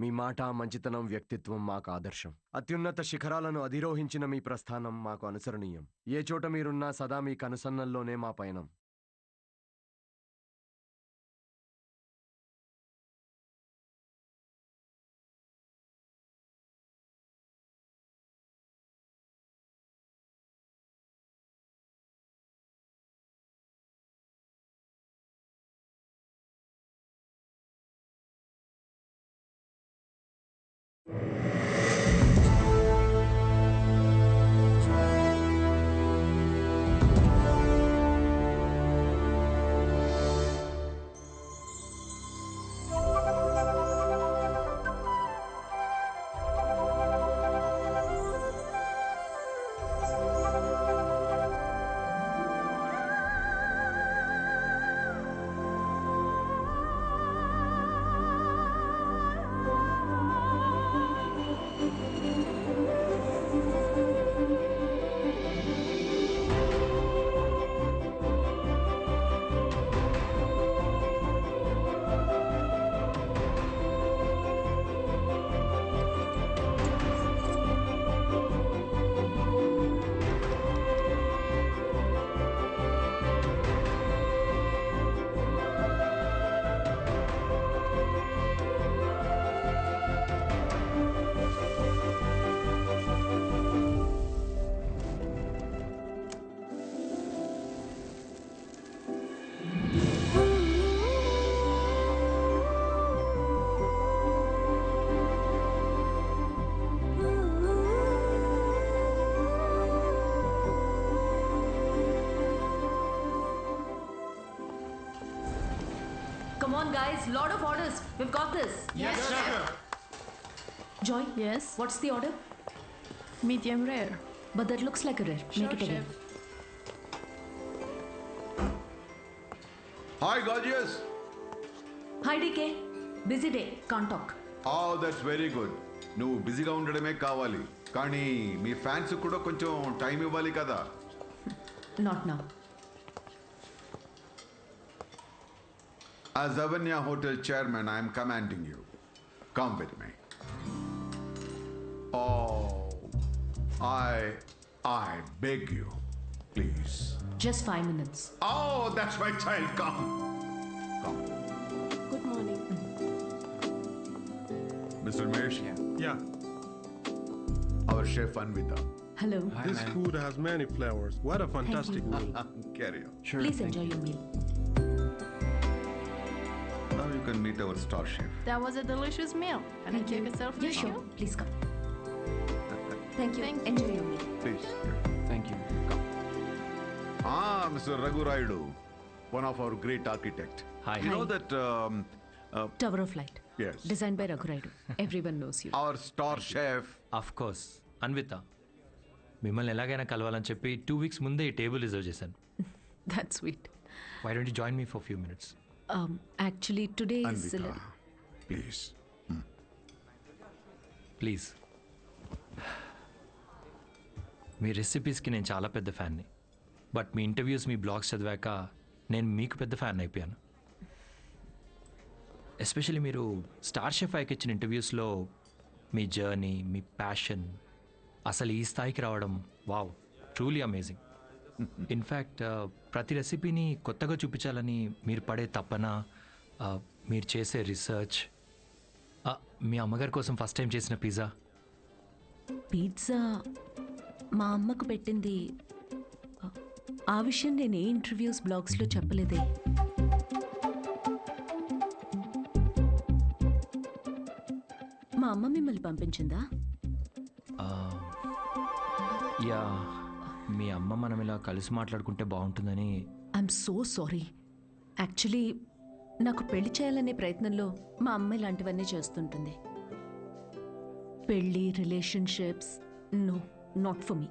మీ మాట, మంచితనం, వ్యక్తిత్వం మాకు ఆదర్శం. అత్యున్నత శిఖరాలను అధిరోహించిన మీ ప్రస్థానం మాకు అనుసరణీయం. ఏ చోట మీరున్నా సదా మీ కనుసన్నల్లోనే మా పయనం. Come on, guys. Lot of orders. We've got this. Yes, chef. Joy. Yes. What's the order? Medium rare. But that looks like a rare. Sure, Make it again. chef. Hi, gorgeous. Hi, DK. Busy day. Can't talk. Oh, that's very good. నువ్వు బిజీగా ఉండడమే కావాలి, కానీ మీ fans కూడా కొంచెం time ఇవ్వాలి కదా. Not now. As Avanya Hotel chairman, I am commanding you. Come with me. Oh, I beg you, please. Just 5 minutes. Oh, that's my child. Come. Good morning. Mr. Mesh. Yeah, Our chef Anvita. Hello. this food has many flavors. What a fantastic meal. Carry on. Please enjoy your meal. Now you can meet our star chef. That was a delicious meal. Can I take a selfie? Yeah, sure. Please come. Thank you. Thank you. Enjoy your meal. Please. Thank you. Mr. Raghu Raidu, one of our great architect. Hi. You know that Tower of Light. yes, Designed by Raghu Raidu. Everyone knows you. our star chef. Of course Anvita, మిమ్మల్ని ఎలాగైనా కలవాలని చెప్పి 2 weeks ముందే ఈ table reserve చేశాను. That's sweet. Why don't you join me for few minutes? Actually, today is... Anvita, please. Please. మీ రెసిపీస్కి నేను చాలా పెద్ద ఫ్యాన్ని, బట్ మీ ఇంటర్వ్యూస్, మీ బ్లాగ్స్ చదివాక నేను మీకు పెద్ద ఫ్యాన్ అయిపోయాను. ఎస్పెషల్లీ మీరు స్టార్ షెఫ్ ఐకి ఇచ్చిన ఇంటర్వ్యూస్లో మీ జర్నీ, మీ ప్యాషన్, అసలు ఈ స్థాయికి రావడం, వావ్, ట్రూలీ అమేజింగ్. ఇన్ఫ్యాక్ట్ ప్రతి రెసిపీని కొత్తగా చూపించాలని మీరు పడే తపన, మీరు చేసే రీసెర్చ్, మీ అమ్మగారి కోసం ఫస్ట్ టైం చేసిన పిజ్జా. పిజ్జా మా అమ్మకు పెట్టింది. ఆ విషయం నేను ఏ ఇంటర్వ్యూస్, బ్లాగ్స్లో చెప్పలేదే. మా అమ్మ మిమ్మల్ని పంపించిందా? యా, మీ అమ్మ మనం ఇలా కలిసి మాట్లాడుకుంటే బాగుంటుందని. I'm so sorry. యాక్చువల్లీ నాకు పెళ్లి చేయాలనే ప్రయత్నంలో మా అమ్మ ఇలాంటివన్నీ చేస్తుంటుంది. పెళ్ళి, relationships, no, not for me.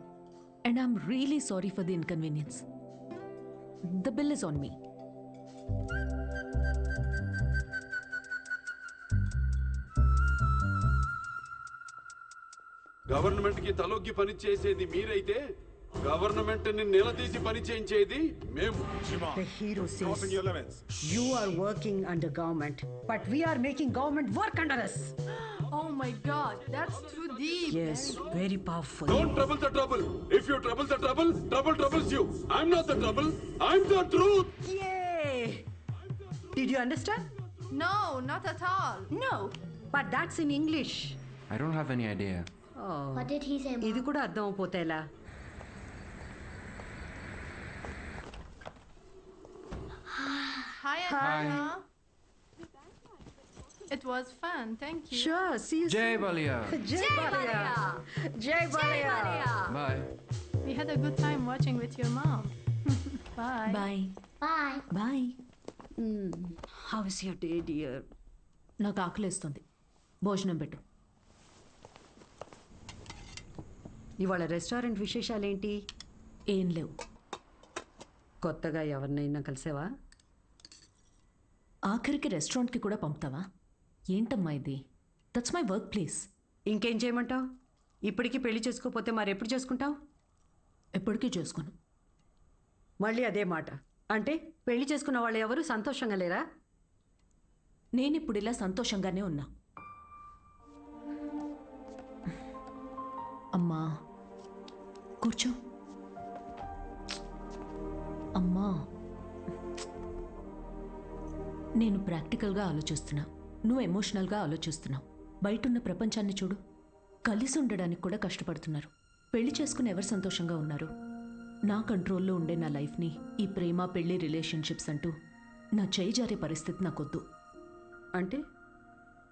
And I'm really sorry for the inconvenience. The bill is on me. Government కి తలొగ్గి పని చేసేది మీరైతే గవర్నమెంట్ ని నిలదీసి పని చేయించేది మేము. The hero says you are working under government, but we are making government work under us. Oh my god, that's too deep. Yes, very powerful. Don't trouble the trouble. If you trouble the trouble, trouble troubles you. I'm not the trouble. I'm the truth. Yay! Did you understand? No, not at all. No, but that's in English. I don't have any idea. Oh, What did he say, ఇది Mom? కూడా అర్థం అయిపోతే ఎలా? Hi, Anna. It was fun, thank you. Sure, see you Jay soon. Balia. Jay Balia. Jay Balia. Bye. We had a good time watching with your mom. Bye. Bye Bye. Bye. How is your day, dear? నాకు ఆకలేస్తుంది, భోజనం పెట్టు. ఇవాళ restaurant విశేషాలేంటి? ఏం లేవు. కొత్తగా ఎవరినైనా కలిసావా? ఆఖరికి రెస్టారెంట్కి కూడా పంపుతావా? ఏంటమ్మా ఇది? That's my work place. ఇంకేం చేయమంటావు? ఇప్పటికీ పెళ్లి చేసుకోకపోతే మరి ఎప్పుడు చేసుకుంటావు? ఎప్పటికీ చేసుకోను. మళ్ళీ అదే మాట. అంటే పెళ్లి చేసుకున్న వాళ్ళు ఎవరు సంతోషంగా లేరా? నేనిప్పుడు ఇలా సంతోషంగానే ఉన్నా. అమ్మా కూర్చో. అమ్మా, నేను ప్రాక్టికల్గా ఆలోచిస్తున్నా, నువ్వు ఎమోషనల్గా ఆలోచిస్తున్నావు. బయటున్న ప్రపంచాన్ని చూడు, కలిసి ఉండడానికి కూడా కష్టపడుతున్నారు. పెళ్లి చేసుకుని ఎవరు సంతోషంగా ఉన్నారు? నా కంట్రోల్లో ఉండే నా లైఫ్ని ఈ ప్రేమ పెళ్లి రిలేషన్షిప్స్ అంటూ నా చేయి జారే పరిస్థితి నాకొద్దు. అంటే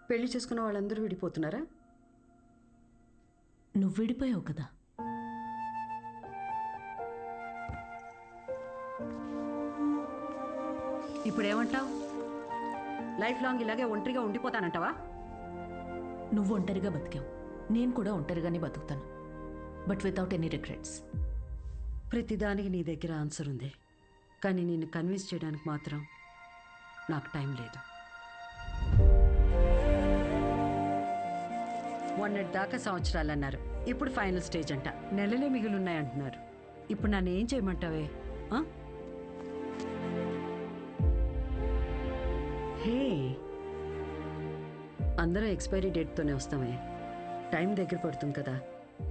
పెళ్లి చేసుకున్న వాళ్ళందరూ విడిపోతున్నారా? నువ్వు విడిపోయావు కదా. ఇప్పుడు ఏమంటావు? లైఫ్ లాంగ్ ఇలాగే ఒంటరిగా ఉండిపోతానంటావా? నువ్వు ఒంటరిగా బతికావు, నేను కూడా ఒంటరిగానే బతుకుతాను, బట్ వితౌట్ ఎనీ రిగ్రెట్స్. ప్రతిదానికి నీ దగ్గర ఆన్సర్ ఉంది, కానీ నిన్ను కన్విన్స్ చేయడానికి మాత్రం నాకు టైం లేదు. మొన్నటి దాకా సంవత్సరాలు అన్నారు, ఇప్పుడు ఫైనల్ స్టేజ్ అంట. నెలలే మిగిలిన్నాయంటున్నారు. ఇప్పుడు నన్ను ఏం చేయమంటావే? ఆ? హే, అందరం ఎక్స్పైరీ డేట్తోనే వస్తామే. టైం దగ్గర పడుతుంది కదా,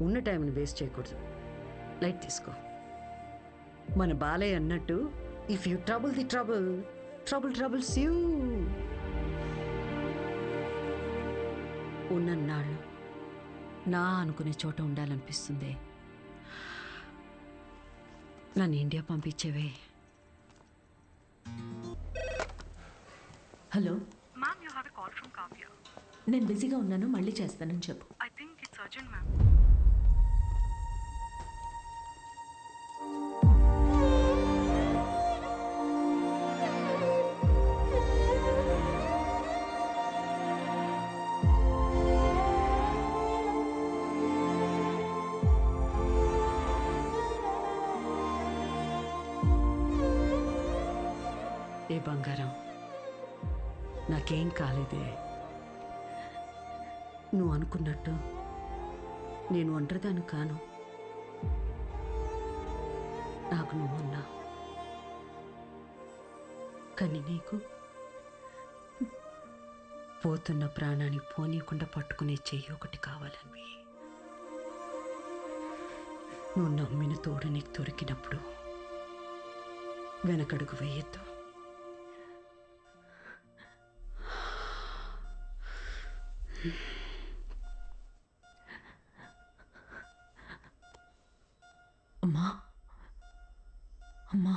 ఉన్న టైంని వేస్ట్ చేయకూడదు. లైట్ తీసుకో. మన బాలయ్య అన్నట్టు, if you trouble the trouble, trouble troubles you. ఉన్నన్నాళ్ళు నా అనుకునే చోట ఉండాలనిపిస్తుంది. నన్ను ఇండియా పంపించేవే. Hello, Ma'am, you have a call from Kavya. నేను బిజీగా ఉన్నాను, మళ్ళీ చేస్తానని చెప్పు. I think it's urgent, ma'am. ఏ బంగారం, నాకేం కాలేదే. నువ్వు అనుకున్నట్టు నేను ఒంటరిదాన్ని కాను. నాకు నువ్వున్నా, కానీ నీకు పోతున్న ప్రాణాన్ని పోనీయకుండా పట్టుకునే చెయ్యి ఒకటి కావాలని. నువ్వు నమ్మిన తోడు నీకు దొరికినప్పుడు వెనకడుగు వేయొద్దు. అమ్మా, అమ్మా,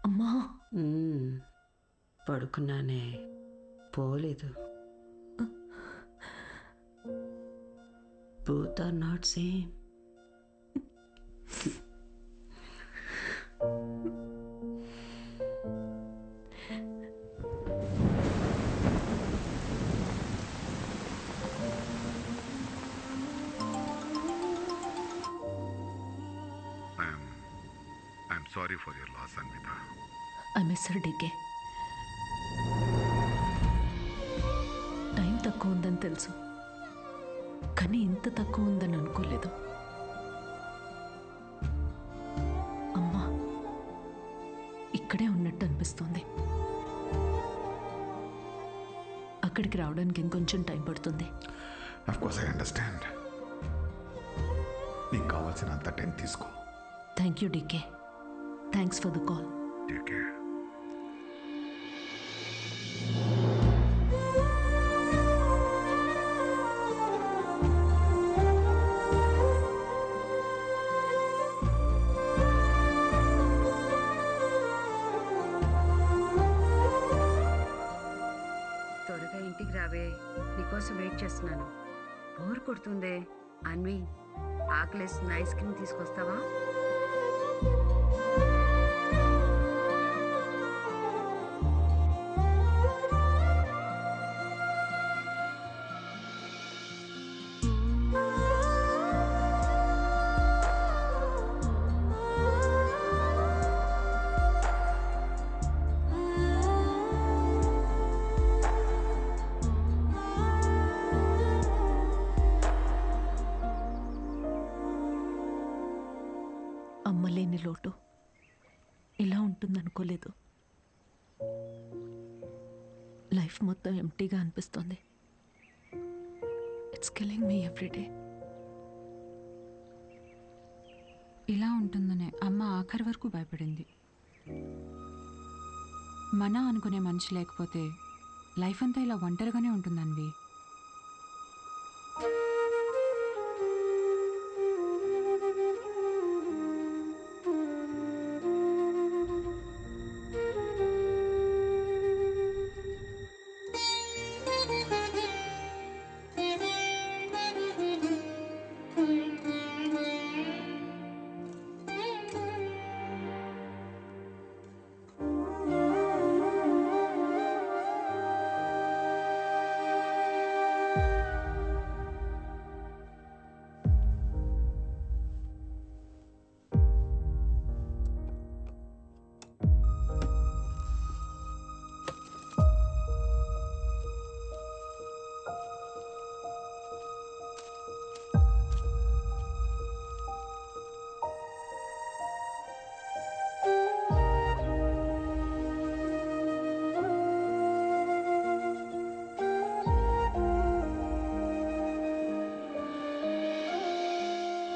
అమ్మా. పడుకున్నానే, పోలేదు. Both are not same. I'm sorry for your loss, Anvita. I miss her DK. Time తక్కువ ఉందని తెలుసు, కానీ ఇంత తక్కువ ఉందని అనుకోలేదు. అమ్మా ఇక్కడే ఉన్నట్టు అనిపిస్తోంది. ఇక్కడికి రావడానికి ఇంకొంచెం టైం పడుతుంది. Of course I understand. నీకు కావాల్సినంత టైం తీసుకో. Thank you DK. Thanks for the call. Take care. త్వరగా ఇంటికి రావే, నీకోసం వెయిట్ చేస్తున్నాను. బోర్ కొడుతుందే. అన్వి, ఆకలేస్తుంది, ఐస్ క్రీమ్ తీసుకొస్తావా? అమ్మలేని లోటు ఇలా ఉంటుందనుకోలేదు. లైఫ్ మొత్తం ఎంటీగా అనిపిస్తుంది. It's killing me every day. ఇలా ఉంటుందనే అమ్మ ఆఖరి వరకు భయపడింది. మన అనుకునే మనిషి లేకపోతే లైఫ్ అంతా ఇలా ఒంటరిగానే ఉంటుందన్వి.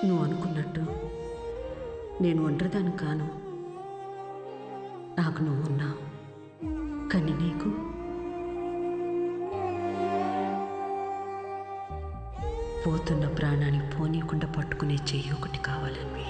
నువ్వు అనుకున్నట్టు నేను ఒంటరిదాన్ని కాను. నాకు నువ్వు ఉన్నావు, కానీ నీకు పోతున్న ప్రాణాన్ని పోనీయకుండా పట్టుకునే చెయ్యి ఒకటి కావాలని.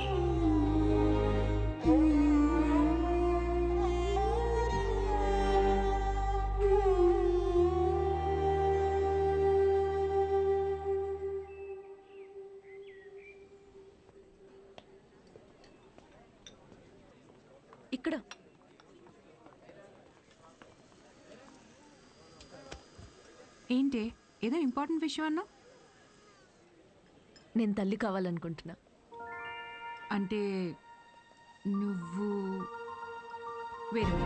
ఇక్కడ ఏంటి, ఏదో ఇంపార్టెంట్ విషయం అన్నా? నేను తల్లి కావాలనుకుంటున్నా. అంటే నువ్వు వేరే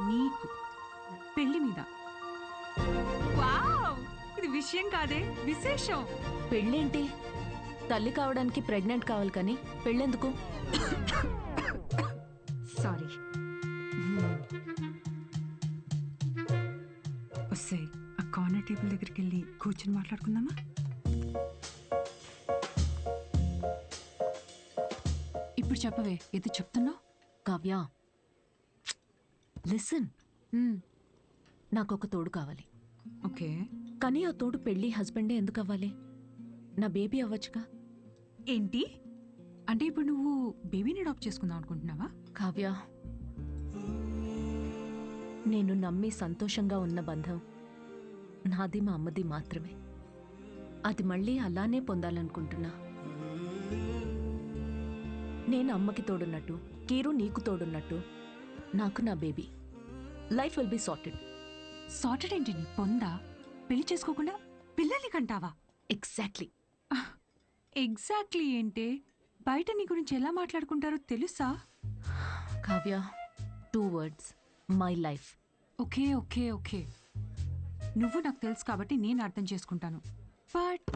నీకు పెళ్లి మీద? వావ్, ఇది విషయం కాదే, విశేషం. పెళ్ళేంటి? తల్లి కావడానికి ప్రెగ్నెంట్ కావాలి, కానీ పెళ్ళెందుకు? సారీ. వస్తే ఆ కార్నర్ టేబుల్ దగ్గరికి వెళ్ళి కూర్చొని మాట్లాడుకుందామా? ఇప్పుడు చెప్పవే, ఏదో చెప్తున్నావు? కావ్య, లిసన్. నాకు ఒక తోడు కావాలి. ఓకే, కానీ ఆ తోడు పెళ్ళి హస్బెండే ఎందుకు అవ్వాలి? నా బేబీ అవ్వచ్చుగా. ఏంటి అంటే ఇప్పుడు నువ్వు బేబీని అడాప్ట్ చేసుకుందాం అనుకుంటున్నావా? కావ్య, నేను నమ్మి సంతోషంగా ఉన్న బంధం నాది, మా అమ్మది మాత్రమే. అది మళ్ళీ అలానే పొందాలనుకుంటున్నా. నేను అమ్మకి తోడున్నట్టు, కీరు నీకు తోడున్నట్టు, నాకు నా baby. Life will be sorted. Sorted ఏంటి నీ పొందా? పెళ్లి చేసుకోకుండా పిల్లల్ని కంటావా? ఎగ్జాక్ట్లీ. ఎగ్జాక్ట్లీ ఏంటే? బయట నీ గురించి ఎలా మాట్లాడుకుంటారో తెలుసా? Kavya, 2 words, my life. Okay okay okay, నువ్వు నాకు తెలుసు కాబట్టి నేను అర్థం చేసుకుంటాను. బట్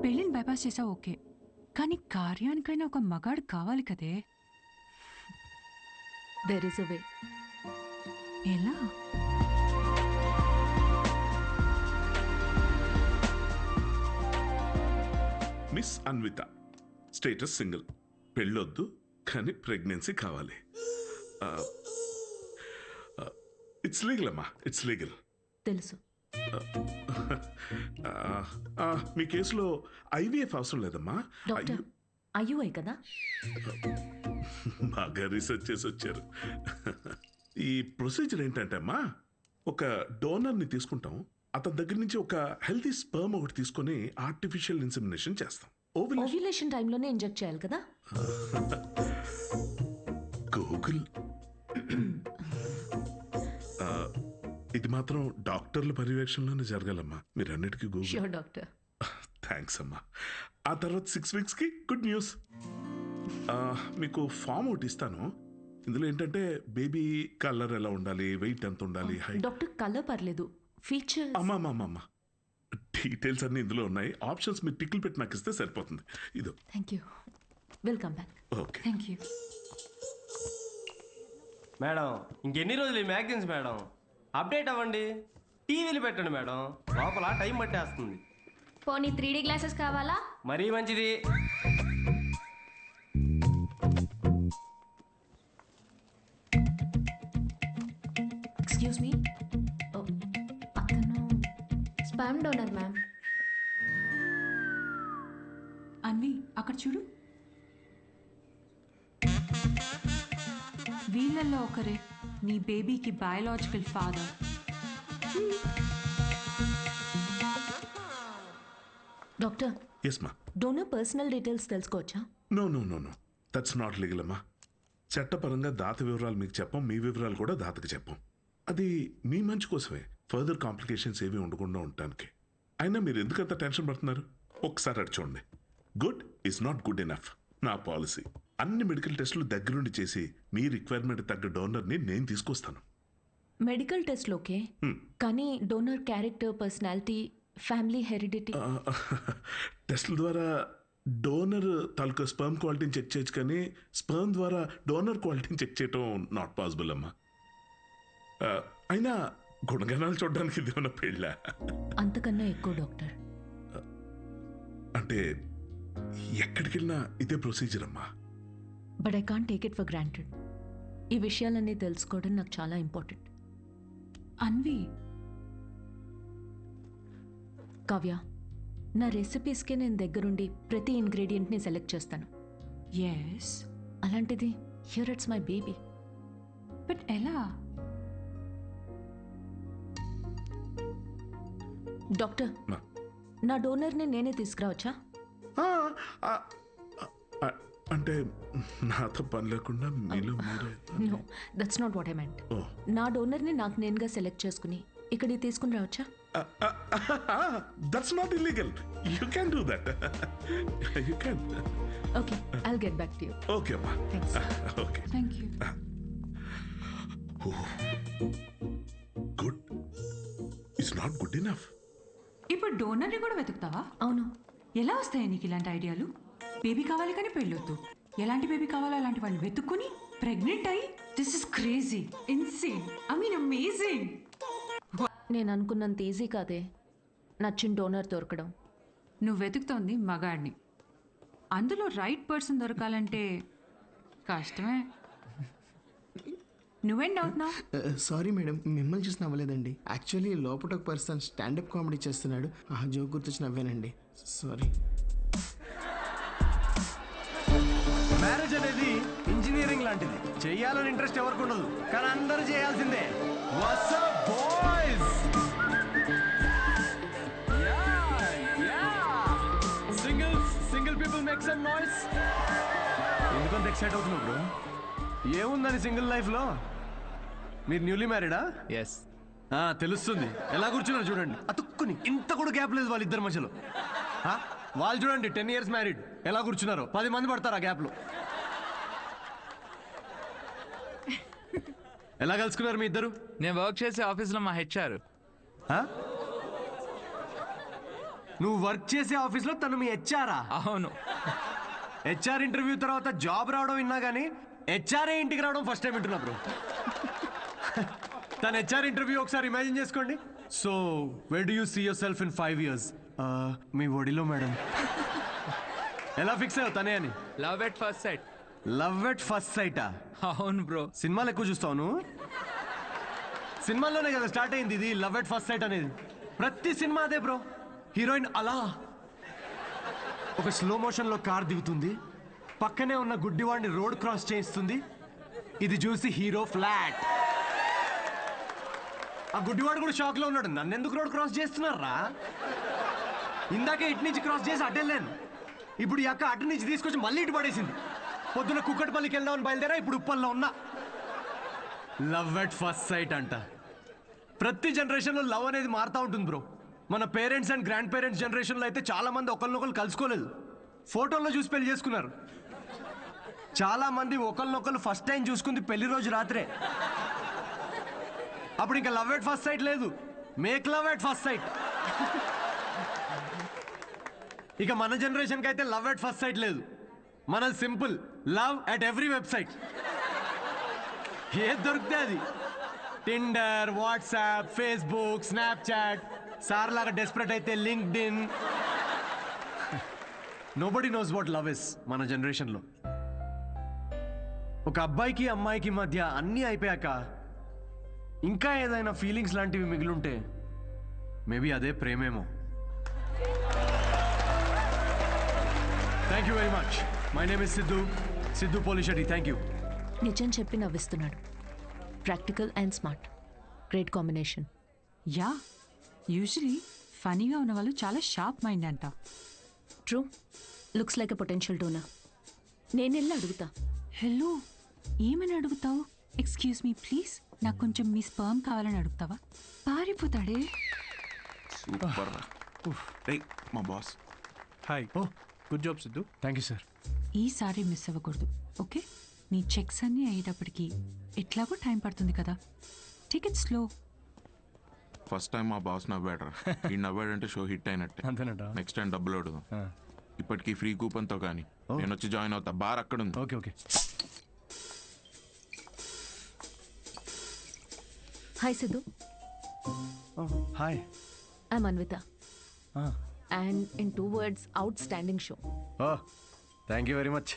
పెళ్ళిని బైపాస్ చేసావు ఓకే, కానీ కార్యానికైనా ఒక మగాడు కావాలి కదే. దెర్ ఇస్ అ వే. ఎలా? మిస్ అన్విత, స్టేటస్ సింగిల్, పెళ్ళొద్దు కానీ ప్రెగ్నెన్సీ కావాలి. ఇట్స్ లీగల్ అమ్మా, ఇట్స్ లీగల్. తెలుసు. మీ కేసులో ఐవీఎఫ్ అవసరం లేదమ్మా. డాక్టర్ అయ్యూఐ కదా? బాగా రీసెర్చ్ చేసి వచ్చారు. ఈ ప్రొసీజర్ ఏంటంటే అమ్మా, ఒక డోనర్ని తీసుకుంటాం, అతని దగ్గర నుంచి ఒక హెల్తీ స్పర్మ్ ఒకటి తీసుకొని ఆర్టిఫిషియల్ ఇన్సెమినేషన్ చేస్తాం. ఓవ్యులేషన్ టైంలోనే ఇంజెక్ట్ చేయాలి కదా? గూగుల్. ఇది మాత్రం డాక్టర్ల పర్యవేక్షణలోనే జరగాలమ్మా. మీరు అన్నిటికీ గూగుల్. Sure doctor. థ్యాంక్స్ అమ్మా. ఆ తర్వాత 6 వీక్స్కి గుడ్ న్యూస్. మీకు ఫామ్ ఒకటి ఇస్తాను. ఇందులో ఏంటంటే బేబీ కలర్ ఎలా ఉండాలి, వెయిట్ ఎంత ఉండాలి, హైట్. డాక్టర్ కలర్ పర్లేదు, ఫీచర్స్. అమ్మా డీటెయిల్స్ అన్ని ఇందులో ఉన్నాయి. ఆప్షన్స్ మీరు టిక్లు పెట్టి నాకు ఇస్తే సరిపోతుంది. ఇదో. Thank you. Welcome back. Okay. Thank you madam. ఇంకెన్ని రోజులు ఈ మ్యాగజైన్స్ మేడం? అప్డేట్ అవ్వండి, టీవీలు పెట్టండి మేడం, లోపల టైం పట్టేస్తుంది. పోనీ 3D గ్లాసెస్ కావాలా? మరీ మంచిది. ఎక్స్క్యూజ్ మీ, అతను స్పామ్ డోనర్ మ్యామ్. అన్వి అక్కడ చూడు, వీళ్ళల్లో ఒకరే నీ బేబీకి బయాలజికల్ ఫాదర్. డాక్టర్, ఎస్ మా. డోనర్ పర్సనల్ డీటెయిల్స్ తెలుసుకోవచ్చా? నో దట్స్ నాట్ లీగల్ అమ్మా. చట్టపరంగా దాత వివరాలు మీకు చెప్పం, మీ వివరాలు కూడా దాతకి చెప్పం. అది మీ మంచి కోసమే, ఫర్దర్ కాంప్లికేషన్స్ ఏవి ఉండకుండా ఉండటానికి. అయినా మీరు ఎందుకంత టెన్షన్ పడుతున్నారు? ఒకసారి అటు చూడండి. Good is not good enough. నా పాలసీ అన్ని మెడికల్ టెస్టులు దగ్గరుండి చేసి మీ రిక్వైర్మెంట్ తగ్గ డోనర్ని నేను తీసుకొస్తాను. మెడికల్ టెస్ట్లు ఓకే, కానీ donor character, personality, family heredity. టెస్ట్ల ద్వారా డోనర్ తాలూకా స్పర్మ్ క్వాలిటీని చెక్ చేయొచ్చు, కానీ స్పర్మ్ ద్వారా డోనర్ క్వాలిటీని చెక్ చేయటం నాట్ పాసిబుల్ అమ్మా. అయినా గుణగణాలు చూడడానికి ఇది ఉన్న పెళ్ళ. అంతకన్నా ఎక్కువ డాక్టర్. అంటే ఎక్కడికి వెళ్ళినా ఇదే ప్రొసీజర్ అమ్మా. But I can't take it for granted. ఈ విషయాలన్నీ తెలుసుకోవడం నాకు చాలా ఇంపార్టెంట్. అన్వి, కావ్య, నా రెసిపీస్కి నేను దగ్గరుండి ప్రతి ఇంగ్రీడియంట్ని సెలెక్ట్ చేస్తాను. ఎస్. అలాంటిది here it's my baby. But ఎలా? డాక్టర్, నా డోనర్ని నేనే తీసుకురావచ్చా? అంటే నాతో పని లేకుండా మీలో మీరే. No, that's not what I meant. నా డోనర్ని నాకు నేనుగా సెలెక్ట్ చేసుకుని ఇక్కడికి తీసుకుని రావచ్చా? That's not illegal. You can do that. You can. Okay, I'll get back to you. Okay, Amma. Thanks. Okay. Thank you. Good. It's not good enough. ఇప్పుడు డోనర్ని కూడా వెతుకుతావా? అవును. ఎలా వస్తాయి నీకు ఇలాంటి ఐడియాలు? బేబీ కావాలి కానీ పెళ్ళొద్దు. ఎలాంటి బేబీ కావాలో అలాంటి వాళ్ళు వెతుక్కుని ప్రెగ్నెంట్ అయ్యి, this is crazy, insane, I mean amazing. నేను అనుకున్నంత ఈజీ కాదే నచ్చిన డోనర్ దొరకడం. నువ్వు వెతుకుతోంది మగాడిని, అందులో రైట్ పర్సన్ దొరకాలంటే కష్టమే. నువ్వేం అవుతున్నావు? సారీ మేడం, మిమ్మల్ని చూసి నవ్వలేదండి. యాక్చువల్లీ లోపల ఒక పర్సన్ స్టాండప్ కామెడీ చేస్తున్నాడు, ఆ జోక్ గుర్తొచ్చి నవ్వానండి. సారీ. మ్యారేజ్ అనేది ఇంజనీరింగ్ లాంటిది. చెయ్యాలని ఇంట్రెస్ట్ ఎవరికి ఉండదు, కానీ అందరూ చేయాల్సిందే. What's up, boys? Single people make some noise. ఎందుకంత ఎక్సైట్ అవుతున్నావు బ్రో? ఏముందని సింగిల్ లైఫ్లో? మీరు న్యూలీ మ్యారీడా? ఎస్. తెలుస్తుంది. ఎలా కూర్చున్నారు చూడండి, అతుక్కుని. ఇంత కూడా గ్యాప్ లేదు వాళ్ళిద్దరి మధ్యలో. వాళ్ళు చూడండి 10 years మ్యారీడ్, ఎలా కూర్చున్నారు. 10 మంది పడతారు ఆ గ్యాప్లో. ఎలా కలుసుకున్నారు మీ ఇద్దరు? నేను వర్క్ చేసే ఆఫీస్లో మా హెచ్ఆర్. నువ్వు వర్క్ చేసే ఆఫీస్లో తను మీ హెచ్ఆరా? అవును. హెచ్ఆర్ ఇంటర్వ్యూ తర్వాత జాబ్ రావడం విన్నా కానీ హెచ్ఆర్ఏ ఇంటికి రావడం ఫస్ట్ టైం వింటున్నా బ్రో. తన హెచ్ఆర్ ఇంటర్వ్యూ ఒకసారి ఇమాజిన్ చేసుకోండి. So where do you see yourself in 5 years? మీ ఒడిలో మేడం. ఎలా ఫిక్స్ అయ్యావు తనే అని? Love at first sight. Love at first సైటా? అవును బ్రో. సినిమాలు ఎక్కువ చూస్తావు? సినిమాల్లోనే కదా స్టార్ట్ అయింది ఇది లవ్ ఎట్ ఫస్ట్ సైట్ అనేది. ప్రతి సినిమా అదే బ్రో. హీరోయిన్ అలా ఒక స్లో మోషన్ లో కార్ దిగుతుంది, పక్కనే ఉన్న గుడ్డివాడిని రోడ్ క్రాస్ చేయిస్తుంది, ఇది చూసి హీరో ఫ్లాట్. ఆ గుడ్డివాడు కూడా షాక్ లో ఉన్నాడు, నన్ను ఎందుకు రోడ్ క్రాస్ చేస్తున్నారా, ఇందాకే ఇటు నుంచి క్రాస్ చేసి అటెళ్ళాను, ఇప్పుడు ఈ అక్క అటు నుంచి తీసుకొచ్చి మళ్ళీ ఇటు పడేసింది. పొద్దున కుక్కటిపల్లికి వెళ్దామని బయలుదేరా, ఇప్పుడు ఉప్పల్లో ఉన్నా. లవ్ ఎట్ ఫస్ట్ సైట్ అంట. ప్రతి జనరేషన్లో లవ్ అనేది మారుతూ ఉంటుంది బ్రో. మన పేరెంట్స్ అండ్ గ్రాండ్ పేరెంట్స్ జనరేషన్లో అయితే చాలా మంది ఒకరినొకరు కలుసుకోలేదు, ఫోటోల్లో చూసి పెళ్లి చేసుకున్నారు. చాలా మంది ఒకరినొకరు ఫస్ట్ టైం చూసుకుంది పెళ్లి రోజు రాత్రే. అప్పుడు ఇంకా లవ్ ఎట్ ఫస్ట్ సైట్ లేదు, make love at first site. ఇక మన జనరేషన్కి అయితే లవ్ ఎట్ ఫస్ట్ సైట్ లేదు, మన simple love at every website. ఏది దొరికితే అది, Tinder, WhatsApp, Facebook, Snapchat, sir లాగా డెస్పరేట్ అయితే linked in. Nobody knows what love is మన జనరేషన్లో. ఒక అబ్బాయికి అమ్మాయికి మధ్య అన్నీ అయిపోయాక ఇంకా ఏదైనా ఫీలింగ్స్ లాంటివి మిగిలుంటే మేబీ అదే ప్రేమేమో. Thank you very much. My name is Siddhu Polishetty. Thank you. నిజం చెప్పి నవ్విస్తున్నాడు. Practical and smart, great combination. Yeah, usually ఫనీగా ఉన్న వాళ్ళు చాలా షార్ప్ మైండ్ అంట. True, looks like a potential donor. నేను వెళ్ళి అడుగుతా. హలో, ఏమని అడుగుతావు? ఎక్స్క్యూజ్ మీ ప్లీజ్, నాకు కొంచెం మీ స్పర్మ్ కావాలని అడుగుతావా? పారిపోతాడే. సూపర్. మా boss. Hi. Oh good job Siddhu. Thank you sir. ఈసారి మిస్ అవ్వకూడదు, ఓకే? నీ చెక్స్ అన్నీ అయ్యేటప్పటికి ఎట్లాగో టైం పడుతుంది కదా, టికెట్ స్లో. ఫస్ట్ టైం మా బాస్ నవ్వాడు. ఈ నవ్వాడంటే షో హిట్ అయినట్టే. అంతేనట. నెక్స్ట్ టైం డబ్బులు అడుగు. ఇప్పటికీ ఫ్రీ కూపన్తో కానీ నేను వచ్చి జాయిన్ అవుతా. బార్ అక్కడ ఉంది. Okay okay. Hi Siddhu. Hi. I'm Anvita. And in 2 words, outstanding show. Oh thank you very much.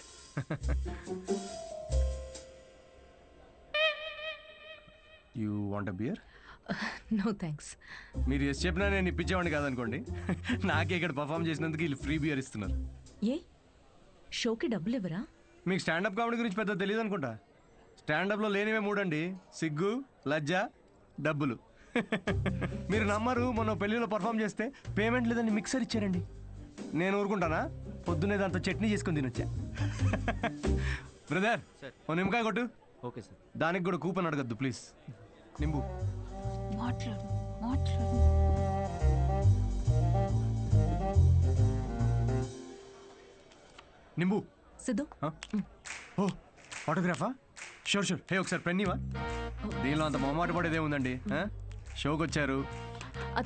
You want a beer? No thanks. మీరు ఎస్ చెప్పినా నేను ఇప్పించేవాడిని కాదనుకోండి. నాకే ఇక్కడ పర్ఫామ్ చేసినందుకు వీళ్ళు ఫ్రీ బియర్ ఇస్తున్నారు. ఏ షోకి డబ్బులు ఇవ్వరా? మీకు స్టాండప్ కామెడీ గురించి పెద్ద తెలియదు అనుకుంటా. స్టాండప్లో లేనివే 3 అండి: సిగ్గు, లజ్జ, డబ్బులు. మీరు నమ్మరు, మొన్న పెళ్లిలో పర్ఫామ్ చేస్తే పేమెంట్ లేదని మిక్సర్ ఇచ్చారండి. నేను ఊరుకుంటానా? పొద్దున్నే దాంతో చట్నీ చేసుకుని తినొచ్చా. బ్రదర్, ఓ నిమ్మకాయ కొట్టు. Okay sir. దానికి కూడా కూపన్ అడగద్దు ప్లీజ్. నింబు. మాట్లాడు మాట్లాడు. నింబు. సిద్ధు. ఓ ఆటోగ్రాఫా? Sure sure. హే ఒకసారి పెన్నీవా? దీనిలో అంత మొహమాట పడేదే ఉందండి. షోకి వచ్చారు.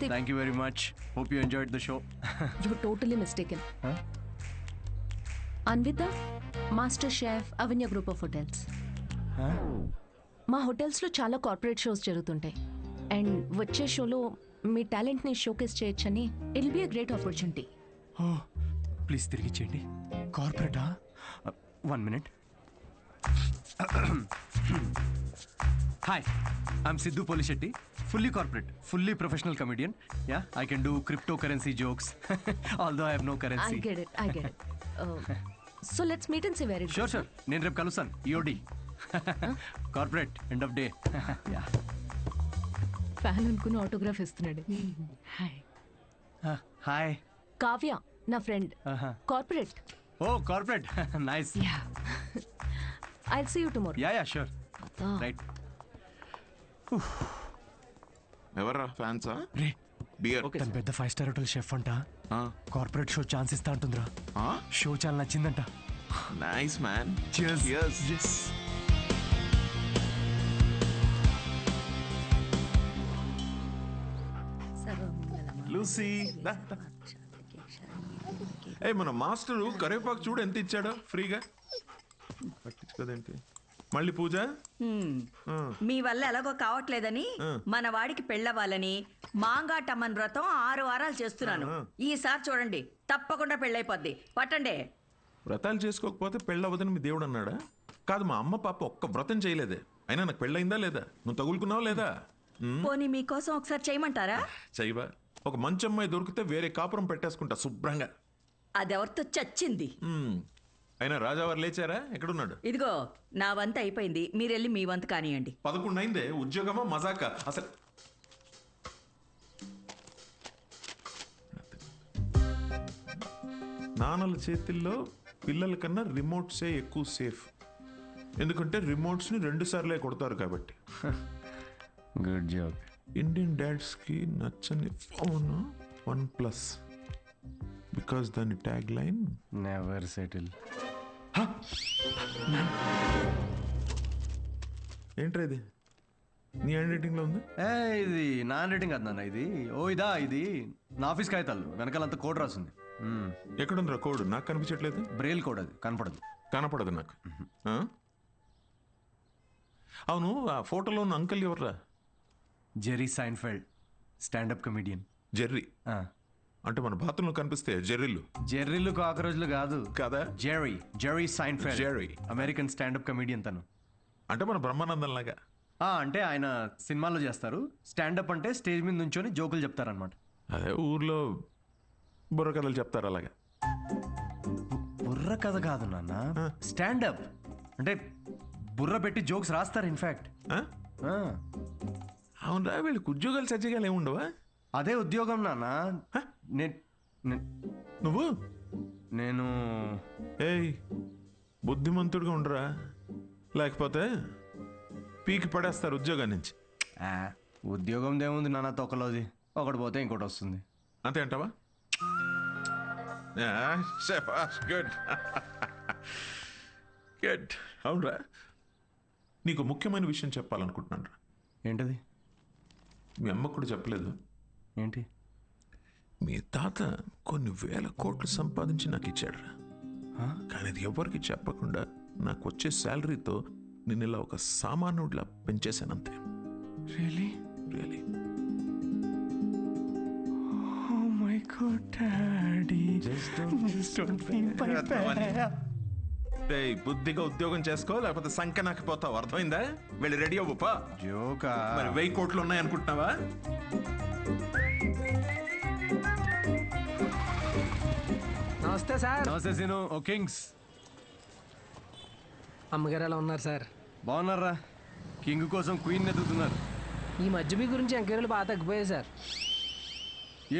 Thank you very much. Hope you enjoyed the show. You totally mistaken. Anvitha, master chef, Avanya group of hotels. మా హోటల్స్లో చాలా కార్పొరేట్ షోస్ జరుగుతుంటాయి. అండ్ వచ్చే షోలో మీ టాలెంట్ని షోకేస్ చేయొచ్చని it will be a great opportunity. Oh please తిరిగి ఇచ్చేయండి. కార్పొరేటా? 1 minute. Hi, I'm Siddhu Polishetty. Fully corporate, fully professional comedian. Yeah, I can do crypto currency jokes. Although I have no currency. I get it. So let's meet and see where it goes. Sure. నేను రేపు కలుస్తాను. EOD corporate end of day. Fan అనుకుని autograph ఇస్తున్నాడు. Hi. Hi. Kavya, నా friend. Corporate. Oh corporate, nice. Yeah, I'll see you tomorrow. Yeah sure. Right. ఎవర్రా ఫ్యాన్సా? రే beer. తన పెద్ద 5-star హోటల్ షెఫ్ అంట. కార్పొరేట్ షో ఛాన్స్ ఇస్తా అంటుందిరా. షో చాలా నచ్చిందంట. Nice man. Cheers. Yes. Lucy. ఏ మన మాస్టరు కరివేపాకు చూడు ఎంత ఇచ్చాడో ఫ్రీగా. పట్టించుకోదేంటి? మళ్ళీ పూజ మీ వల్ల ఎలాగో కావట్లేదని మన వాడికి పెళ్ళవ్వాలని మాంగాటమ్మన్ వ్రతం 6 వారాలు చేస్తున్నాను. ఈసారి చూడండి, తప్పకుండా పెళ్ళైపోద్ది. పట్టండి. వ్రతాలు చేసుకోకపోతే పెళ్ళవదని మీ దేవుడు అన్నాడా? కాదు, మా అమ్మ పాప ఒక్క వ్రతం చేయలేదే. అయినా నాకు పెళ్ళయిందా లేదా? నువ్వు తగులుకున్నావా లేదా? పోనీ మీకోసం ఒకసారి చేయమంటారా? చెయ్యవా? ఒక మంచి అమ్మాయి దొరికితే వేరే కాపురం పెట్టేసుకుంటా శుభ్రంగా. అదెవరితో చచ్చింది. అయినా రాజావారు లేచారా? ఎక్కడున్నాడు? ఇదిగో నా వంత అయిపోయింది, మీరెళ్ళి మీ వంత కానియండి. 11 అయిందే. ఉద్యోగమా మజాకా? అసలు నాన్నల చేతిల్లో పిల్లల కన్నా రిమోట్సే ఎక్కువ సేఫ్. ఎందుకంటే రిమోట్స్ని 2 సార్లే కొడతారు కాబట్టి. Good job. ఇండియన్ డాడ్స్కి నచ్చని ఫోన్ OnePlus. బికాస్ దాని ట్యాగ్ లైన్ నెవర్ సెటిల్. ఏంట్రా ఇది? నీ హ్యాండ్ రైటింగ్లో ఉంది? ఇది నా హ్యాండ్ రైటింగ్ కాదు నాన్న, ఇది ఇది నా ఆఫీస్ కాగితాలు వెనకాలంతా కోడ్ రాసింది. ఎక్కడుందిరా కోడ్? నాకు కనిపించట్లేదు. బ్రెయిల్ కోడ్, అది కనపడదు నాకు. అవును, ఆ ఫోటోలో ఉన్న అంకుల్ ఎవర్రా? Jerry Seinfeld, standup comedian. Jerry అంటే మన బాత్రూంలో కనిపిస్తే జెర్రీలు కాకరోజులు కాదు కదా. Jerry Seinfeld, American standup comedian తను. అంటే మన బ్రహ్మానందం లాగా. అంటే ఆయన సినిమాల్లో చేస్తారు. స్టాండప్ అంటే స్టేజ్ మీద నుంచొని జోకులు చెప్తారనమాట. అదే ఊర్లో బుర్ర కథలు చెప్తారు అలాగా. బుర్ర కథ కాదు నాన్న, స్టాండప్ అంటే బుర్ర పెట్టి జోక్స్ రాస్తారు. ఇన్ఫాక్ట్ అవునరా, వీళ్ళకి ఉద్యోగాలు సజ్జగాలు ఏముండవా? అదే ఉద్యోగం నాన్న. నేను ఏయ్, బుద్ధిమంతుడిగా ఉండరా, లేకపోతే పీకి పడేస్తారు ఉద్యోగం నుంచి. ఉద్యోగం దేముంది నాన్న, తొక్కలోది. ఒకటి పోతే ఇంకోటి వస్తుంది. అంతే అంటావా? Good good. అవునరా, నీకు ముఖ్యమైన విషయం చెప్పాలనుకుంటున్నాను రా. ఏంటది? మీ అమ్మకు కూడా చెప్పలేదు. ఏంటి? మీ తాత కొన్ని వేల కోట్లు సంపాదించి నాకు ఇచ్చాడు రా. కానీ అది ఎవరికి చెప్పకుండా నాకు వచ్చే శాలరీతో నేను ఇలా ఒక సామాన్యుడిలా పెంచేశానంతే. Really? Really. Oh my God, Daddy. Just don't be my bad. బుద్ధిగా ఉద్యోగం చేసుకో, లేకపోతే సంఖ్య నాకు పోతావు. అర్థమైందా? వెళ్ళి రెడీ అవ్వపా. జోకా? మరి 1000 కోట్లు ఉన్నాయనుకుంటున్నావా? నమస్తే సార్. నమస్తే సీను. ఓ కింగ్స్. అమ్మగారు ఎలా ఉన్నారు సార్? బాగున్నారా? కింగ్ కోసం క్వీన్ ఎదుగుతున్నారు. ఈ మధ్య మీ గురించి ఎంక్వైరీలు బాగా తగ్గిపోయాయి సార్.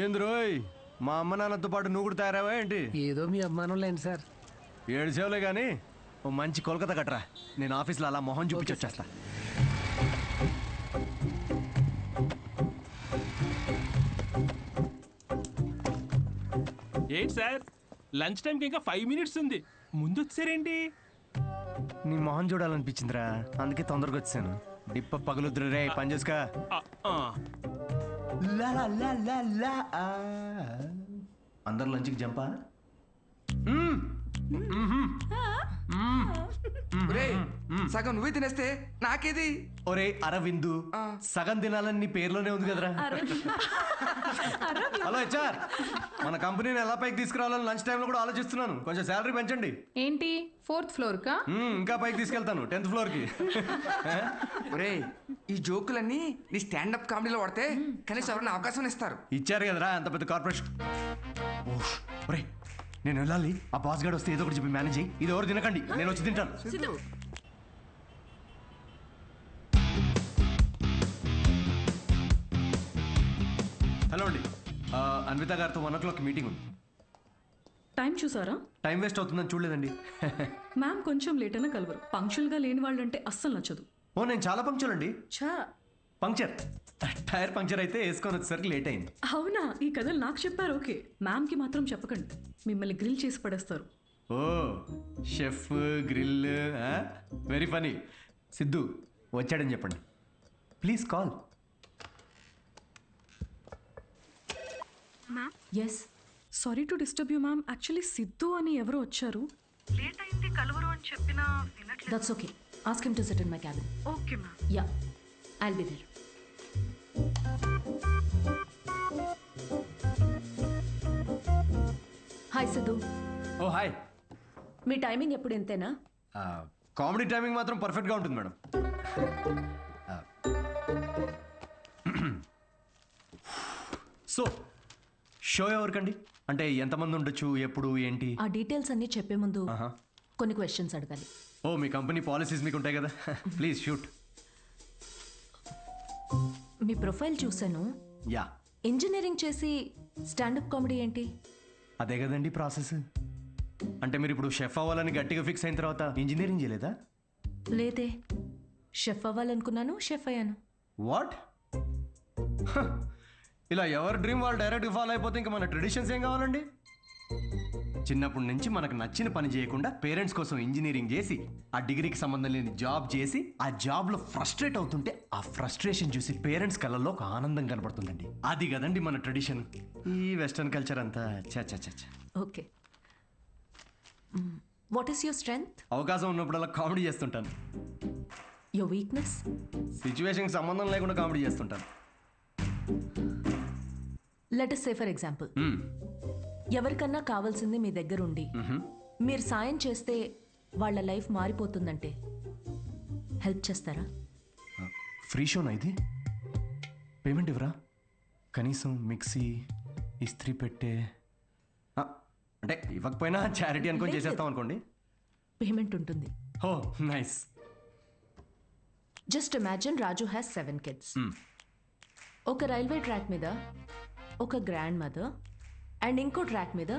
ఏంది రోయ్, మా అమ్మ నాన్నతో పాటు నువ్వు కూడా తయారావా ఏంటి? ఏదో మీ అభిమానం లేండి సార్. 7 సేవలే కానీ ఓ మంచి కోల్కతా కట్టరా. నేను ఆఫీస్లో అలా మొహం చూపించి వచ్చేస్తా. ఏంటి సార్, లంచ్ టైంకి ఇంకా 5 మినిట్స్ ఉంది, ముందు వచ్చారేంటి? నీ మొహం చూడాలనిపించిందిరా, అందుకే తొందరగా వచ్చాను. డిప్ప పగులుద్దురు రే, పని చేసుకా. అందరు లంచ్కి జంపా. సగం నువ్వే తినేస్తే నాకేది? ఒరే అరవిందు, సగం తినాలని నీ పేర్లోనే ఉంది కదరా. హలో హెచ్ఆర్, మన కంపెనీని ఎలా పైకి తీసుకురావాలని లంచ్ టైంలో కూడా ఆలోచిస్తున్నాను. కొంచెం శాలరీ పెంచండి. ఏంటి 4th ఫ్లోర్ కా? ఇంకా పైకి తీసుకెళ్తాను, 10th ఫ్లోర్కి. ఒరే, ఈ జోకులన్నీ నీ స్టాండప్ కామెడీలో వాడితే కనీసం ఎవరైనా అవకాశం ఇస్తారు. ఇచ్చారు కదరా అంత పెద్ద కార్పొరేషన్. ఒరే, నేను వెళ్ళాలి. ఆ బాస్ గార్డ్ వస్తే ఏదో ఒకటి చెప్పి మేనేజ్ అయ్యి. ఇది ఎవరు తినకండి, నేను వచ్చి తింటాను. హలో అండి, అన్విత గారితో 1 o'clock మీటింగ్ ఉంది. టైం చూసారా? టైం వేస్ట్ అవుతుందని చూడలేదండి. మ్యామ్ కొంచెం లేట్ అయినా కలవరు. పంక్చువల్గా లేని వాళ్ళంటే అస్సలు నచ్చదు. ఓ, నేను చాలా పంక్చువల్ అండి. ఛా, పంక్చర్, టైర్ పంక్చర్ అయితే వేసుకొని వచ్చేసరికి లేట్ అయింది. అవునా? ఈ కథలు నాకు చెప్పారు. ఓకే, మ్యామ్కి మాత్రం చెప్పకండి, మిమ్మల్ని గ్రిల్ చేసి పడేస్తారు. Oh, chef grill, very funny. Siddhu వచ్చాడని చెప్పండి. Please call. Yes, sorry to disturb you ma'am. Actually Siddhu అని ఎవరో వచ్చారు. లేట్ అయింది కలవరు అని చెప్పినా వినట్లేదు. That's okay, Ask him to sit in my cabin. Okay, ma'am. Yeah, I'll be there. Hi Siddhu. Oh hi. మీ టైమింగ్ ఎప్పుడు ఇంతేనా? కామెడీ టైమింగ్ మాత్రం పర్ఫెక్ట్గా ఉంటుంది మేడం. సో షో ఎవరికండి? అంటే ఎంతమంది ఉండొచ్చు, ఎప్పుడు, ఏంటి? ఆ డీటెయిల్స్ అన్నీ చెప్పే ముందు కొన్ని క్వశ్చన్స్ అడగాలి. ఓ మీ కంపెనీ పాలసీస్ మీకు ఉంటాయి కదా, ప్లీజ్ షూట్. మీ ప్రొఫైల్ చూశాను. యా. ఇంజనీరింగ్ చేసి స్టాండప్ కామెడీ ఏంటి? అదే కదండి ప్రాసెస్. అంటే మీరు ఇప్పుడు షెఫ్ అవ్వాలని గట్టిగా ఫిక్స్ అయిన తర్వాత ఇంజనీరింగ్ చేయలేదా? లేదే, షెఫ్ అవ్వాలనుకున్నాను, షెఫ్ అయ్యాను. వాట్? ఇలా ఎవరి డ్రీమ్ వాళ్ళు డైరెక్ట్గా ఫాలో అయిపోతే ఇంకా మన ట్రెడిషన్స్ ఏం కావాలండి? చిన్నప్పటి నుంచి మనకు నచ్చిన పని చేయకుండా పేరెంట్స్ కోసం ఇంజనీరింగ్ చేసి ఆ డిగ్రీకి సంబంధం లేని జాబ్ చేసి ఆ జాబ్లో ఫ్రస్ట్రేట్ అవుతుంటే ఆ ఫ్రస్ట్రేషన్ చూసి పేరెంట్స్ కళ్ళల్లో ఒక ఆనందం కనబడుతుందండి. అది కదండి మన ట్రెడిషన్. ఈ వెస్టర్న్ కల్చర్ అంతా చ. Okay, what is your strength? అవకాశం ఉన్నప్పుడల్లా కామెడీ చేస్తుంటాను. Your weakness? సిచ్యువేషన్కి సంబంధం లేకుండా కామెడీ చేస్తుంటాను. Let us say for example, ఎవరికన్నా కావాల్సింది మీ దగ్గర ఉండి మీరు సాయం చేస్తే వాళ్ళ లైఫ్ మారిపోతుందంటే హెల్ప్ చేస్తారా? ఫ్రీ షోనా ఇది? పేమెంట్ ఇవ్వరా? కనీసం మిక్సీ, ఇస్త్రీ పెట్టే, అంటే ఇవ్వకపోయినా చారిటీ అనుకొని చేసేస్తాం అనుకోండి. పేమెంట్ ఉంటుంది. Oh nice. Just imagine Raju has 7 kids. ఒక రైల్వే ట్రాక్ మీద ఒక గ్రాండ్ మదర్ అండ్ ఇంకో ట్రాక్ మీద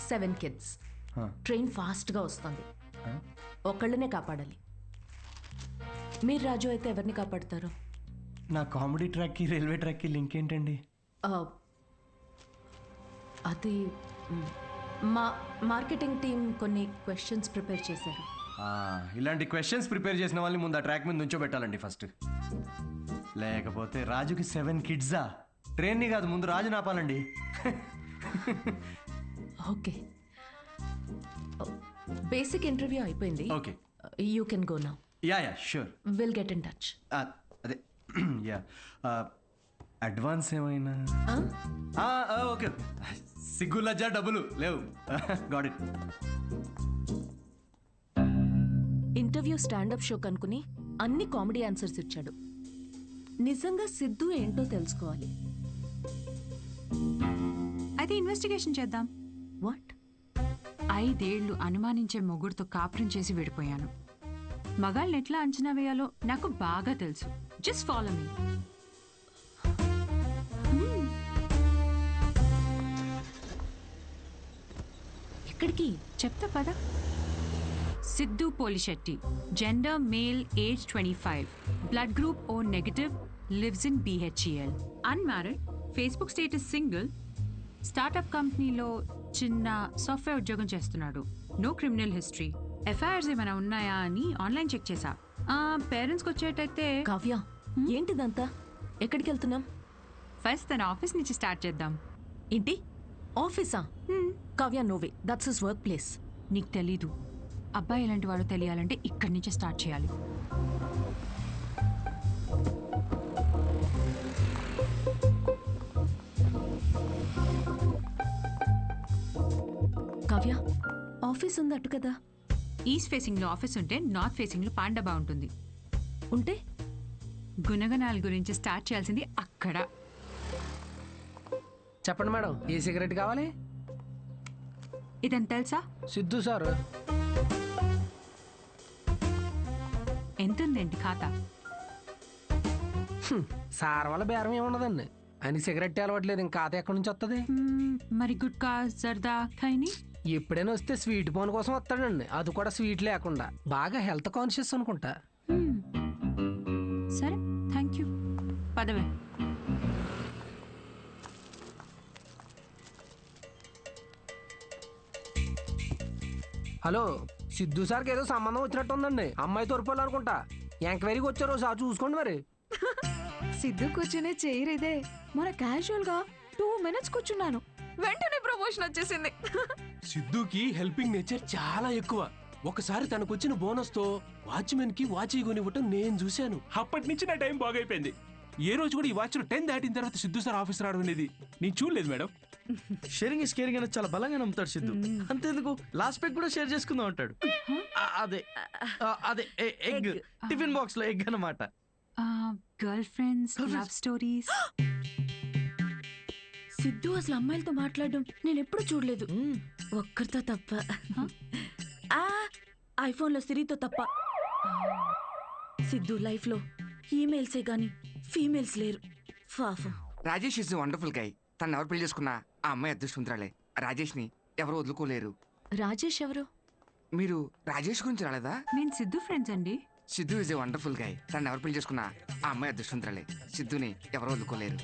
7 kids. ట్రైన్ ఫాస్ట్గా వస్తుంది, ఒకళ్ళనే కాపాడాలి. మీరు రాజు అయితే ఎవరిని కాపాడతారు? నా కామెడీ ట్రాక్కి రైల్వే ట్రాక్కి లింక్ ఏంటండి? అది మా మార్కెటింగ్ టీం కొన్ని క్వశ్చన్స్ ప్రిపేర్ చేశారు. ఇలాంటి క్వశ్చన్స్ ప్రిపేర్ చేసిన వాళ్ళని ముందు ఆ ట్రాక్ మీద నుంచోబెట్టాలండి ఫస్ట్. లేకపోతే రాజుకి 7 kidsా? ట్రైన్ని కాదు, ముందు రాజు నాపాలండి. ఓకే, బేసిక్ ఇంటర్వ్యూ అయిపోయింది. Okay, you can go now. Yeah sure. Will get in touch. అదే యా. అడ్వాన్స్ ఏమైనా? ఓకే, సిగ్గు లజ్జ డబ్బులు లేవు. Got it. Interview standup show కనుకుని అన్ని కామెడీ ఆన్సర్స్ ఇచ్చాడు. నిజంగా సిద్ధు ఏంటో తెలుసుకోవాలి. అయితే ఇన్వెస్టిగేషన్ చేద్దాం. వాట్? 5 ఏళ్ళు అనుమానించే మొగుడుతో కాపురం చేసి విడిపోయాను. మగాళ్ళని ఎట్లా అంచనా వేయాలో నాకు బాగా తెలుసు. Just follow me. ఎక్కడికి? చెప్తా పద. Siddhu Polishetty, gender male, age 25, blood group O negative, lives in BHEL, unmarried, Facebook status single, startup కంపెనీలో చిన్న సాఫ్ట్వేర్ ఉద్యోగం చేస్తున్నాడు. No criminal history. ఎఫ్ఐఆర్స్ ఏమైనా ఉన్నాయా అని ఆన్లైన్ చెక్ చేశా. పేరెంట్స్కి వచ్చేటైతే. కావ్య, ఏంటిదంతా? ఎక్కడికి వెళ్తున్నాం? ఫస్ట్ తన ఆఫీస్ నుంచి స్టార్ట్ చేద్దాం. ఏంటి ఆఫీసా? Kavya, no way, that's his workplace. నీకు తెలీదు. అబ్బాయి ఎలాంటి వాడో తెలియాలంటే ఇక్కడి నుంచే స్టార్ట్ చేయాలి. కావ్య, ఆఫీస్ ఉంది అటు కదా. ఈస్ట్ ఫేసింగ్లో ఆఫీస్ ఉంటే నార్త్ ఫేసింగ్లో పాండబా ఉంటుంది. ఉంటే గుణగణాల గురించి స్టార్ట్ చేయాల్సింది అక్కడ. చెప్పండి మేడం, ఏ సిగరెట్ కావాలి? ఇదని తెలుసా? సిద్ధు సార్. ఎంతుందేంటి ఖాతా? సార్ వల్ల బేరం ఏమున్నదండి. ఆయన సిగరెట్ అలవట్లేదు, ఇంకా ఖాతా ఎక్కడి నుంచి వస్తుంది? మరి గుట్కా, జర్దా, ఖైని ఎప్పుడైనా వస్తే స్వీట్ పోన్ కోసం వస్తాడండి, అది కూడా స్వీట్ లేకుండా. బాగా హెల్త్ కాన్షియస్ అనుకుంటా. సరే, థ్యాంక్ యూ. పదవే. హలో, సిద్ధు సార్కి ఏదో సంబంధం వచ్చినట్టు ఉందండి. అమ్మాయి తోరుపోలు అనుకుంటా. ఎంక్వైరీకి వచ్చారు, సార్ చూసుకోండి మరి. సిద్ధు కూర్చునే చైర్ ఇదే. మన క్యాజువల్ గా 2 minutes కూర్చున్నాను, వెంటనే ప్రమోషన్ వచ్చేసింది. సిద్ధుకి హెల్పింగ్ నేచర్ చాలా ఎక్కువ. ఒకసారి తనకు వచ్చిన బోనస్ తో వాచ్మెన్ కి వాచ్ కొనివ్వటం నేను చూశాను. అప్పటి నుంచి నా టైం బాగైపోయింది. ఏ రోజు కూడా ఈ వాచ్ 10 దాటిన తర్వాత సిద్ధు సార్ ఆఫీస్ రావడం అనేది నేను చూడలేదు మేడం. షేరింగ్ ఇస్ కేరింగ్ అనేది చాలా బలంగా నమ్ముతాడు సిద్ధు. అంతేందుకు లాస్ట్ పెగ్ కూడా షేర్ చేసుకుందాం అంటాడు. అదే అదే ఎగ్ టిఫిన్ బాక్స్ లో ఎగ్ అన్నమాట. Girl friends, love stories. Siddhu అసలు అమ్మాయిలతో మాట్లాడడం నేను ఎప్పుడు చూడలేదు, ఒక్కరితో తప్ప. ఐఫోన్లో సిరితో తప్ప. సిద్ధు లైఫ్ లో ఈమెయిల్సే గాని ఫీమేల్స్ లేరు. పాపం. Rajesh is wonderful guy. తను ఎవరు పెళ్లి చేసుకున్నా ఆ అమ్మాయి అదృష్టవంతురాలే. రాజేష్ ని ఎవరు వదులుకోలేరు. రాజేష్ ఎవరు? మీరు రాజేష్ గురించి రాలేదా? నేను సిద్ధు ఫ్రెండ్స్ అండి. Siddhu is a wonderful guy. తను ఎవరు పెళ్లి చేసుకున్నా ఆ అమ్మాయి అదృష్టవంతురాలే. సిద్ధుని ఎవరు వదులుకోలేరు.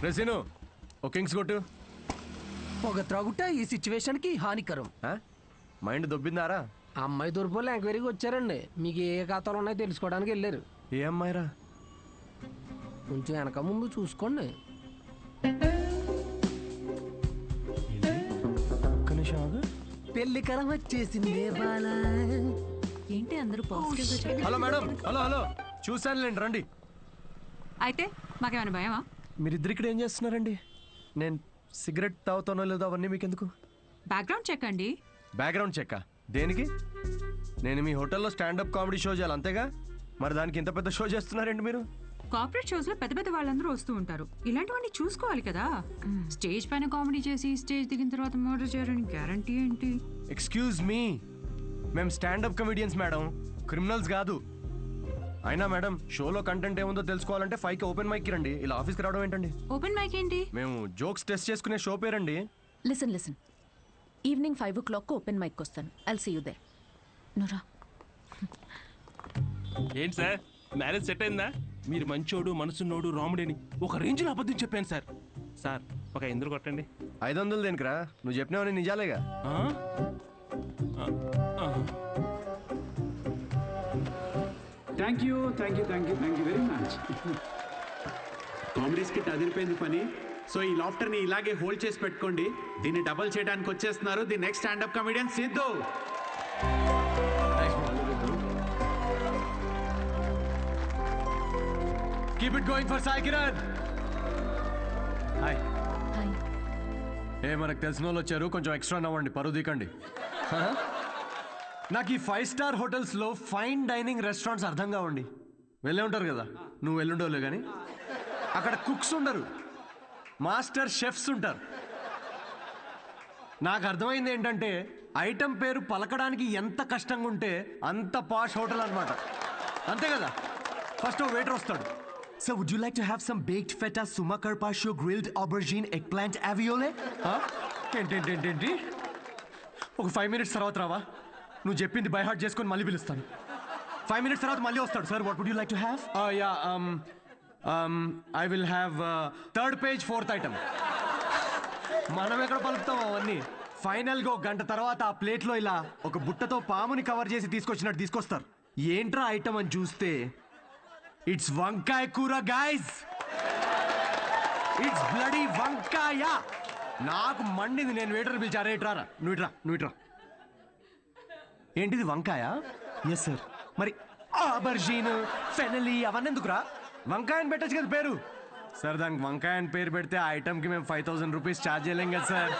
రెసిను ఓ కింగ్స్ కొట్టు. పొగ త్రాగుట ఈ సిచ్యువేషన్ కి హానికరం. మైండ్ దొబ్బిందారా? అమ్మాయి తూర్పులో ఎంక్వైరీకి వచ్చారండి. మీకు ఏ ఖాతాలు ఉన్నాయో తెలుసుకోవడానికి వెళ్ళారు. ఏ అమ్మాయిరా? కొంచెం వెనక ముందు చూసుకోండి. పెళ్లి కరం వచ్చేసింది. ఏంటి అందరూ పాజిటివ్? Hello madam. హలో చూశానులేండి, రండి. అయితే మాకేమైనా భయమా? మీరిద్దరు ఇక్కడ ఏం చేస్తున్నారండి? నేను సిగరెట్ తాగుతానో లేదో అవన్నీ మీకెందుకు? బ్యాక్గ్రౌండ్ చెక్ అండి. బ్యాక్గ్రౌండ్ చెక్ దేనికి? నేను మీ హోటల్లో స్టాండప్ కామెడీ షో చేయాలి అంతేగా, మరి దానికి ఇంత పెద్ద షో చేస్తున్నారండి మీరు? కార్పొరేట్ షోస్ లో పెద్ద పెద్ద వాళ్ళందరూ వస్తూ ఉంటారు. ఇలాంటివన్నీ చూసుకోవాలి కదా. స్టేజ్ పైన కామెడీ చేసి స్టేజ్ దిగిన తర్వాత మర్డర్ చేయడానికి గ్యారంటీ ఏంటి? ఎక్స్క్యూజ్ మీ, మేము స్టాండప్ కమెడియన్స్ మేడం, క్రిమినల్స్ కాదు. అయినా మేడం, షోలో కంటెంట్ ఏముందో తెలుసుకోవాలంటే 5కి ఓపెన్ మైక్ రండి. ఇలా ఆఫీస్కి రావడం ఏంటండి? ఓపెన్ మైక్ ఏంటి? మేము జోక్స్ టెస్ట్ చేసుకునే షో పేరండి. Listen evening 5 o'clock open mic వస్తాను. I'll see you there. నురా ఏంటి సార్, మ్యారేజ్ సెట్ అయిందా? మీరు మంచోడు, మనసున్నోడు, రాముడేని ఒక రేంజ్లో అబద్ధం చెప్పాను సార్. సార్ ఒక 500 కొట్టండి. 500 దేనికిరా? నువ్వు చెప్పినావని నిజాలేగా. Thank you very much. Comedy skit అదిరిపోయింది పని. సో ఈ లాఫ్టర్ ని ఇలాగే హోల్డ్ చేసి పెట్టుకోండి. దీన్ని డబల్ చేయడానికి వచ్చేస్తున్నారు the next standup comedian Siddhu. Keep it going for Sai Kiran. Hi. మనకు తెలిసిన వాళ్ళు వచ్చారు, కొంచెం ఎక్స్ట్రా నవ్వండి, పరువు దికండి. నాకు ఈ 5 star హోటల్స్లో ఫైన్ డైనింగ్ రెస్టారెంట్స్ అర్థం కావండి. వెళ్ళే ఉంటారు కదా, నువ్వు వెళ్ళుండవులే కానీ. అక్కడ కుక్స్ ఉండరు, మాస్టర్ షెఫ్స్ ఉంటారు. నాకు అర్థమైంది ఏంటంటే, ఐటమ్ పేరు పలకడానికి ఎంత కష్టంగా ఉంటే అంత పాష్ హోటల్ అనమాట. అంతే కదా. ఫస్ట్ ఓ వెయిటర్ వస్తాడు. So would you like to have some baked feta, suma carpaccio, grilled aubergine, eggplant aioli? ఏంటి ఒక 5 minutes తర్వాత రావా? నువ్వు చెప్పింది బై హార్ట్ చేసుకొని మళ్ళీ పిలుస్తాను. 5 minutes తర్వాత మళ్ళీ వస్తాడు. Sir what would you like to have? I will have 3rd page 4th item. మనం ఎక్కడ పలుకుతాం అవన్నీ? ఫైనల్గా 1 గంట తర్వాత ఆ ప్లేట్లో ఇలా ఒక బుట్టతో పాముని కవర్ చేసి తీసుకొచ్చినట్టు తీసుకొస్తారు. ఏంట్రా ఐటమ్ అని చూస్తే ఇట్స్ వంకాయ కూర గైస్. ఇట్స్ బ్లడీ వంకాయ. నాకు మండింది. నేను వెయిటర్ పిలిచారా, ఇట్రారా, నువ్వు ఇట్రా. ఏంటిది వంకాయ? Yes sir. మరి ఆబర్జీన్, ఫెనలీ అవన్నీ ఎందుకురా? వంకాయ అని పెట్టచ్చు కదా పేరు. సార్ దానికి వంకాయ అని పేరు పెడితే ఆ ఐటమ్కి మేము 5,000 rupees ఛార్జ్ చేయలేం కదా సార్.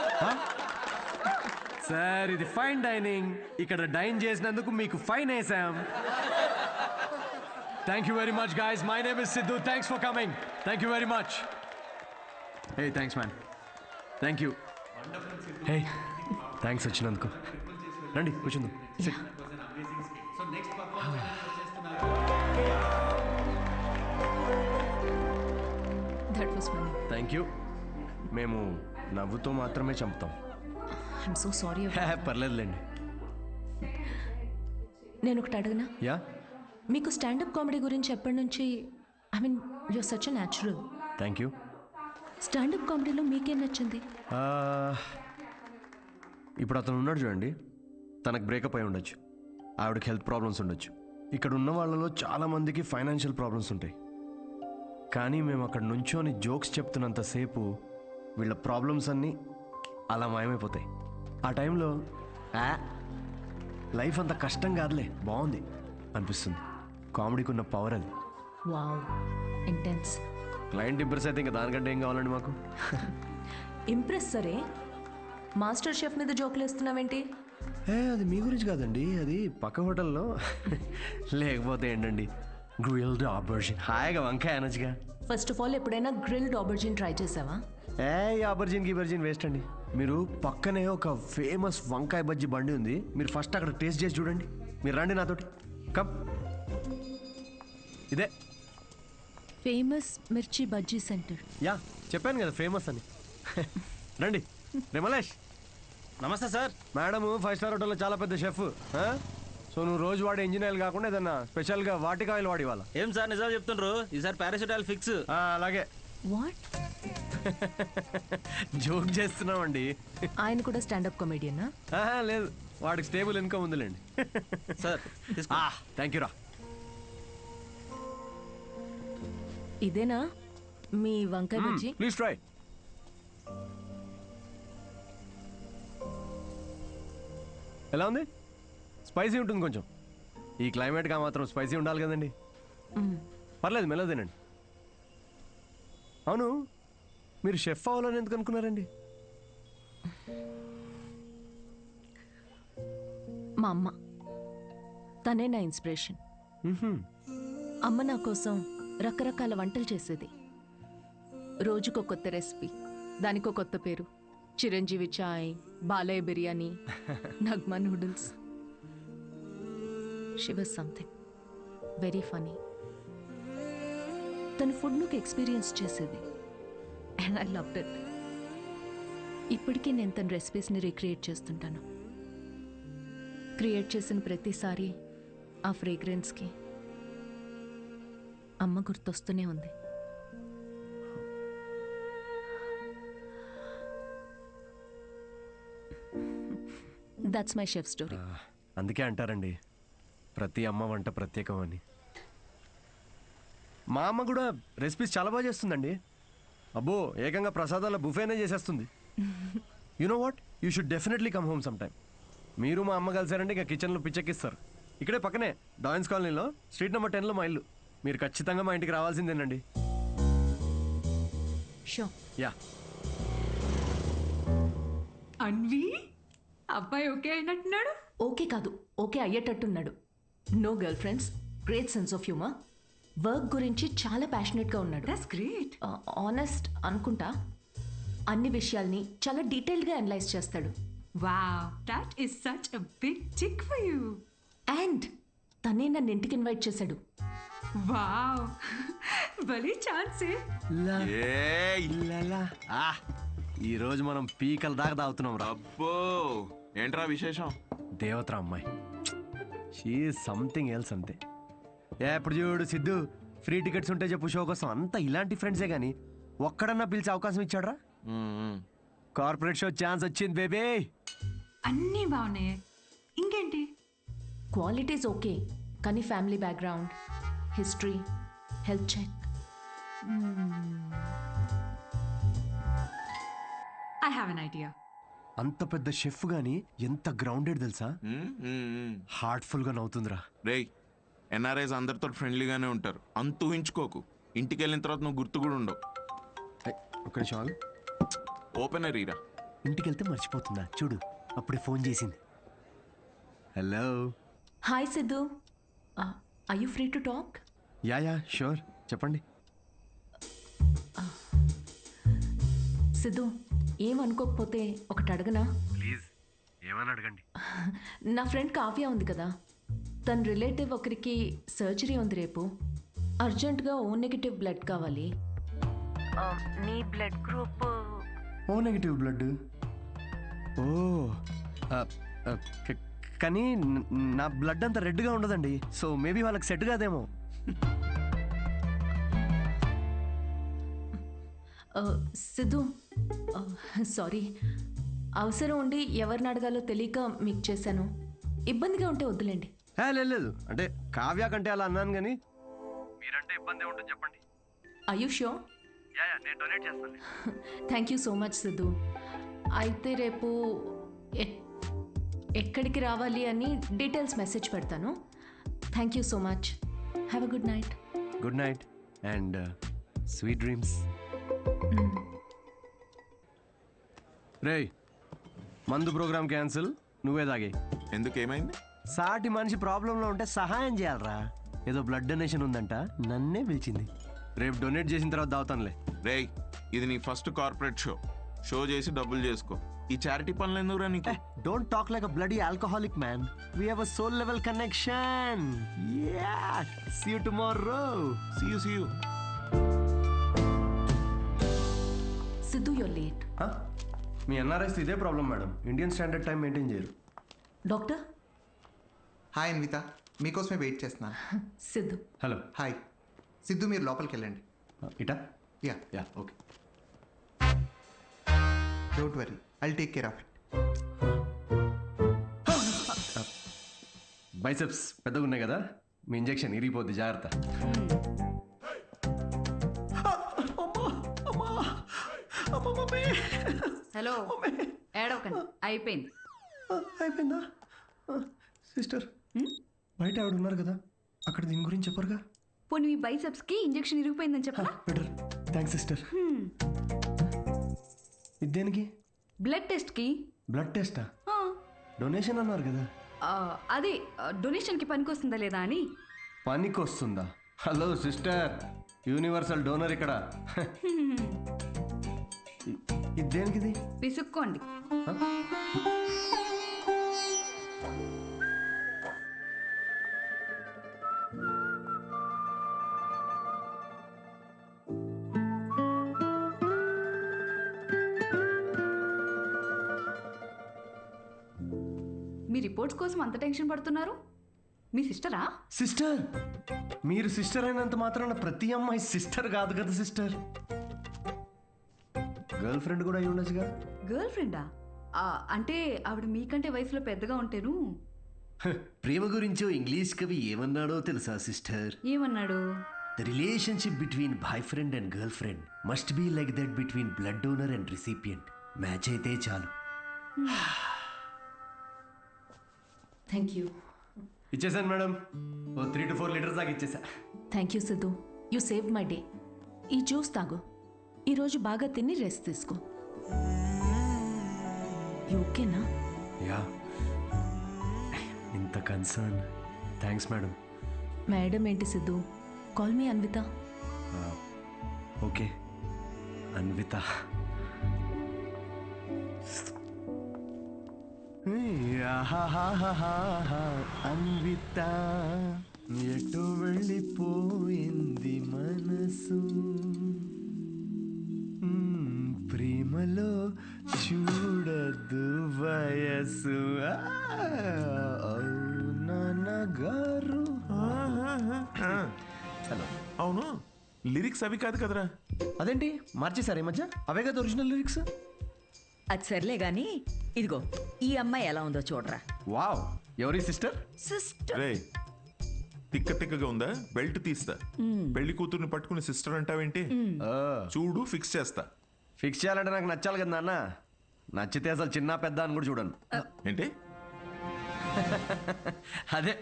సార్ ఇది ఫైన్ డైనింగ్, ఇక్కడ డైన్ చేసినందుకు మీకు ఫైన్ వేసాం. Thank you very much guys. My name is Siddhu. Thanks for coming. Thank you very much. Hey thanks man. Thank you. Hey thanks వచ్చినందుకు. రండి కూర్చుందాం. Thank you. మేము నవ్వుతో మాత్రమే చంపుతాం. I'm so sorry. పర్లేదులేండి. నేను ఒకటి అడగనా? యా. మీకు స్టాండప్ కామెడీ గురించి ఎప్పటి నుంచి? I mean you're such a natural. Thank you. Standup కామెడీలో మీకేం నచ్చింది? ఇప్పుడు అతను ఉన్నాడు చూడండి, తనకు బ్రేకప్ అయి ఉండొచ్చు, ఆవిడకి హెల్త్ ప్రాబ్లమ్స్ ఉండొచ్చు. ఇక్కడ ఉన్న వాళ్ళలో చాలామందికి ఫైనాన్షియల్ ప్రాబ్లమ్స్ ఉంటాయి. కానీ మేము అక్కడ నుంచోని జోక్స్ చెప్తున్నంతసేపు వీళ్ళ ప్రాబ్లమ్స్ అన్నీ అలా మాయమైపోతాయి. ఆ టైంలో లైఫ్ అంత కష్టం కాదులే, బాగుంది అనిపిస్తుంది. కామెడీకి ఉన్న పవర్ అది. Wow, intense. క్లయింట్ ఇంప్రెస్ అయితే ఇంకా దానికంటే ఏం కావాలండి మాకు? ఇంప్రెస్ సరే, మాస్టర్ షెఫ్ మీద జోకులు వేస్తున్నావేంటి? అది మీ గురించి కాదండి, అది పక్క హోటల్లో. లేకపోతే ఏంటండి, గ్రిల్డ్ ఆబర్జిన్, హాయిగా వంకాయ అనొచ్చుగా. ఫస్ట్ ఆఫ్ ఆల్ ఎప్పుడైనా గ్రిల్డ్ ఆబర్జిన్ ట్రై చేసావా? ఆబర్జిన్ గిబర్జిన్ వేస్ట్ అండి. మీరు పక్కనే ఒక ఫేమస్ వంకాయ బజ్జీ బండి ఉంది, మీరు ఫస్ట్ అక్కడ టేస్ట్ చేసి చూడండి. మీరు రండి నాతోటి, కమ్. ఇదే ఫేమస్ మిర్చి బజ్జీ సెంటర్. యా, చెప్పాను కదా ఫేమస్ అని. రండి. రిమలేష్, నమస్తే సార్. మేడము 5 స్టార్ హోటల్లో చాలా పెద్ద షెఫ్. సో నువ్వు రోజు వాడే ఇంజిన్ ఆయిల్ కాకుండా ఏదన్నా స్పెషల్గా వాటిక ఆయిల్ వాడి వాళ్ళ. ఏం సార్ నిజాలు చెప్తుండ్రు? ఈసారి పారాషూట్ ఫిక్స్. అలాగే. వాట్? జోక్ చేస్తున్నామండి. ఆయన కూడా స్టాండప్ కామెడియనా? లేదు, వాడికి స్టేబుల్ ఇన్కమ్ ఉందిలేండి. సార్ థ్యాంక్ యూ రా. ఇదేనా మీ వంకాయ బజ్జీ? Please try. ఎలా ఉంది? స్పైసీ ఉంటుంది కొంచెం. ఈ క్లైమేట్గా మాత్రం స్పైసీ ఉండాలి కదండి. పర్లేదు, మెల్లగా తినండి. అవును, మీరు షెఫ్ అవ్వాలని ఎందుకు అనుకున్నారండి? మా అమ్మ, తనే నా ఇన్స్పిరేషన్. అమ్మ నా కోసం రకరకాల వంటలు చేసేది. రోజుకో కొత్త రెసిపీ, దానికో కొత్త పేరు. Chiranjeevi chai, Balayya biryani, Nagma noodles. She was something very funny. తన ఫుడ్ నాకు ఎక్స్పీరియన్స్ చేసేది, అండ్ ఐ లవ్డ్ ఇట్. ఇప్పటికీ నేను తన రెసిపీస్ని రీక్రియేట్ చేస్తుంటాను. క్రియేట్ చేసిన ప్రతిసారి ఆ ఫ్రేగ్రెన్స్కి అమ్మ గుర్తొస్తూనే ఉంది. That's my chef story. అందుకే అంటారండి, ప్రతి అమ్మ వంట ప్రత్యేకం అని. మా అమ్మ కూడా రెసిపీస్ చాలా బాగా చేస్తుందండి. అబ్బో, ఏకంగా ప్రసాదాల బుఫేనే చేసేస్తుంది. You know what, you should definitely come home some time. మీరు మా అమ్మ కలిసారంటే ఇక కిచెన్లో పిచ్చెక్కిస్తారు. ఇక్కడే పక్కనే డాయన్స్ కాలనీలో స్ట్రీట్ నెంబర్ 10లో మా ఇల్లు. మీరు ఖచ్చితంగా మా ఇంటికి రావాల్సిందేనండి. షో. యా. అన్వి, అబ్బాయి ఓకే అయినట్టున్నాడు. ఓకే కాదు, ఓకే అయ్యేటట్టున్నాడు. No girlfriends, great sense of humour. Work గురించి చాలా ప్యాషనెట్గా ఉన్నాడు. That's great. ఆనెస్ట్ అనుకుంటా. అన్ని విషయాల్ని చాలా డీటెయిల్గా అనలైజ్ చేస్తాడు. Wow, that is such a big tick for you. And తనే నన్ను ఇంటికి ఇన్వైట్ చేశాడు. వావ్, భలే ఛాన్సే. ఈ రోజు మనం పీకల దాకా తాగుతున్నాం రా. అబ్బో, ఏంట్రా విశేషం? దేవతరా అమ్మాయి, షీ ఈజ్ సంథింగ్ ఎల్స్ అంతే. ఎప్పుడు చూడు సిద్ధు, ఫ్రీ టికెట్స్ ఉంటే చెప్పు షో కోసం. అంతా ఇలాంటి ఫ్రెండ్సే కానీ ఒక్కడన్నా పిలిచే అవకాశం ఇచ్చాడ్రా? కార్పొరేట్ షో ఛాన్స్ వచ్చింది బేబీ. అన్నీ బాగున్నాయి, ఇంకేంటి? క్వాలిటీస్ ఓకే, కానీ family background, history, health check. I have an idea. అంత పెద్ద షెఫ్ గానీ ఎంత గ్రౌండెడ్ తెలుసా? హార్ట్ఫుల్ గా నవ్వుతుందిరా. రేయ్, ఎన్ఆర్ఐస్ అందరితో ఫ్రెండ్లీగానే ఉంటారు, అంత ఊహించుకోకు. ఇంటికి వెళ్ళిన తర్వాత నువ్వు గుర్తు కూడా ఉండవు. ఒక్క నిమిషం, ఓపెనర్ ఈరా. ఇంటికి వెళ్తే మర్చిపోతుందా చూడు, అప్పుడే ఫోన్ చేసింది. Hello. Hi Siddhu, are you free to talk? Yeah sure, చెప్పండి. సిద్ధు, ఏమనుకోకపోతే ఒకటి అడగనా? ప్లీజ్, ఏమని అడగండి. నా ఫ్రెండ్ కావ్య ఉంది కదా, తన రిలేటివ్ ఒకరికి సర్జరీ ఉంది రేపు. అర్జెంటుగా ఓ నెగిటివ్ బ్లడ్ కావాలి. నీ blood group O negative blood. Oh, కానీ నా బ్లడ్ అంత రెడ్గా ఉండదండి, సో మేబీ వాళ్ళకి సెట్ కాదేమో. సిద్ధు, సారీ, అవసరం ఉండి ఎవరిని అడగాలో తెలియక మీకు చేశాను. ఇబ్బందిగా ఉంటే వద్దులేండి. లేదు, అంటే కావ్య కంటే అలా అన్నాను కానీ మీరంటే ఇబ్బంది ఉంటుంది చెప్పండి. Are you sure? నేను డొనేట్ చేస్తాను. Thank you so much Siddhu. అయితే రేపు ఎక్కడికి రావాలి అని డీటెయిల్స్ మెసేజ్ పెడతాను. Thank you so much. Have a good night. Good night and sweet dreams. రేయ్, మందు ప్రోగ్రామ్ క్యాన్సిల్, నువ్వే తాగే. ఎందుకు, ఏమైంది? సాటి మనిషి ప్రాబ్లంలో ఉంటే సహాయం చేయాలరా. ఏదో బ్లడ్ డొనేషన్ ఉందంట, నన్నే పిలిచింది. రేపు డొనేట్ చేసిన తర్వాత దావుతానులే. రేయ్, ఇది నీ ఫస్ట్ కార్పొరేట్ షో చేసి డబ్బులు చేసుకో. ఈ చారిటీ పనులు ఎందుకురా నీకు? Don't talk like a bloody alcoholic man. We have a soul level connection. Yeah, see you tomorrow. See you. Siddhu, you're late. మీ ఎన్ఆర్ఐస్ ఇదే problem madam. Indian standard time maintain చేయరు. డాక్టర్. హాయ్ అన్విత, మీకోసమే wait చేస్తున్నాను. Siddhu. Hello. Hi Siddhu, మీరు లోపలికి వెళ్ళండి. ఇటా? Yeah okay. Don't worry, I'll take care of it. Biceps పెద్దగా ఉన్నాయి కదా, మీ ఇంజెక్షన్ ఇరిగిపోద్ది, జాగ్రత్త. హలో, ఏడవకండి, అయిపోయింది. అయిపోయిందా? సిస్టర్, బయట ఆవిడ ఉన్నారు కదా, అక్కడ దీని గురించి చెప్పరుగా? పోనీ మీ బైసెప్స్ కి ఇంజెక్షన్ ఇరిగిపోయిందని చెప్పరా? బెటర్. Thanks sister. ఇది దేనికి? బ్లడ్ టెస్ట్ కి. బ్లడ్ టెస్టా? డొనేషన్ అన్నారు కదా. అదే డొనేషన్ కి పనికొస్తుందా లేదా అని. పనికొస్తుందా? హలో సిస్టర్, యూనివర్సల్ డోనర్ ఇక్కడ. ఇది దేనికిది? పిసుక్కోండి. మీ రిపోర్ట్స్ కోసం అంత టెన్షన్ పడుతున్నారు? మీ సిస్టరా? సిస్టర్? మీరు సిస్టర్ అయినంత మాత్రాన ప్రతి అమ్మాయి సిస్టర్ కాదు కదా సిస్టర్. గర్ల్ ఫ్రెండ్ కూడా అయి ఉండొచ్చుగా. గర్ల్ ఫ్రెండా? అంటే ఆవిడ మీకంటే వయసులో పెద్దగా ఉంటేను. ప్రేమ గురించో ఇంగ్లీష్ కవి ఏమన్నాడో తెలుసా సిస్టర్? ఏమన్నాడు? The relationship between boyfriend and girlfriend must be like that between blood donor and recipient. Match అయితే చాలు. Thank you. ఇచ్చేసాను మేడం, 3 to 4 లీటర్స్ దాకా ఇచ్చేసా. Thank you Siddhu, you save my day. ఈ జ్యూస్ తాగు. ఈరోజు బాగా తిని రెస్ట్ తీసుకో. ఓకేనా? యా. ఇంత కన్సర్న్. Thanks madam. మేడం ఏంటి Siddhu, call me Anvitha. Okay Anvitha. Anvitha ఎటు వెళ్ళిపోయింది మనసు, ప్రేమలో చూడదు వయసు. నాన్నగారు. హలో. అవును, లిరిక్స్ అవి కాదు కదరా? అదేంటి మార్చేశారు ఈ మధ్య? అవే కదా ఒరిజినల్ లిరిక్స్. అది సర్లే గాని, ఇదిగో ఈ అమ్మాయి ఎలా ఉందో చూడరా. వావ్, ఎవరి సిస్టర్? సిస్టర్. రే, తిక్కగా ఉందా? బెల్ట్ తీస్తా. పెళ్లి కూతుర్ని పట్టుకుని సిస్టర్ అంటావేంటి? చూడు, ఫిక్స్ చేస్తా. ఫిక్స్ చేయాలంటే నాకు నచ్చాలి కదా నాన్న. నచ్చితే అసలు చిన్న పెద్ద అని కూడా చూడను. ఏంటి? అదే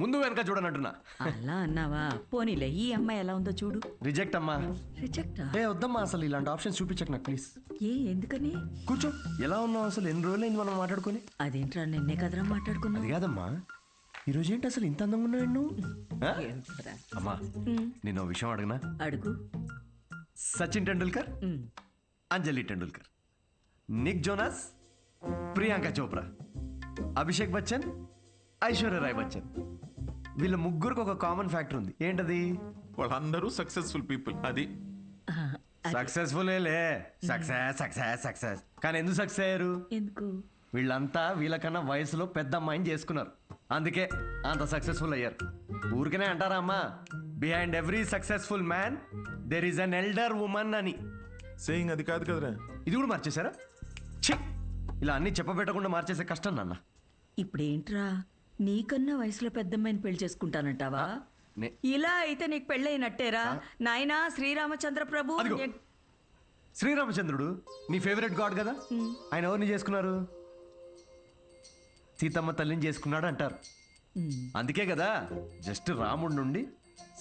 ముందు వెనక చూడనంటున్నా. అలా అన్నావా? పోనీలే, ఈ అమ్మాయి ఎలా ఉందో చూడు. రిజెక్ట్ అమ్మా. రిజెక్టా? వద్దమ్మా, అసలు ఇలాంటి ఆప్షన్స్ చూపించక నాకు ప్లీజ్. ఎందుకని? కూర్చో. ఎలా ఉన్నావు అసలు? ఎన్ని రోజులైంది మనం మాట్లాడుకొని? అదేంట్రా, నిన్నే కదరా మాట్లాడుకున్నా. అది కాదమ్మా, ఈరోజు ఏంటి అసలు ఇంత అందంగా ఉన్నావు నువ్వు? అమ్మా, నేను విషయం అడగనా? అడుగు. సచిన్ టెండూల్కర్, అంజలి టెండూల్కర్, నిక్ జోనాస్, ప్రియాంక చోప్రా, అభిషేక్ బచ్చన్, ఐశ్వర్య రాయ్ బచ్చన్, వీళ్ళ ముగ్గురికి ఒక కామన్ ఫ్యాక్టర్ ఉంది. ఏంటది? వాళ్ళందరూ సక్సెస్ఫుల్ పీపుల్. అది సక్సెస్ఫుల్. సక్సెస్. కానీ ఎందుకు సక్సెస్ అయ్యారు? ఎందుకు? వీళ్ళంతా వీళ్ళకన్నా వయసులో పెద్ద అమ్మాయిని చేసుకున్నారు, అందుకే అంత సక్సెస్ఫుల్ అయ్యారు. ఊరికనే అంటారా అమ్మా, behind every successful man there is an elder woman అని. సేయింగ్ అది కాదు కదరా? ఇది కూడా మార్చేశారా? ఇలా అన్ని చెప్పబెట్టకుండా మార్చేసే కష్టం నాన్న. ఇప్పుడేంట్రా, నీకన్నా వయసులో పెద్దమ్మాయిని పెళ్లి చేసుకుంటానంటావా? ఇలా అయితే నీకు పెళ్ళైనట్టేరా నాయనా శ్రీరామచంద్ర ప్రభు. శ్రీరామచంద్రుడు నీ ఫేవరెట్ గాడ్ కదా, ఆయన ఎవరిని చేసుకున్నారు? సీతమ్మ తల్లిని చేసుకున్నాడు అంటారు. అందుకే కదా జస్ట్ రాముడి నుండి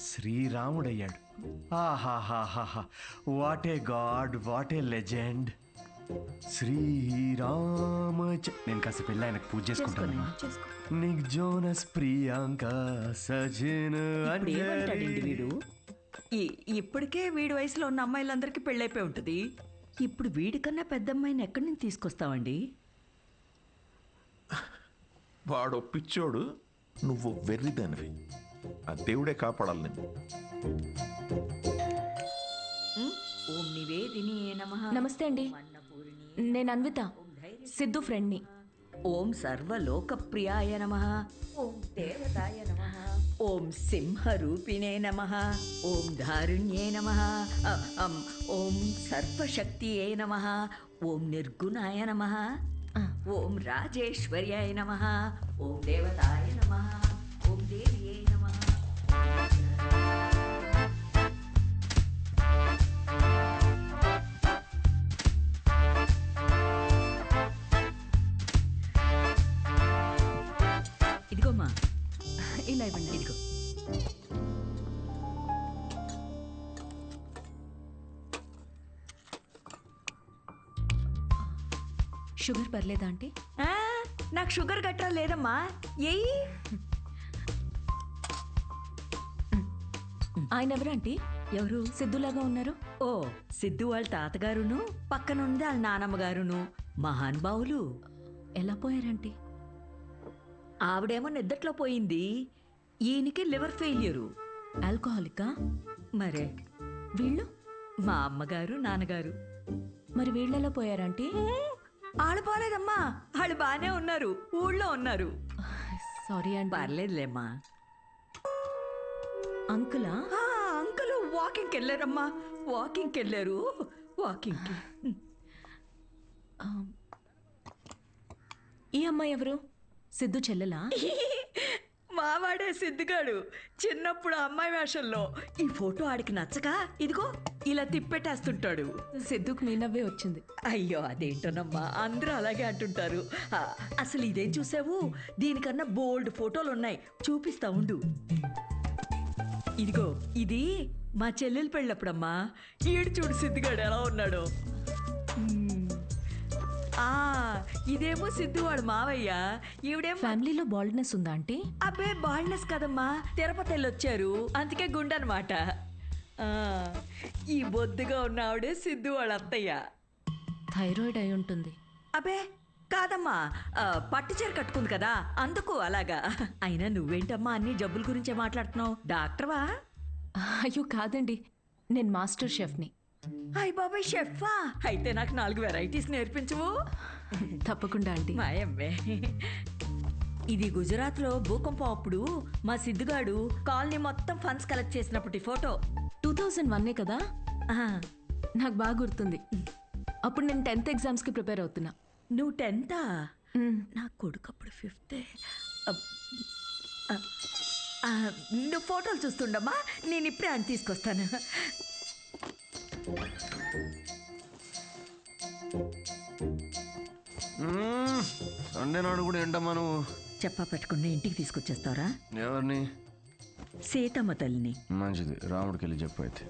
శ్రీరాముడు అయ్యాడు. ఆహాహాహా, what a god, what a legend. Srirama. నేను కాస్త పెళ్ళి ఆయనకు పూజ చేసుకుంటాను. నిక్ జోనస్ ప్రియాంక సజిన్ ఏమంటాడండి వీడు? ఇప్పటికే వీడి వయసులో ఉన్న అమ్మాయిలందరికీ పెళ్ళైపోయి ఉంటుంది. ఇప్పుడు వీడికన్నా పెద్ద అమ్మాయిని ఎక్కడి నుంచి తీసుకొస్తావండి? వాడు పిచ్చోడు, నువ్వు వెర్రిదానివి. ఆ దేవుడే కాపాడాలి నేను. ఓం నివేదిని నమః. నమస్తే అండి, నేను అన్విత, సిద్ధు ఫ్రెండ్ని. ఓం సర్వలోకప్రియాయ నమః. ఓం దేవతాయ నమః. ఓం సింహరూపిణే నమః. ఓం ధారుణ్యే నమః. ఓం సర్వశక్తియే నమః. ఓం నిర్గుణాయ నమః. ఓం రాజేశ్వర్యాయ నమః. ఓం దేవతాయ నమః. ఓం దేవ్యే నమః. ఇదిగోమ్మా, ఇలా ఇవ్వండి. ఇదిగో. షుగర్ పర్లేదా ఆంటీ? నాకు షుగర్ గట్రా లేదమ్మా. ఏయ్, ఆయన ఎవరు ఆంటీ? ఎవరు? సిద్ధులాగా ఉన్నారు. ఓ, సిద్ధు వాళ్ళ తాతగారును, పక్కనుంది వాళ్ళ నానమ్మగారును. మహానుభావులు. ఎలా పోయారంటీ? ఆవిడేమో నిద్దట్లో పోయింది, ఈయనకి లివర్ ఫెయిల్యూరు. ఆల్కహాలికా? మరే వీళ్ళు? మా అమ్మగారు, నాన్నగారు. మరి వీళ్ళెలా పోయారంటీ? వాళ్ళు పోలేదమ్మా, వాళ్ళు బాగానే ఉన్నారు, ఊళ్ళో ఉన్నారు. సారీ అండి. పర్లేదులేమ్మా. అంకులా? అంకుల్ వాకింగ్కి వెళ్ళారమ్మా, వాకింగ్కి వెళ్ళారు. వాకింగ్కి. ఈ అమ్మాయి ఎవరు? సిద్ధు చెల్లెలా? మావాడే సిద్ధుగాడు. చిన్నప్పుడు అమ్మాయి వేషంలో. ఈ ఫోటో ఆడికి నచ్చక ఇదిగో ఇలా తిప్పెట్టేస్తుంటాడు. సిద్ధుకు మీ నవ్వే వచ్చింది. అయ్యో అదేంటోనమ్మా, అందరూ అలాగే అంటుంటారు. అసలు ఇదేం చూసావు? దీనికన్నా బోల్డ్ ఫోటోలు ఉన్నాయి, చూపిస్తా ఉండు. ఇదిగో ఇది మా చెల్లెలు పెళ్ళప్పుడమ్మా. ఈడు చూడు సిద్ధుగాడు ఎలా ఉన్నాడో. ఇదేమో సిద్ధు వాడు మావయ్య. ఈవిడేమో. ఫ్యామిలీలో బాల్డ్నెస్ ఉందా ఆంటీ? అబ్బే బాల్డ్నెస్ కదమ్మా, తిరుపతి వెళ్ళొచ్చారు, అందుకే గుండనమాట. ఈ బొద్దుగా ఉన్న ఆవిడే సిద్ధు వాళ్ళ అత్తయ్య. థైరాయిడ్ అయి ఉంటుంది. అబ్బే కాదమ్మా, పట్టు చీర కట్టుకుంది కదా అందుకు అలాగా. అయినా నువ్వేంటమ్మా అన్ని జబ్బుల గురించే మాట్లాడుతున్నావు? డాక్టర్వా? అయ్యో కాదండి, నేను మాస్టర్ షెఫ్ని. అయ్య బాబాయ్, షెఫా? అయితే నాకు 4 వెరైటీస్ నేర్పించవు? తప్పకుండా ఆంటీ. మాయమ్మే. ఇది గుజరాత్లో భూకంపం అప్పుడు మా సిద్ధుగాడు కాలనీ మొత్తం ఫండ్స్ కలెక్ట్ చేసినప్పటి ఫోటో. 2001 కదా? నాకు బాగా గుర్తుంది. అప్పుడు నేను 10th ఎగ్జామ్స్కి ప్రిపేర్ అవుతున్నా. నువ్వు 10th? నా కొడుకు అప్పుడు 5th. నువ్వు ఫోటోలు చూస్తుండమ్మా, నేను ఇప్పుడే అని తీసుకొస్తాను. సండే నాడు కూడా ఏంటమ్మా నువ్వు చెప్పా పెట్టుకుని ఇంటికి తీసుకొచ్చేస్తారా? ఎవరిని? సీతమ్మ తల్లిని. మంచిది, రాముడికి వెళ్ళి చెప్పు. అయితే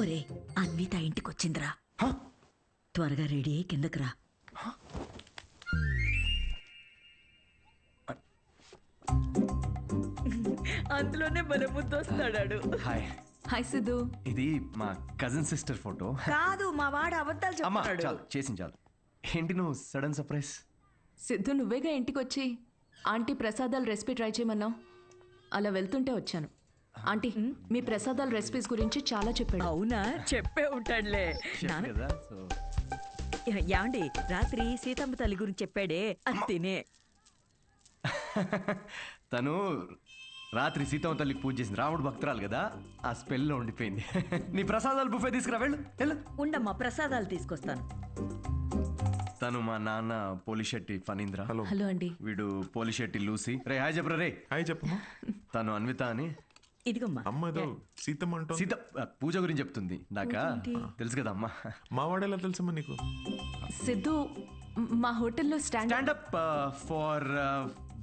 ఒరే, అన్విత ఇంటికి వచ్చిందిరా. త్వరగా రెడీ అయ్యి కిందకి రా. అందులోనే మన ముద్దు వస్తాడాడు. హాయ్. హాయ్ సిద్ధు. ఇది మా కజిన్ సిస్టర్ ఫోటో. కాదు, మా వాడు అబద్ధాలు చెప్తున్నాడు. చాలు చేసింది చాలు. ఏంటి నువ్వు సడన్ సర్ప్రైజ్? సిద్ధు నువ్వేగా ఇంటికి వచ్చి ఆంటీ ప్రసాదాల రెసిపీ ట్రై చేయమన్నావు. అలా వెళ్తుంటే వచ్చాను. ఆంటీ మీ ప్రసాదాల రెసిపీస్ గురించి చాలా చెప్పాడు. అవునా? చెప్పే ఉంటాడులే. యాండి రాత్రి సీతమ్మ తల్లి గురించి చెప్పాడే, అది తినే. తను రాత్రి సీతమ్మ తల్లికి పూజ చేసింది. రాముడు భక్తురాలు కదా, ఆ స్పెల్లో ఉండిపోయింది. నీ ప్రసాదాలు బుఫే తీసుకురా, వెళ్ళు. ఉండమ్మా, ప్రసాదాలు తీసుకొస్తాను. తను మా నాన్న పోలిశెట్టి ఫణీంద్ర. హలో అండి. వీడు పోలిశెట్టి లూసి. రే హాయ్ చెప్పరా. రే హాయ్ చెప్పు. తను అన్విత అని ఇదిగమ్మా అమ్మ ఏదో సీతమ్మ అంటూ సీత పూజ గురించి చెప్తుంది నాక తెలుసు కదా అమ్మా. మా వాడేలా తెలుసమ్మా నీకు? సిద్ధు మా హోటల్లో standup for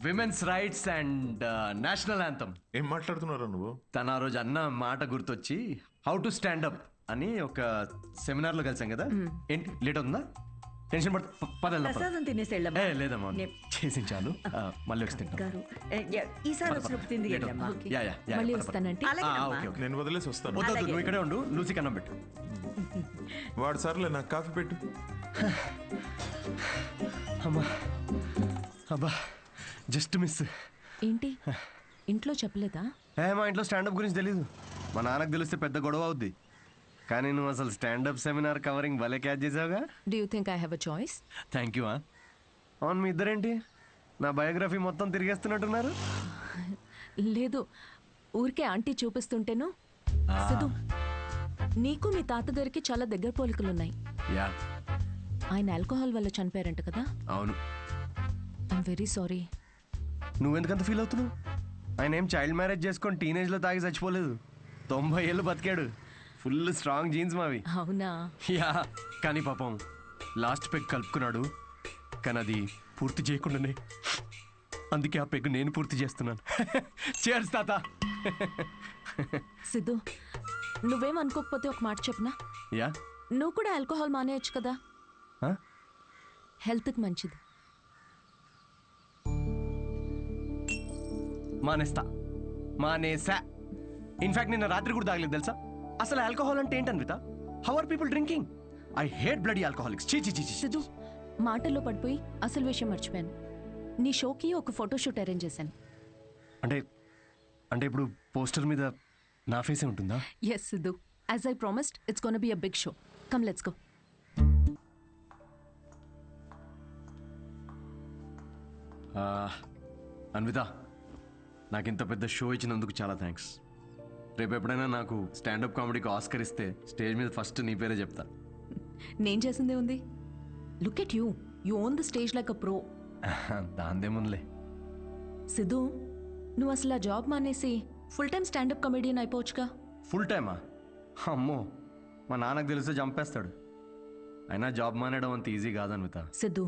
women's rights and national anthem. ఏం మాట్లాడుతున్నారా నువ్వు? తన ఆ రోజు అన్న మాట గుర్తొచ్చి హౌ టు స్టాండప్ అని ఒక సెమినార్ లో కలిసాం కదా. ఏంటి లేట్ అవుతుందా? టెన్షన్ ప్రసాదం తినేసి వెళ్ళమ్మా. లేదమ్మా చేసి చాలు, మళ్ళీ వచ్చి తింటాం. గారు ఈసారి వచ్చినప్పుడు తింది వెళ్ళమ్మా. మళ్ళీ వస్తానంటే నేను వదిలేసి వస్తాను. వద్దు, నువ్వు ఇక్కడే ఉండు, లూసి కన్నం పెట్టు. వాడు సర్లే నాకు కాఫీ పెట్టు. అమ్మా అబ్బా జస్ట్ మిస్. ఏంటి ఇంట్లో చెప్పలేదా? మా ఇంట్లో స్టాండప్ గురించి తెలీదు. మా నాన్నకు తెలిస్తే పెద్ద గొడవ అవుద్ది. కానీ నువ్వు అసలు స్టాండప్ సెమినార్ కవరింగ్ భలే క్యాచ్ చేసావుగా. Do you think I have a choice? Thank you. అవును, మీ ఇద్దరేంటి నా బయోగ్రఫీ మొత్తం తిరిగేస్తున్నట్టున్నారు? లేదు, ఊరికే ఆంటీ చూపిస్తుంటేను. సిద్ధు, నీకు మీ తాతగారికి చాలా దగ్గర పోలికలున్నాయి. యా, ఆయన ఆల్కహాల్ వల్ల చనిపోయారంట కదా? అవును. I'm very sorry. నువ్వెందుకంత ఫీల్ అవుతున్నావు? ఆయన ఏం చైల్డ్ మ్యారేజ్ చేసుకొని టీనేజ్లో తాగి చచ్చిపోలేదు. 90 ఏళ్ళు బతికాడు. ఫుల్ స్ట్రాంగ్ జీన్స్ మావి. అవునా? యా, కానీ పాపం లాస్ట్ పెగ్ కలుపుకున్నాడు. కానీ అది పూర్తి చేయకుండానే, అందుకే ఆ పెగ్ నేను పూర్తి చేస్తున్నాను. చేర్స్ తాత. సిద్ధు, నువ్వేం అనుకోకపోతే ఒక మాట చెప్పనా? యా. నువ్వు కూడా ఆల్కహాల్ మానేయచ్చు కదా, హెల్త్కి మంచిది. మానేసా. ఇన్ఫాక్ట్ నిన్న రాత్రి కూడా తాగలేదు తెలుసా. అసలు ఆల్కహాల్ అంటే ఏంటి Anvitha? How are people drinking? I hate bloody alcoholics. Siddhu, మాటల్లో పడిపోయి అసలు విషయం మర్చిపోయాను. నీ షోకి ఒక ఫోటోషూట్ అరేంజ్ చేశాను. అంటే ఇప్పుడు పోస్టర్ మీద నా ఫేసే ఉంటుందా? Yes Siddhu, as I promised, it's gonna be a big show. Come let's go. Anvitha, నాకు ఇంత పెద్ద షో ఇచ్చినందుకు చాలా థ్యాంక్స్. రేపు ఎప్పుడైనా నాకు స్టాండప్ కామెడీకి ఆస్కర్ ఇస్తే స్టేజ్ మీద ఫస్ట్ నీ పేరే చెప్తా. నేను చేసిందే ఉంది. Look at you, you own the stage like a pro. దాందేముందిలే. సిద్ధు, నువ్వు అసలు ఆ జాబ్ మానేసి ఫుల్ టైం స్టాండప్ కామెడియన్ అయిపోవచ్చుగా. ఫుల్ టైమా? అమ్మో, మా నాన్నకు తెలిస్తే చంపేస్తాడు. అయినా జాబ్ మానేయడం అంత ఈజీ కాదు అన్విత. సిద్ధు,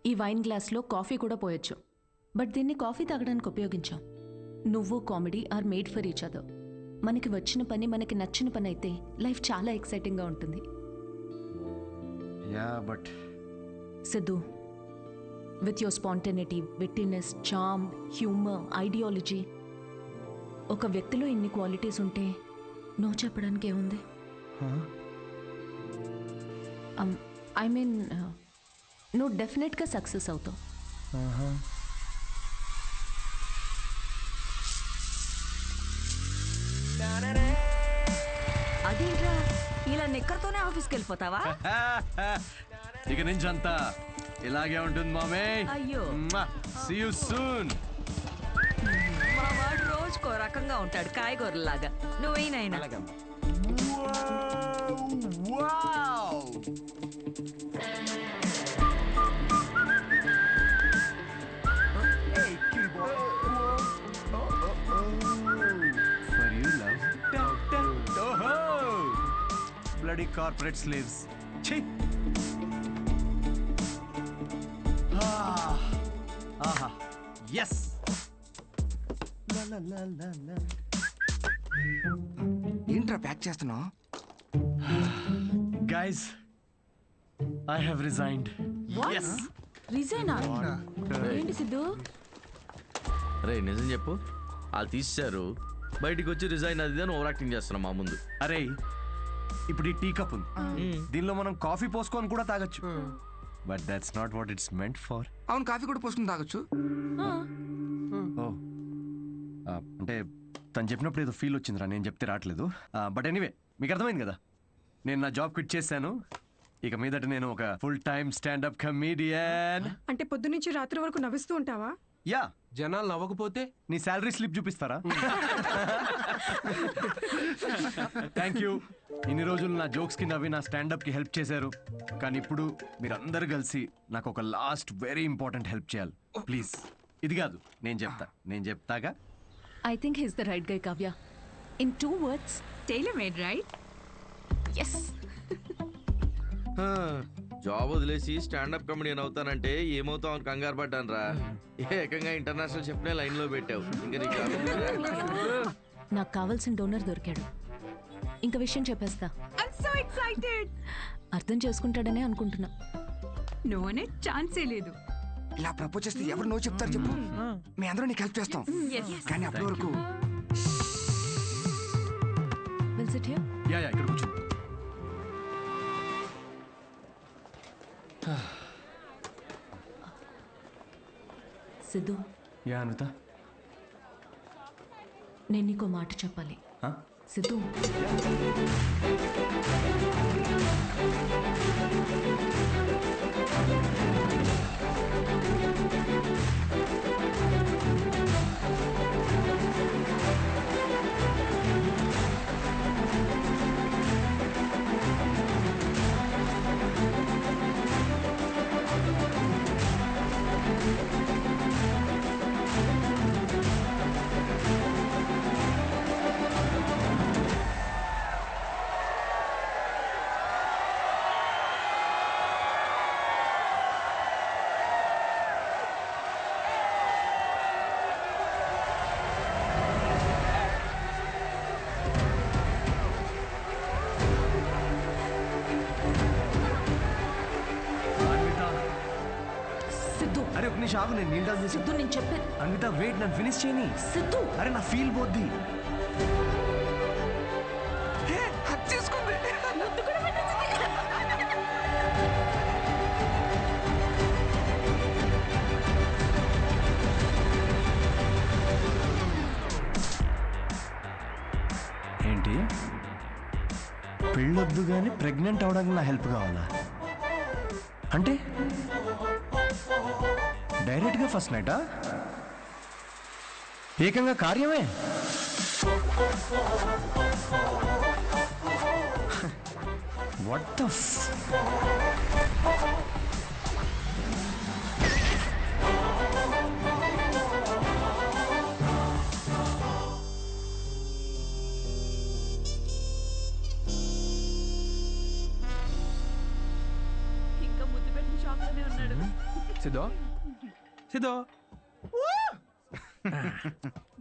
ఈ వైన్ గ్లాస్లో కాఫీ కూడా పోయొచ్చు, బట్ దీన్ని కాఫీ తాగడానికి ఉపయోగించాం. నువ్వు comedy are made for each other. మనకి వచ్చిన పని మనకి నచ్చిన పని అయితే లైఫ్ చాలా ఎక్సైటింగ్గా ఉంటుంది. Yeah, but Siddhu, with your spontaneity, wittiness, charm, humour, ideology, ఒక వ్యక్తిలో ఇన్ని క్వాలిటీస్ ఉంటే నో చెప్పడానికి ఏముంది? ఐ మీన్, నువ్వు డెఫినెట్గా సక్సెస్ అవుతావు. అదేంట్రా, ఇలా నిక్కర్తోనే ఆఫీస్కి వెళ్ళిపోతావా? ఇక నుంచి అంతా ఇలాగే ఉంటుంది మామే. అయ్యో. See you soon. మా వాడు రోజుకో రకంగా ఉంటాడు, కాయగూరలాగా. నువ్వేనైనా bloody corporate slaves. Chhi. Aha. Yes. La la la la la. ఏంట్రా ప్యాక్ చేస్తున్నావు? Guys, I have resigned. What? Yes. రిజైనా? ఏంటి సిద్ధు? రే నిజం చెప్పు, వాళ్ళు తీసేశారు, బయటికి వచ్చి రిజైన్ అది అని ఓవర్ యాక్టింగ్ చేస్తున్నాం మా ముందు. అరే, ఇప్పుడు ఈ టీ కప్ ఉంది, దీనిలో మనం కాఫీ పోసుకొని కూడా తాగొచ్చు. But that's not what it's meant for. అవును, కాఫీ కూడా పోసుకుని తాగొచ్చు. అంటే తను చెప్పినప్పుడు ఏదో ఫీల్ వచ్చిందిరా, నేను చెప్తే రావట్లేదు. బట్ ఎనీవే, మీకు అర్థమైంది కదా, నేను నా జాబ్ క్విట్ చేశాను. ఇక మీదట నేను ఒక ఫుల్ టైమ్ స్టాండప్ కమీడియన్. అంటే పొద్దునుంచి రాత్రి వరకు నవ్విస్తూ ఉంటావా? యా. జనాలు నవ్వకపోతే నీ శాలరీ స్లిప్ చూపిస్తారా? Thank you. ఇన్ని రోజులు నా జోక్స్ కి నవ్వి నా స్టాండప్ కి హెల్ప్ చేశారు. కానీ ఇప్పుడు మీరందరూ కలిసి నాకు ఒక లాస్ట్ వెరీ ఇంపార్టెంట్ హెల్ప్ చేయాలి ప్లీజ్. ఇది కాదు, నేను చెప్తాగా. I think he's the right guy Kavya. In 2 words, tailor made, right? Yes. Job వదిలేసి స్టాండప్ కమెడియన్ అవుతానంటే ఏమవుతావు అని కంగారు పడ్డాను రా. ఏకంగా ఇంటర్నేషనల్ చెప్పిన లైన్ లో పెట్టావు. ఇంకా నీకు నాకు కావాల్సిన డోనర్ దొరికాడు. ఇంక విషయం చెప్పేస్తా. I'm so excited. అర్థం చేసుకుంటాడనే అనుకుంటున్నా. నో అనే ఛాన్సే లేదు. ఇలా ప్రపోజ్ చేస్తే ఎవరు నో చెప్తారు చెప్పు. మీ అందరూ నీకు హెల్ప్ చేస్తాం. కానీ అప్పటి వరకు విల్ సిట్ హియర్. యా ఇక్కడ కూర్చో. సిద్ధు, యా అన్విత. నేను నీకో మాట చెప్పాలి. సిద్ధు, అరే ఒక నిమిషం ఆగు, నేను నీళ్ళు సిద్ధు నేను చెప్పేది. అన్విత వెయిట్, నన్ను ఫినిష్ చేయని. సిద్ధు, అరే నా ఫీల్ పోద్ది. ఏంటి పెళ్ళొద్దు కానీ ప్రెగ్నెంట్ అవడానికి నా హెల్ప్ కావాలా? అంటే డైరెక్ట్గా ఫస్ట్ నైటా? ఏకంగా కార్యమే. వాట్ ద ఇంకా ముద్దు పెట్టిన షాప్ లోనే ఉన్నాడు. సిద్ధో సిద్ధో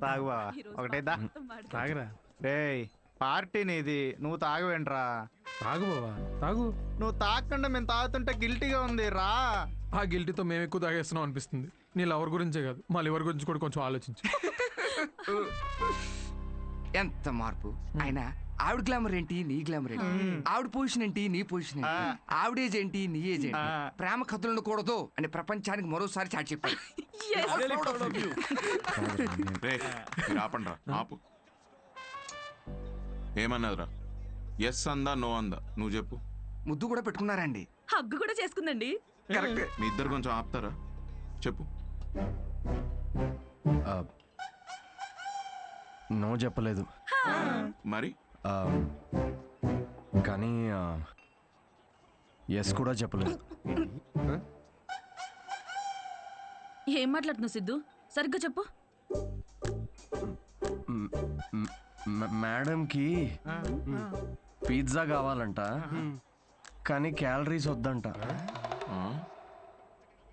తాగు బావా, ఒకటేదా తాగరా. రేయ్ పార్టీ నీది, నువ్వు తాగవేంట్రా? తాగు బావా తాగు. నువ్వు తాగకుండా మేము తాగుతుంటే గిల్టీగా ఉంది రా. ఆ గిల్టీతో మేము ఎక్కువ తాగేస్తున్నాం అనిపిస్తుంది. నీ లవర్ గురించే కాదు, మా లివర్ గురించి కూడా కొంచెం ఆలోచించు. ఎంత మార్పు అయినా. ఆవిడ గ్లామర్ ఏంటి, నీ గ్లామర్ ఏంటి? ఆవిడ పొజిషన్ ఏంటి, నీ పొజిషన్ ఏంటి? ఆవిడ ఏజ్ ఏంటి, నీ ఏజ్ ఏంటి? ప్రేమ కథలు ఉండకూడదు అని ప్రపంచానికి మరోసారి చాటి చెప్పాడు. ఆపండ్రా, ఆపు. ఏమన్నదిరా? ఎస్ అందా నో అందా? నువ్వు చెప్పు. ముద్దు కూడా పెట్టుకున్నారండి. హగ్గు కూడా చేసుకుందండి. కరెక్ట్. మీ ఇద్దరు కొంచెం ఆపుతారా? చెప్పు. నో చెప్పలేదు మరి, కానీ ఎస్ కూడా చెప్పలేదు. ఏం మాట్లాడుతున్నావు సిద్ధు? సరిగ్గా చెప్పు. మేడంకి పిజ్జా కావాలంట, కానీ క్యాలరీస్ వద్దంట.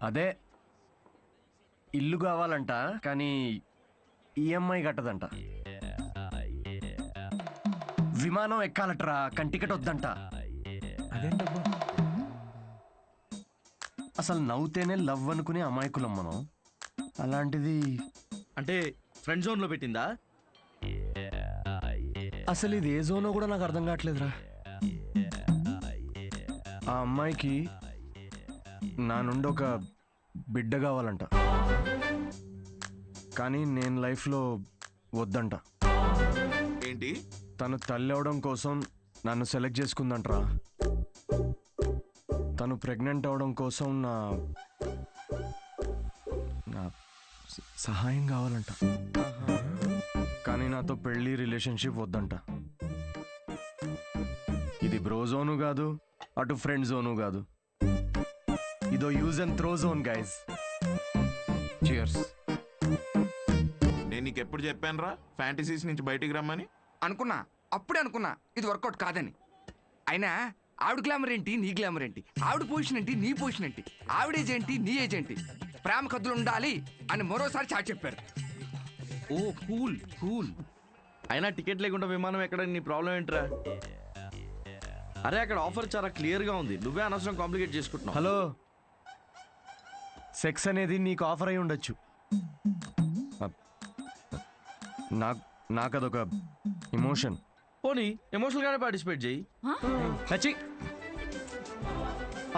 అదే ఇల్లు కావాలంట, కానీ ఈఎంఐ కట్టదంట. విమానం ఎక్కాలట్రా, కానీ టికెట్ వద్దంట. అసలు నవ్వుతేనే లవ్ అనుకునే అమాయకులం మనం. అలాంటిది అంటే ఫ్రెండ్ జోన్ లో పెట్టిందా? అసలు ఇది ఏ జోనో కూడా నాకు అర్థం కావట్లేదురా. ఆ అమ్మాయికి నా నుండి ఒక బిడ్డ కావాలంట, కానీ నేను లైఫ్లో వద్దంట. ఏంటి? తను తల్లి అవడం కోసం నన్ను సెలెక్ట్ చేసుకుందంటరా. తను ప్రెగ్నెంట్ అవడం కోసం నా సహాయం కావాలంట, కానీ నాతో పెళ్లి రిలేషన్షిప్ వద్దంట. ఇది బ్రో జోను కాదు, అటు ఫ్రెండ్ జోను కాదు. ఇదో use and throw zone guys. Cheers. నేను నీకు ఎప్పుడు చెప్పానురా ఫ్యాంటసీస్ నుంచి బయటికి రమ్మని? అనుకున్నా, అప్పుడే అనుకున్నా ఇది వర్కౌట్ కాదని. అయినా ఆవిడ గ్లామర్ ఏంటి, నీ గ్లామర్ ఏంటి? ఆవిడ పొజిషన్ ఏంటి, నీ పొజిషన్ ఏంటి? ఆవిడ ఏజ్ ఏంటి, నీ ఏజ్ ఏంటి? ప్రేమ కథలు ఉండాలి అని మరోసారి చాటి చెప్పారు. ఓ కూల్ కూల్. అయినా టికెట్ లేకుండా విమానం ఎక్కడ, నీ ప్రాబ్లం ఏంట్రా? అరే అక్కడ ఆఫర్ చాలా క్లియర్గా ఉంది, నువ్వే అనవసరం కాంప్లికేట్ చేసుకుంటున్నావు. హలో, సెక్స్ అనేది నీకు ఆఫర్ అయి ఉండొచ్చు, నాకు అదొక ఎమోషన్. పోనీ ఎమోషనల్గానే పార్టిసిపేట్ చేయి.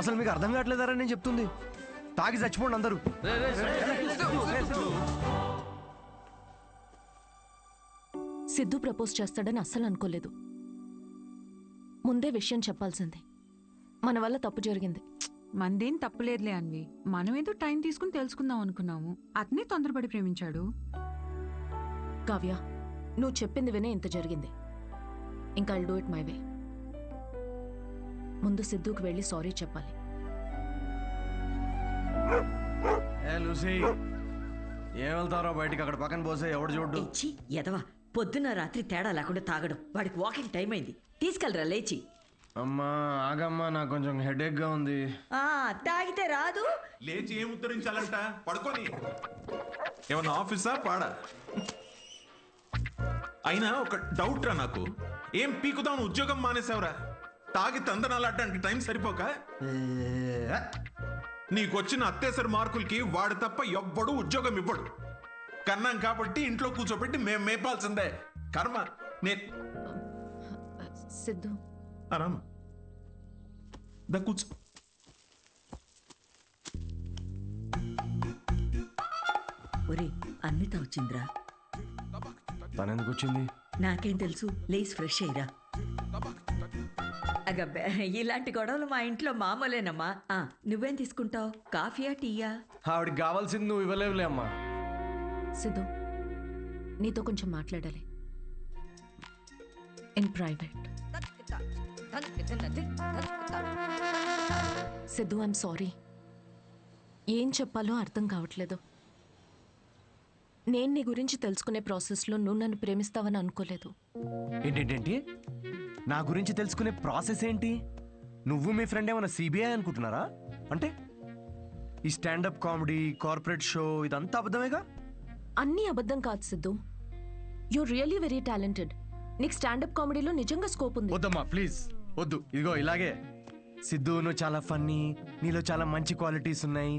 అసలు మీకు అర్థం కావట్లేదారా నేను చెప్తుంది? తాగి చచ్చిపోండి అందరూ. సిద్ధు ప్రపోజ్ చేస్తాడని అస్సలు అనుకోలేదు. ముందే విషయం చెప్పాల్సింది. మన వల్ల తప్పు జరిగింది. మందేం తప్పులేదులే అన్వి. మనం ఏదో టైం తీసుకుని తెలుసుకుందాం అనుకున్నాము. అతనే తొందరపడి ప్రేమించాడు. కావ్య, నువ్వు చెప్పింది వినే ఇంత జరిగింది. ఇంకా I'll do it my way. ముందు సిద్ధుకి వెళ్ళి సారీ చెప్పాలి. లూసీ, ఏం వెళ్తారో బయటికి, అక్కడ పక్కన పోసే ఎవడు చూడ్డు. ఎదవా, పొద్దున్న రాత్రి తేడా లేకుండా తాగడం. వాడికి వాకింగ్ టైం అయింది, తీసుకెళ్ళరా లేచి. అమ్మా ఆగమ్మా, నాకు కొంచెం హెడేక్ గా ఉంది. తాగితే రాదు. లేచి ఏం ఉత్తరించాలంట? పడుకొని ఏమన్నా ఆఫీసా పాడా? అయినా ఒక డౌట్ రా నాకు, ఏం పీకుదాం ఉద్యోగం మానేసావురా? తాగి తందనాలాడడానికి టైం సరిపోక నీకొచ్చిన అత్తేసరి మార్కులకి వాడు తప్ప ఎవ్వడు ఉద్యోగం ఇవ్వడు. కన్నాం కాబట్టి ఇంట్లో కూర్చోబెట్టి మేము మేపాల్సిందే. కర్మ. సిద్ధు ఆరామా దా కూర్చో. ఒరే, అన్విత వచ్చిందిరా. తనెందుకు వచ్చింది? నాకేం తెలుసు, లేచి ఫ్రెష్ అయ్యిరా. అగబ్బే, ఇలాంటి గొడవలు మా ఇంట్లో మామూలేనమ్మా. నువ్వేం తీసుకుంటావు, కాఫీయా టీయా? ఆవిడకి కావాల్సింది నువ్వు ఇవ్వలేవులే అమ్మా. సిద్ధు, నీతో కొంచెం మాట్లాడాలి, in private. Siddhu, I'm sorry. ఏం చెప్పాలో అర్థం కావట్లేదు. నేను నీ గురించి తెలుసుకునే ప్రాసెస్లో నువ్వు నన్ను ప్రేమిస్తావని అనుకోలేదు. ఏంటేంటి? నా గురించి తెలుసుకునే ప్రాసెస్ ఏంటి? నువ్వు మీ ఫ్రెండ్ ఏమైనా సిబిఐ అనుకుంటున్నారా? అంటే ఈ స్టాండప్ కామెడీ, కార్పొరేట్ షో ఇదంతా అబద్ధమేగా? అన్నీ అబద్ధం కాదు Siddhu. You really very talented. నీకు స్టాండప్ కామెడీలో నిజంగా స్కోప్ ఉంది. వద్దమ్మా ప్లీజ్ వద్దు. ఇదిగో ఇలాగే. సిద్ధు, నువ్వు చాలా ఫన్నీ, నీలో చాలా మంచి క్వాలిటీస్ ఉన్నాయి.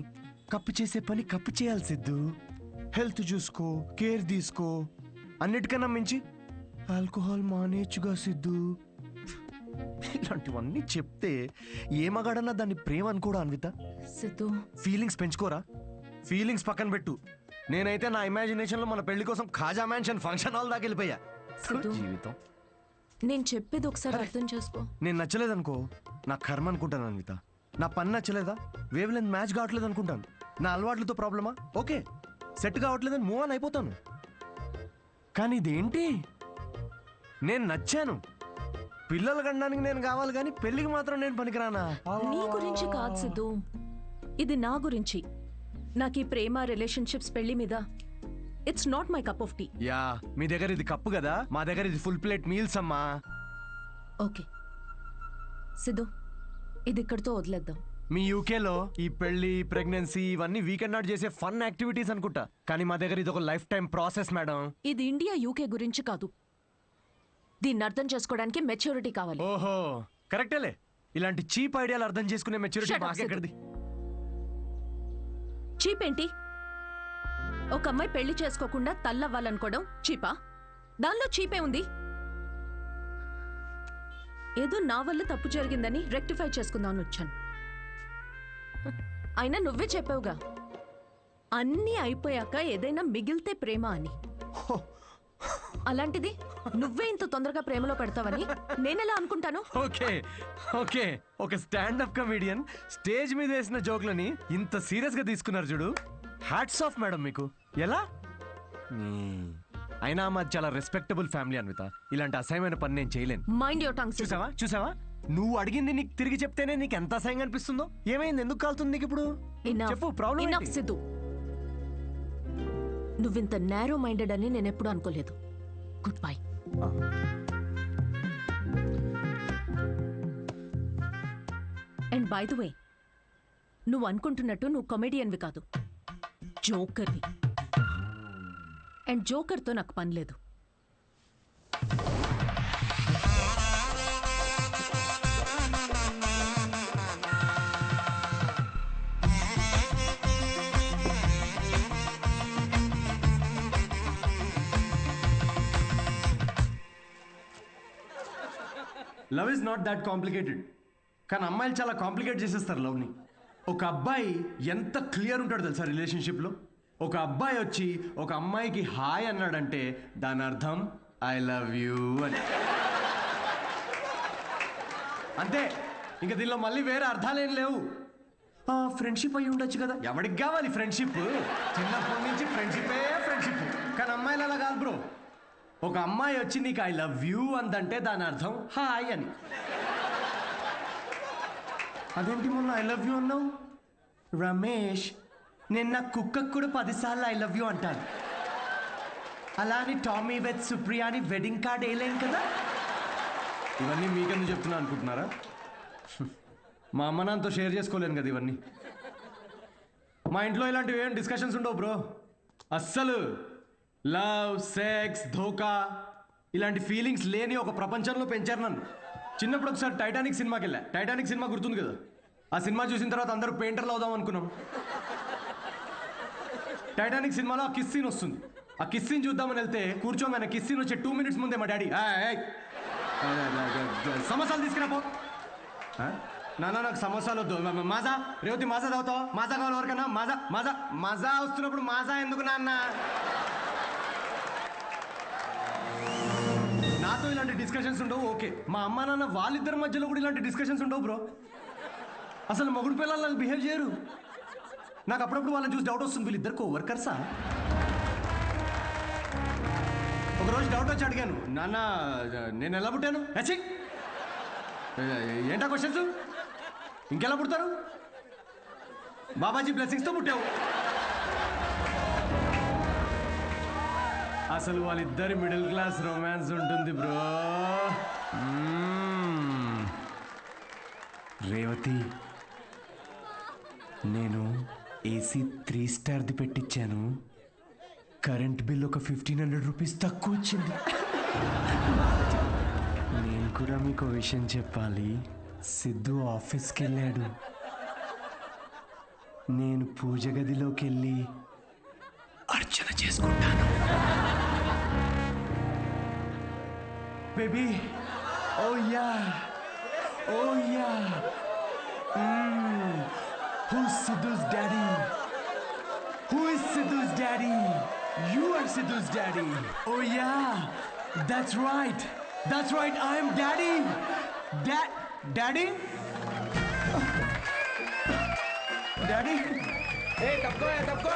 కప్పు చేసే పని కప్పు చేయాలి సిద్ధు. హెల్త్ చూసుకో, కేర్ తీసుకో. అన్నిటికన్నా మించి ఆల్కహాల్ మానేచ్చుగా సిద్ధు. ఇలాంటివన్నీ చెప్తే ఏ మగాడన్నా దాన్ని ప్రేమ అనుకోడా అన్విత? సిద్ధు, ఫీలింగ్స్ పెంచుకోరా? ఫీలింగ్స్ పక్కన పెట్టు. నేనైతే నా ఇమాజినేషన్ లో మన పెళ్లి కోసం ఖాజా మ్యాన్షన్ ఫంక్షన్ హాల్ దాకా వెళ్ళిపోయా. జీవితం. నేను చెప్పేది ఒకసారి అర్థం చేసుకో. నేను నచ్చలేదనుకో, నా కర్మ అనుకుంటాను అన్విత. నా పని నచ్చలేదా, వేవ్ లెంత్ మ్యాచ్ కావట్లేదు అనుకుంటాను. నా అలవాట్లతో ప్రాబ్లమా? ఓకే, సెట్ కావట్లేదని మూవ్ ఆన్ అయిపోతాను. కానీ ఇదేంటి, నేను నచ్చాను, పిల్లలు కనడానికి నేను కావాలి, కానీ పెళ్లికి మాత్రం నేను పనికిరానా? నీ గురించి కాదు సిద్ధు, ఇది నా గురించి. నాకు ఈ ప్రేమ, రిలేషన్షిప్స్, పెళ్లి మీద it's not my cup of tea. Yeah, మీ దగ్గర ఇది కప్పు కదా, మా దగ్గర ఇది ఫుల్ ప్లేట్ మీల్స్ అమ్మా. ఓకే సిద్ధు, ఇది ఇక్కడితో వదిలేద్దాం. మీ యూకేలో ఈ పెళ్లి, ప్రెగ్నెన్సీ ఇవన్నీ వీకెండ్ నాట్ చేసే ఫన్ యాక్టివిటీస్ అనుకుంటా, కానీ మా దగ్గర ఇది ఒక లైఫ్ టైం ప్రాసెస్ మేడం. ఇది ఇండియా యూకే గురించి కాదు. దీన్ని అర్థం చేసుకోవడానికి మెచ్యూరిటీ కావాలి. ఓహో కరెక్టేలే. ఇలాంటి చీప్ ఐడియాలు అర్థం చేసుకునే మెచ్యూరిటీ Shut up, మాకెక్కడిది? చీప్ ఏంటి? ఒక అమ్మాయి పెళ్లి చేసుకోకుండా తల్లవ్వాలనుకోవడం చీపా? దానిలో చీపే ఉంది. ఏదో నా వల్ల తప్పు జరిగిందని రెక్టిఫై చేసుకుందామని వచ్చాను. అయినా నువ్వే చెప్పావుగా, అన్నీ అయిపోయాక ఏదైనా మిగిలితే ప్రేమ అని. అలాంటిది నువ్వే ఇంత తొందరగా ప్రేమలో పెడతావని నేనెలా అనుకుంటాను? ఓకే ఓకే, ఒక స్టాండప్ కమెడియన్ స్టేజ్ మీద వేసిన జోక్లని ఇంత సీరియస్ గా తీసుకున్నారు చూడు. హ్యాట్స్ ఆఫ్ మేడం మీకు. ఎలా? అయినా మాది చాలా రెస్పెక్టబుల్ ఫ్యామిలీ అన్విత. ఇలాంటి అసహ్యమైన పని నేను చేయలేను. Mind your tongue. చూసావా నువ్వు అడిగింది నీకు తిరిగి చెప్తేనే నీకు ఎంత అసహ్యంగా అనిపిస్తుందో. ఏమైంది, ఎందుకు కాలుతుంది నీకు ఇప్పుడు? చెప్పు, ప్రాబ్లం సిద్ధు, నువ్వింత నేరో మైండెడ్ అని నేను ఎప్పుడూ అనుకోలేదు. Good bye. And by the way, నువ్వు అనుకుంటున్నట్టు నువ్వు కమెడియన్వి కాదు, జోకర్వి. అండ్ జోకర్తో నాకు పని లేదు. Love is not that complicated. కానీ అమ్మాయిలు చాలా కాంప్లికేట్ చేసేస్తారు లవ్ని. ఒక అబ్బాయి ఎంత క్లియర్ ఉంటాడు తెలుసా రిలేషన్షిప్లో? ఒక అబ్బాయి వచ్చి ఒక అమ్మాయికి హాయ్ అన్నాడంటే దాని అర్థం ఐ లవ్ యూ అని. అంతే, ఇంకా దీనిలో మళ్ళీ వేరే అర్థాలేం లేవు. ఫ్రెండ్షిప్ అయి ఉండొచ్చు కదా, ఎవరికి కావాలి ఫ్రెండ్షిప్? చిన్నప్పటి నుంచి ఫ్రెండ్షిపే ఫ్రెండ్షిప్. కానీ అమ్మాయిలు అలా కాదు బ్రో. ఒక అమ్మాయి వచ్చి నీకు ఐ లవ్ యూ అందంటే దాని అర్థం హాయ్ అని. అదేంటి మొన్న ఐ లవ్ యూ అన్నావు? రమేష్, నేను నా కుక్కకు కూడా 10 సార్లు ఐ లవ్ యూ అంటాను. అలా అని టామీ విత్ సుప్రియా అని వెడ్డింగ్ కార్డ్ వేయలేం కదా. ఇవన్నీ మీకెందుకు చెప్తున్నా అనుకుంటున్నారా? మా అమ్మ నాన్నతో షేర్ చేసుకోలేను కదా ఇవన్నీ. మా ఇంట్లో ఇలాంటివి ఏం డిస్కషన్స్ ఉండవు బ్రో. అస్సలు లవ్, సెక్స్, ధోకా ఇలాంటి ఫీలింగ్స్ లేని ఒక ప్రపంచంలో పెంచారు నన్ను. చిన్నప్పుడు ఒకసారి టైటానిక్ సినిమాకి వెళ్ళా. టైటానిక్ సినిమా గుర్తుంది కదా? ఆ సినిమా చూసిన తర్వాత అందరూ పెయింటర్లు అవుదాం అనుకున్నాం. టైటానిక్ సినిమాలో ఆ కిస్ సీన్ వస్తుంది. ఆ కిస్ సీన్ చూద్దామని వెళ్తే కూర్చోగానే కిస్ సీన్ వచ్చే 2 minutes ముందే మా డాడీ సమోసాలు తీసుకురాపో. నాన్న నాకు సమోసాలు వద్దు. మాజా రేవతి మాజా తాగుతావు? మాజా కావాలి ఎవరికన్నా? మాజా మాజా మజా వస్తున్నప్పుడు మాజా ఎందుకు నాన్న? నాతో ఇలాంటి డిస్కషన్స్ ఉండవు ఓకే. మా అమ్మ నాన్న వాళ్ళిద్దరి మధ్యలో కూడా ఇలాంటి డిస్కషన్స్ ఉండవు బ్రో. అసలు మొగుడు పిల్లలు బిహేవ్ చేయరు. నాకు అప్పుడప్పుడు వాళ్ళని చూసి డౌట్ వస్తుంది, వీళ్ళిద్దరు కోవర్కర్సా? ఒకరోజు డౌట్ వచ్చి అడిగాను, నాన్న నేను ఎలా పుట్టాను? ఏంటా క్వశ్చన్స్? ఇంకెలా పుడతారు? బాబాజీ బ్లెస్సింగ్స్తో పుట్టావు. అసలు వాళ్ళిద్దరి మిడిల్ క్లాస్ రొమాన్స్ ఉంటుంది బ్రో. రేవతి, నేను ఏసీ 3 స్టార్ది పెట్టించాను. కరెంట్ బిల్ ఒక 1500 రూపీస్ తక్కువ వచ్చింది. నేను కూడా మీకు విషయం చెప్పాలి. సిద్ధు ఆఫీస్కి వెళ్ళాడు. నేను పూజ గదిలోకి వెళ్ళి అర్చన చేసుకుంటాను. Baby, oh yeah, oh yeah. Who's Sidhu's daddy? Who is Sidhu's daddy? You are Sidhu's daddy. Oh yeah, that's right. That's right, I am daddy. Daddy? Daddy? Hey, తప్పుకో.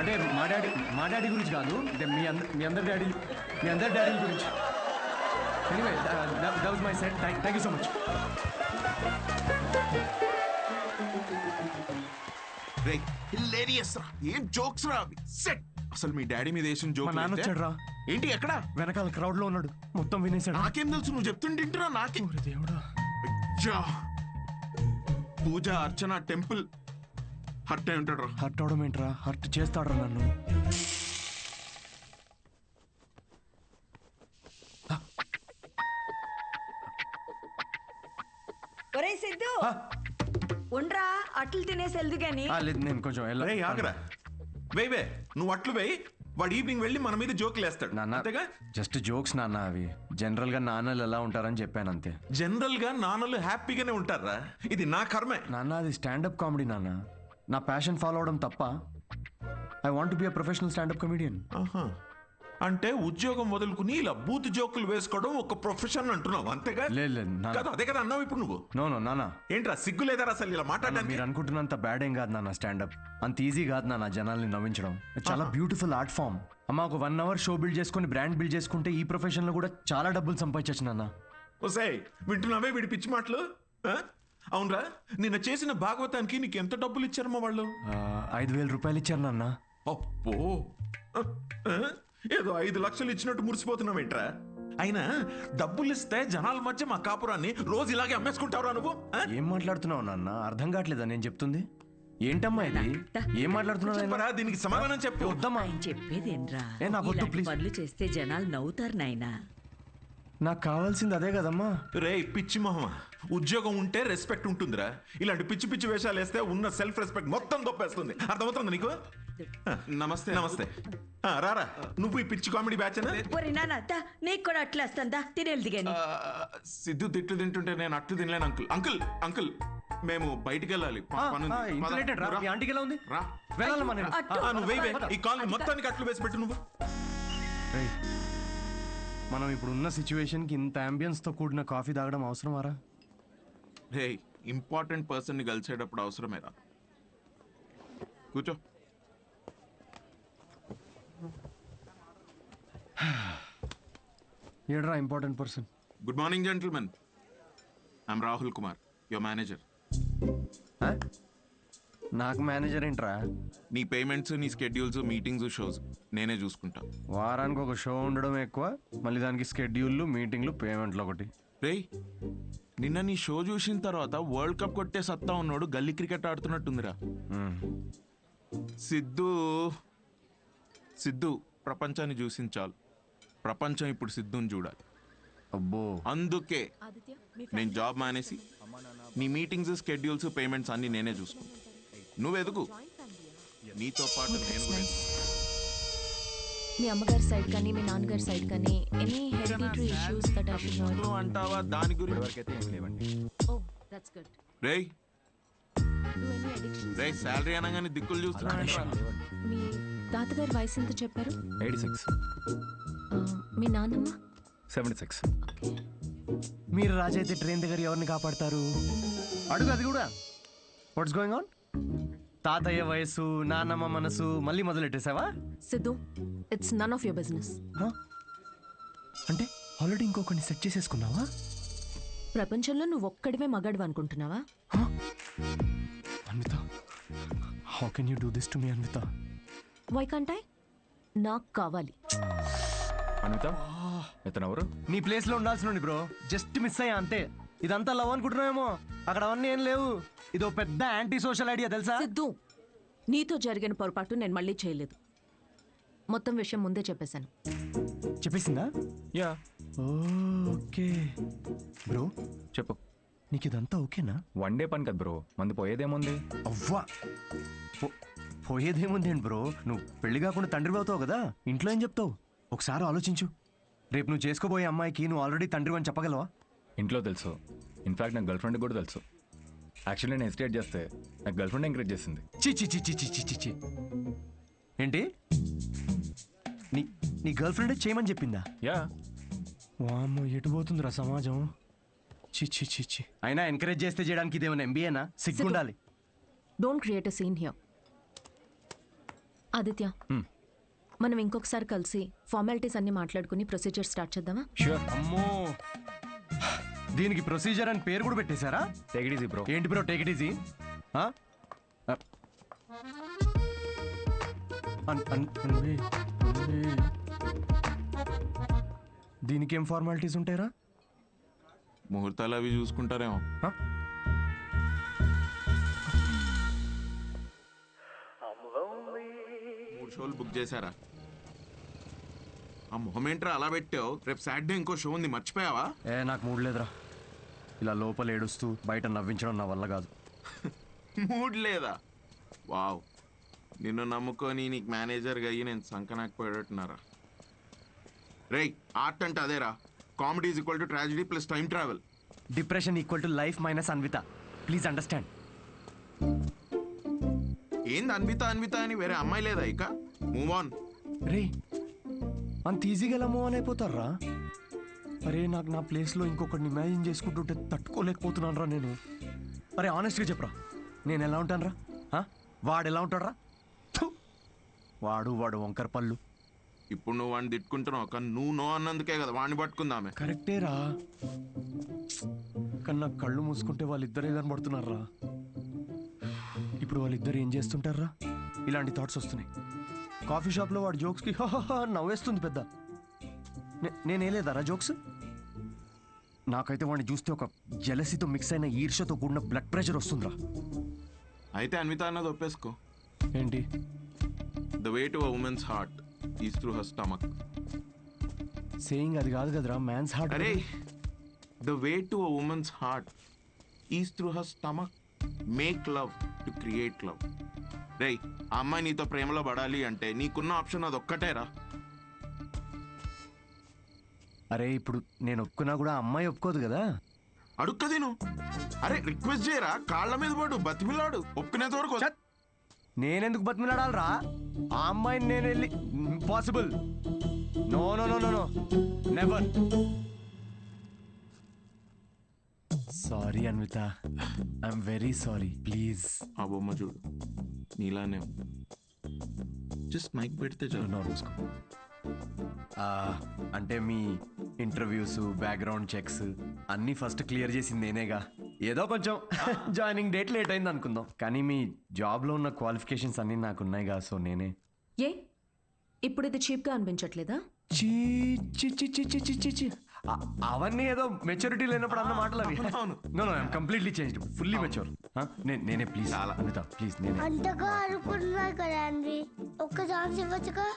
అంటే మా డాడీ గురించి కాదు, అంటే మీ అందరి డాడీ గురించి. Anyway, that was my set. Thank you so much. Hilarious రా, ఏం జోక్స్ రా అవి. సెట్. అసలు మీ డాడీ మీద వేసిన జోక్. మా నాన్న వచ్చాడు రా. ఏంటి ఎక్కడ? వెనకాల క్రౌడ్ లో ఉన్నాడు. మొత్తం వినేశాడు. నాకేం తెలుసు, నువ్వు చెప్తుంటేంటిరా నాకే. దేవుడా. అయ్యా, పూజ అర్చన టెంపుల్ హర్ట్ అయి ఉంటాడు రా. హర్ట్ అవడం ఏంట్రా? హర్ట్ చేస్తాడు రా నన్ను. ఒరే సిద్ధు, ఉండ్రా, అట్లు తినేసి వెళ్దు గాని. లేదు, నేను కొంచెం ఆగరా. వేవే, నువ్వు అట్లు వేయి. వాడు ఈవినింగ్ వెళ్ళి మన మీద జోకులు వేస్తాడు. నాన్న, జస్ట్ జోక్స్ నాన్న. అవి జనరల్ గా నాన్నలు ఎలా ఉంటారని చెప్పాను అంతే. జనరల్ గా నాన్నలు హ్యాపీగానే ఉంటారా? ఇది నా కర్మే నాన్న. అది స్టాండప్ కామెడీ నాన్న. నా ప్యాషన్ ఫాలో అవడం తప్ప. I want be a professional standup comedian. అంటే ఉద్యోగం వదులుకుని ఇలా బూత్ జోకులు వేసుకోవడం ఒక ప్రొఫెషన్ అంటున్నావు అంతేగా? లేదు, అదే కదా అన్నావు ఇప్పుడు నువ్వు. నో నాన్న. ఏంట్రా సిగ్గు లేదా అసలు ఇలా మాట్లాడడానికి? మీరు అనుకుంటున్నంత బ్యాడ్ ఏం కాదు నాన్న. స్టాండప్ అంత ఈజీ కాదు నాన్న. జనాల్ని నవ్వించడం చాలా బ్యూటిఫుల్ ఆర్ట్ ఫామ్. అమ్మ, ఒక 1 hour షో బిల్డ్ చేసుకుని బ్రాండ్ బిల్డ్ చేసుకుంటే ఈ ప్రొఫెషన్ లో కూడా చాలా డబ్బులు సంపాదించచ్చు నాన్న. ఓసే, వింటున్నావే వీడి పిచ్చి మాటలు? అవునరా నిన్న చేసిన భాగవతానికి నీకు ఎంత డబ్బులు ఇచ్చారమ్మా వాళ్ళు? 5,000 రూపాయలు ఇచ్చారు నాన్న. అప్పో ఏదో 5 లక్షలు ఇచ్చినట్టు మురిసిపోతున్నావేంట్రా? అయినా డబ్బులు ఇస్తే జనాల మధ్య మా కాపురాన్ని రోజు ఇలాగే అమ్మేసుకుంటావురా నువ్వు? ఏం మాట్లాడుతున్నావు నాన్న? అర్థం కావట్లేదా నేను చెప్తుంది? ఏంటమ్మా ఇది? ఏం మాట్లాడుతున్నావు? చెప్పరా, దీనికి సమాధానం చెప్పు. వద్దమ్మా. చెప్పేదేంట్రా? నాకు వద్దు, ప్లీజ్. పనులు చేస్తే జనాలు నవ్వుతారు నాయనా. నాకు కావాల్సింది అదే కదమ్మా. రే పిచ్చి మొహమా, ఉద్యోగం ఉంటే రెస్పెక్ట్ ఉంటుందిరా. ఇలాంటి పిచ్చి పిచ్చి వేషాలు వేస్తే ఉన్న సెల్ఫ్ రెస్పెక్ట్ మొత్తం దొప్పేస్తుంది. అర్థమవుతుంది నీకు? నమస్తే. నమస్తే. రారా, నువ్వు ఈ పిచ్చి కామెడీ బ్యాచ్? ఒరి నాన్న నీకు కూడా అట్లా వస్తుందా? తినేది కానీ. సిద్ధు తిట్లు తింటుంటే నేను అట్లు తినలేను అంకుల్. అంకుల్ అంకుల్ మేము బయటికి వెళ్ళాలి. ఆంటీకి ఎలా ఉంది? రా వెళ్ళాలమ్మా నేను. నువ్వు వేయవే ఈ కాలనీ మొత్తానికి అట్లు వేసి పెట్టు నువ్వు. మనం ఇప్పుడు ఉన్న సిచ్యువేషన్కి ఇంత అంబియన్స్తో కూడిన కాఫీ తాగడం అవసరమారా? రే ఇంపార్టెంట్ పర్సన్ని కలిసేటప్పుడు అవసరమేరా. కూర్చో. ఏడ్రా important person? Good morning gentlemen, I'm Rahul Kumar, your manager. నాకు మేనేజర్ ఏంట్రా? నీ పేమెంట్స్, నీ స్కెడ్యూల్స్, మీటింగ్స్, షోస్ నేనే చూసుకుంటా. వారానికి ఒక షో ఉండడం ఎక్కువ, మళ్ళీ దానికి స్కెడ్యూల్లు, మీటింగ్లు, పేమెంట్లు ఒకటి. రేయ్ నిన్న నీ షో చూసిన తర్వాత వరల్డ్ కప్ కొట్టే సత్తా ఉన్నాడు గల్లీ క్రికెట్ ఆడుతున్నట్టుందిరా. సిద్ధు ప్రపంచాన్ని చూసింది చాలు. ప్రపంచం ఇప్పుడు సిద్ధుని చూడాలి. అబ్బో, అందుకే నేను జాబ్ మానేసి నీ మీటింగ్స్, స్కెడ్యూల్స్, పేమెంట్స్ అన్ని నేనే చూసుకుంటా. నువ్వు ఎదుగు, నీతో పాటు నేను కూడా. మీ అమ్మగారి సైడ్ కానీ మీ నాన్నగారి సైడ్ కానీ any hereditary issues that I should know? అంటావా దాని గురించి? Oh that's good. రేయ్ శాలరీ అనగానే దిక్కులు చూస్తున్నా. మీ తాతగారి వయసు ఎంత చెప్పారు? 86. మీ నాన్నమ్మ? 76. మీరు రాజు అయితే ట్రైన్ దగ్గర ఎవరిని కాపాడతారు? అడుగు అది కూడా. What's going on? తాతయ్య వయసు, నాన్నమ్మ మనసు మళ్ళీ మొదలెట్టేసావా? Siddhu, it's none of your business. అంటే ఆల్రెడీ ఇంకొకరిని సెట్ చేసేసుకున్నావా? ప్రపంచంలో నువ్వు ఒక్కడివే మగాడు అనుకుంటున్నావా? Anvitha, how can you do this to me Anvitha? Why can't I? నాకు కావాలి. అన్విత, ఇతనెవరు? నీ ప్లేస్ లో ఉండాల్సిన బ్రో, జస్ట్ మిస్ అయ్యా అంతే. ఇదంతా లవ్ అనుకుంటున్నావేమో, అక్కడ అవన్నీ ఏం లేవు. ఇదో పెద్ద యాంటీ సోషల్ ఐడియా తెలుసా? సిద్ధు, నీతో జరిగిన పొరపాటు నేను మళ్ళీ చేయలేదు. మొత్తం విషయం ముందే చెప్పేశాను. చెప్పేసిందా? యా. ఓకే బ్రో, చెప్పు. నీకు ఇదంతా ఓకేనా? 1 డే పని కదా బ్రో, మంది పోయేదేముంది? అవ్వా, పోయేదేముంది ఏంటి బ్రో? నువ్వు పెళ్లి కాకుండా తండ్రి అవుతావు కదా, ఇంట్లో ఏం చెప్తావు? ఒకసారి ఆలోచించు. రేపు నువ్వు చేసుకోబోయే అమ్మాయికి నువ్వు ఆల్రెడీ తండ్రి అని చెప్పగలవా? ఇంట్లో తెలుసు, ఇన్ఫాక్ట్ నాకు గర్ల్ ఫ్రెండ్ కూడా తెలుసు. యాక్చువల్లీ నేను హెసిటేట్ చేస్తే నాకు గర్ల్ ఫ్రెండ్ ఎంకరేజ్ చేసింది. చి ఏంటి? నీ గర్ల్ ఫ్రెండ్ చేయమని చెప్పిందా? యా. వామ్మో, ఎటు పోతుందిరా సమాజం? చి అయినా ఎంకరేజ్ చేస్తే చేయడానికి ఇదేమైనా ఎంబీఏనా? సిగ్గుండాలి. Don't create a scene here. Aditya, మనం ఇంకొకసారి కలిసి ఫార్మాలిటీస్ అన్ని మాట్లాడుకుని ప్రొసీజర్ స్టార్ట్ చేద్దామా? షూర్. అమ్మో, దీనికి ప్రొసీజర్ అని పేరు కూడా పెట్టేశారా? Take it easy bro. ఏంటి బ్రో టేక్ ఇట్ ఈజీ? దీనికి ఏం ఫార్మాలిటీస్ ఉంటాయరా? ముహూర్తాలు అవి చూసుకుంటారేమో. 3 షోలు బుక్ చేశారా? ఆ మొహమేంట్రా అలా పెట్టావు? రేపు సాటర్డే ఇంకో షో ఉంది, మర్చిపోయావా? నాకు మూడ్ లేదురా. ఇలా లోపల ఏడుస్తూ బయట నవ్వించడం నా వల్ల కాదు. మూడ్ లేదా? వావ్, నిన్ను నమ్ముకొని నీకు మేనేజర్గా అయ్యి నేను సంకనాకపోయేటట్టున్నారా? రేయ్, ఆర్ట్ అంటే అదేరా. Comedy is equal to tragedy plus time travel. Depression equal to life minus Anvitha. Please understand. ఏంది అన్విత అని వేరే అమ్మాయి లేదా? ఇక మూవ్ ఆన్. రే, అంత ఈజీగా ఎలా మూవ్ ఆన్ అయిపోతారా? అరే, నాకు నా ప్లేస్లో ఇంకొకరిని ఇమాజిన్ చేసుకుంటుంటే తట్టుకోలేకపోతున్నాను రా నేను. అరే ఆనెస్ట్గా చెప్పరా, నేను ఎలా ఉంటాను రా? వాడు ఎలా ఉంటాడు రా? వాడు వంకర పళ్ళు. ఇప్పుడు నువ్వు వాడిని తిట్టుకుంటున్నావు, కానీ నువ్వు నో అన్నందుకే కదా వాడిని పట్టుకుందామే. కరెక్టే రా, కానీ నాకు కళ్ళు మూసుకుంటే వాళ్ళిద్దరే కనబడుతున్నారా. ఇప్పుడు వాళ్ళిద్దరు ఏం చేస్తుంటారా? ఇలాంటి థాట్స్ వస్తున్నాయి. కాఫీ షాప్లో వాడి జోక్స్కి నవ్వేస్తుంది పెద్ద. నేనేలేదారా జోక్స్? నాకైతే వాడిని చూస్తే ఒక జెలసీతో మిక్స్ అయిన ఈర్ష్యతో కూడిన బ్లడ్ ప్రెషర్ వస్తుందిరా. అయితే అన్విత అన్నది ఒప్పేసుకో. ఏంటి? The way to a women's heart is through her stomach. Saying అది కాదు కదరా, మ్యాన్స్ హార్ట్. అరే, the way to a women's heart is through her stomach. Make love to create love. రేయ్, ఆ అమ్మాయి నీతో ప్రేమలో పడాలి అంటే నీకున్న ఆప్షన్ అది ఒక్కటేరా. అరే ఇప్పుడు నేను ఒప్పుకున్నా కూడా అమ్మాయి ఒప్పుకోదు కదా. అడుక్కది నువ్వు. అరే రిక్వెస్ట్ చేయరా, కాళ్ళ మీద పడు, బతిమిలాడు, ఒప్పుకునేంత వరకు. నేనెందుకు బతిమిలాడాలరా? ఆ అమ్మాయిని నేను వెళ్ళి impossible. No no no no no, never. Sorry Anvitha, I'm very sorry, please. ఆ బొమ్మ చూడు, నీలానే జస్ట్ మైక్ పెడితే చాలు. అంటే మీ ఇంటర్వ్యూస్, బ్యాక్గ్రౌండ్ చెక్స్ అన్నీ ఫస్ట్ క్లియర్ చేసింది నేనేగా. ఏదో కొంచెం జాయినింగ్ డేట్ లేట్ అయింది అనుకుందాం, కానీ మీ జాబ్లో ఉన్న క్వాలిఫికేషన్స్ అన్నీ నాకు ఉన్నాయిగా, సో నేనే. ఏ ఇప్పుడు ఇది చీప్గా అనిపించట్లేదా? చీ చీ చీ చీ చీ చీ చీ చీ. అవన్నీ ఏదో మెచ్యూరిటీ లేనప్పుడు అన్న మాటలు అవి. No no, I'm completely changed, fully mature. నేనే ప్లీజ్ అనిత, ప్లీజ్ నేనే. అంతగా అనుకుంటున్నా కదా అండి, ఒక్క ఛాన్స్ ఇవ్వచ్చుగా.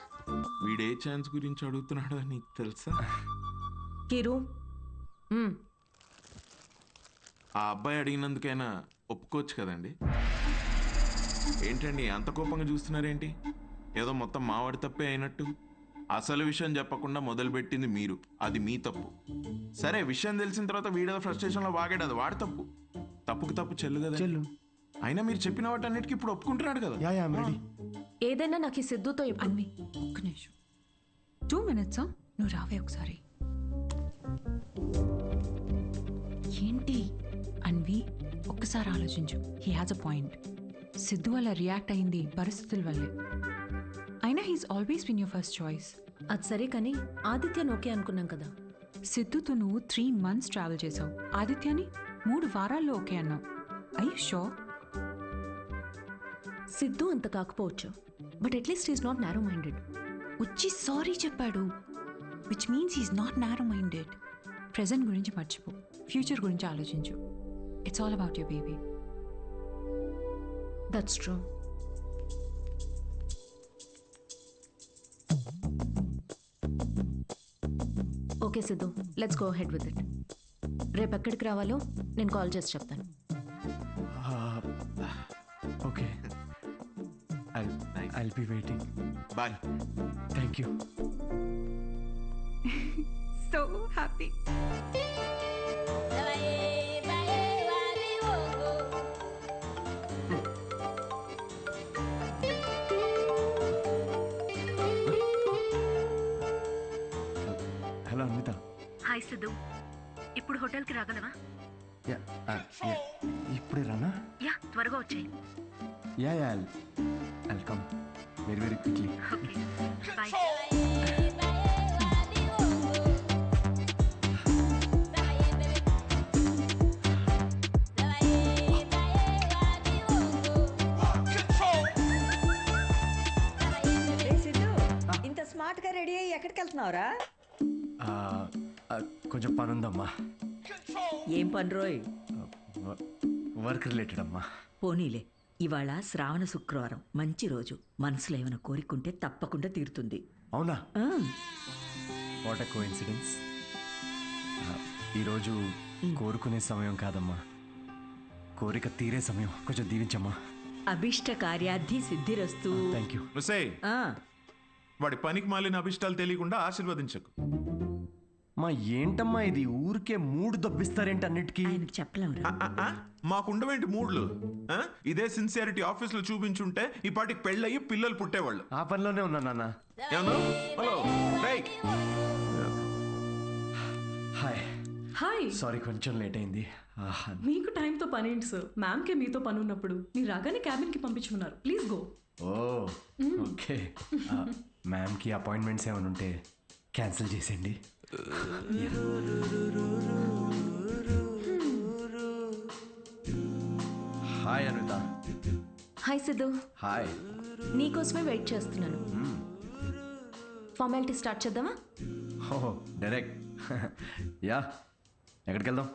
వీడే ఛాన్స్ గురించి అడుగుతున్నాడు నీకు తెలుసా? కిరు, ఆ అబ్బాయి అడిగినందుకైనా ఒప్పుకోవచ్చు కదండి. ఏంటండి అంత కోపంగా చూస్తున్నారేంటి? ఏదో మొత్తం మావాడి తప్పే అయినట్టు. అసలు విషయం చెప్పకుండా మొదలుపెట్టింది మీరు, అది మీ తప్పు. సరే, విషయం తెలిసిన తర్వాత వీడేదో ఫ్రస్ట్రేషన్లో వాగాడు, అది వాడి తప్పు. తప్పుకు తప్పు చెల్లు కదా చెల్లు. అయినా మీరు చెప్పిన వాటన్నిటికీ ఇప్పుడు ఒప్పుకుంటున్నాడు కదా. ఏదైనా నాకు ఈ సిద్ధుతో అన్వి ఒక్క నిమిషం, 2 minutes. నువ్వు రావే ఒకసారి. ఏంటి అన్వి, ఒక్కసారి ఆలోచించు. He has a point. Siddhu వల్ల రియాక్ట్ అయింది పరిస్థితుల వల్లే. అయినా he's always been your first choice. అది సరే కానీ ఆదిత్యను ఓకే అనుకున్నాం కదా. సిద్ధుతో నువ్వు 3 months ట్రావెల్ చేసావు, ఆదిత్యని 3 వారాల్లో ఓకే అన్నావు. I you sure? సిద్ధు అంత కాకపోవచ్చు, but at least is not narrow minded. వచ్చి సారీ చెప్పాడు, which means he's not narrow minded. Present గురించి మర్చిపో, ఫ్యూచర్ గురించి ఆలోచించు. It's all about your baby. That's true. Okay Siddhu, let's go head with it. రేపు ఎక్కడికి రావాలో నేను కాల్ చేసి చెప్తాను. Okay, I'll be waiting. Bye. Thank you. So happy. Hello Anvitha. Hi Siddhu, ఇప్పుడు హోటల్కి రాగలవా? ఇప్పుడే రానా? యా, త్వరగా వచ్చేయి. Yeah I'll come very very quickly. Okay, bye. ఇంత స్మార్ట్ గా రెడీ అయ్యి ఎక్కడికి వెళ్తున్నావురా? కొంచెం పని ఉందమ్మా. ఏం పని రోయ్? వర్క్ రిలేటెడ్ అమ్మా. పోనీలే, ఇవాళ శ్రావణ శుక్రవారం, మంచి రోజు. మనసులో ఏమైనా కోరికుంటే తప్పకుండా తీరుతుంది. అవునా? What a coincidence. ఈరోజు కోరుకునే సమయం కాదమ్మా, కోరిక తీరే సమయం. కొంచెం దీవించమ్మా. అభిష్ట కార్యార్థి సిద్ధిరస్తు. Thank you. వాడి పనికి మాలిన అభిష్టాలు తెలియకుండా ఆశీర్వదించకు. మా ఏంటమ్మా ఇది, ఊరికే మూడు దొబ్బిస్తారేంటి అన్నిటికీ? చెప్పలేము. మాకుండవేంటి మూడ్లు? ఇదే సిన్సియారిటీ ఆఫీస్ లో చూపించుంటే ఈ పాటికి పెళ్ళయి పిల్లలు పుట్టేవాళ్ళు. ఆ పనిలోనే ఉన్నా నాన్న. Hello, hi. హాయ్. సారీ కొంచెం లేట్ అయింది. మీకు టైంతో పని ఏంటి సార్? మ్యామ్కే మీతో పని ఉన్నప్పుడు మీరు రాగానే క్యాబిన్కి పంపించుకున్నారు. Please go. Oh okay. మ్యామ్కి అపాయింట్మెంట్స్ ఏమైనా ఉంటే క్యాన్సిల్ చేసేయండి. Hi Anitha. Hi Siddhu. Hi. నీకోసమే వెయిట్ చేస్తున్నాను. ఫార్మాలిటీ స్టార్ట్ చేద్దామా? ఓహో డైరెక్ట్. యా, ఎక్కడికి వెళ్దాం?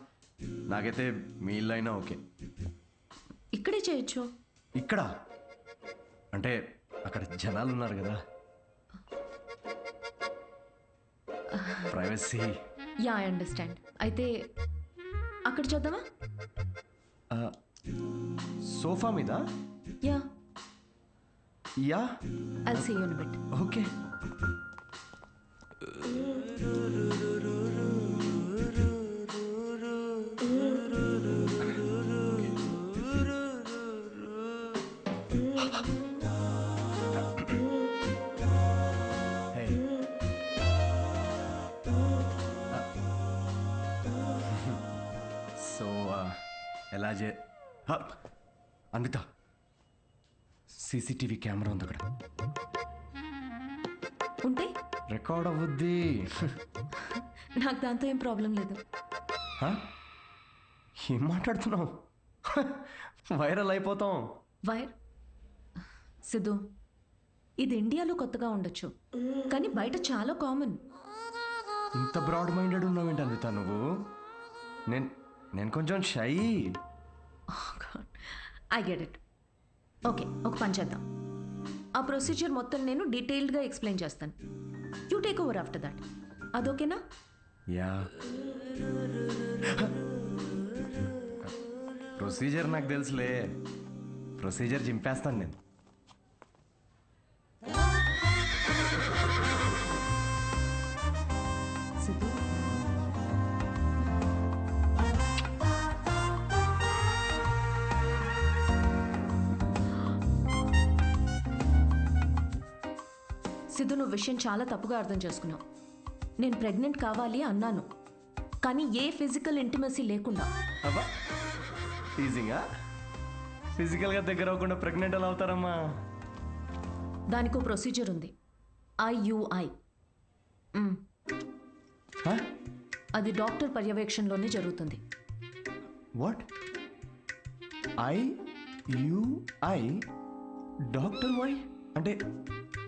నాకైతే మీ ఇల్లు అయినా ఓకే. ఇక్కడే చేయొచ్చు. ఇక్కడ అంటే అక్కడ జనాలు ఉన్నారు కదా, ప్రైవసీ. Yeah, I understand. అయితే అక్కడ చూద్దామా? సోఫా మీద? Yeah. Yeah, I'll see you in a bit. Okay. So ఎలా అన్విత, సీసీటీవీ కెమెరా ఉంది అక్కడ. ఉంటే రికార్డ్ అవ్వద్ది. నాకు దాంతో ఏం ప్రాబ్లం లేదు. ఏం మాట్లాడుతున్నావు? వైరల్ అయిపోతాం. సిద్ధు, ఇది ఇండియాలో కొత్తగా ఉండొచ్చు, కానీ బయట చాలా కామన్. ఇంత బ్రాడ్ మైండెడ్ ఉన్నావేంటి అన్విత నువ్వు? నేను కొంచెం shy. I get it. Okay, ఒక పని చేద్దాం. ఆ ప్రొసీజర్ మొత్తం నేను డీటెయిల్డ్గా ఎక్స్ప్లెయిన్ చేస్తాను. You take over after that. అదోకేనా? యా. ప్రొసీజర్ నాకు తెలుసులే. ప్రొసీజర్ చింపేస్తాను నేను. సిద్ధు, సిద్ధు, నువ్వు విషయం చాలా తప్పుగా అర్థం చేసుకున్నావు. నేను ప్రెగ్నెంట్ కావాలి అన్నాను, కానీ ఏ ఫిజికల్ ఇంటిమసీ లేకుండా. అబ్బా, టీజింగా? ఫిజికల్గా దగ్గర అవ్వకుండా ప్రెగ్నెంట్ ఎలా అవుతారమ్మా? దానికో ప్రొసీజర్ ఉంది, IUI. అది డాక్టర్ పర్యవేక్షణలోనే జరుగుతుంది. వాట్? IUI? డాక్టర్ వై అంటే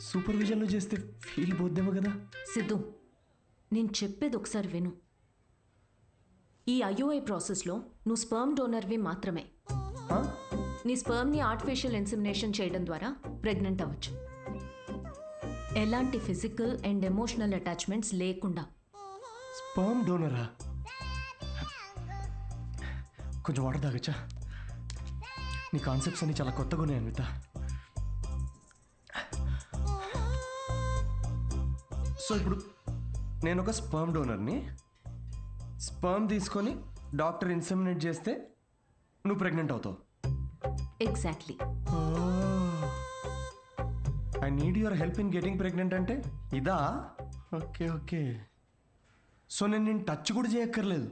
సూపర్విజన్లో చేస్తే ఫీల్ పోద్దేమో కదా? సిద్ధు, నేను చెప్పేది ఒకసారి విను. ఈ IUI ప్రాసెస్లో నువ్వు స్పర్మ్ డోనర్వి మాత్రమే. నీ స్పర్మ్ని ఆర్టిఫిషియల్ ఇన్సెమినేషన్ చేయడం ద్వారా ప్రెగ్నెంట్ అవ్వచ్చు, ఎలాంటి ఫిజికల్ అండ్ ఎమోషనల్ అటాచ్మెంట్స్ లేకుండా. స్పర్మ్ డోనరా? కొంచెం వాటర్ తాగచ్చా? నీ కాన్సెప్ట్స్ అన్ని చాలా కొత్తగా ఉన్నాయి అన్విత. సో ఇప్పుడు నేను ఒక స్పర్మ్ డోనర్ని. స్పర్మ్ తీసుకొని డాక్టర్ ఇన్సెమినేట్ చేస్తే నువ్వు ప్రెగ్నెంట్ అవుతావు. Exactly. I need your help in getting pregnant అంటే ఇదా? Okay okay. సో నేను టచ్ కూడా చేయక్కర్లేదు,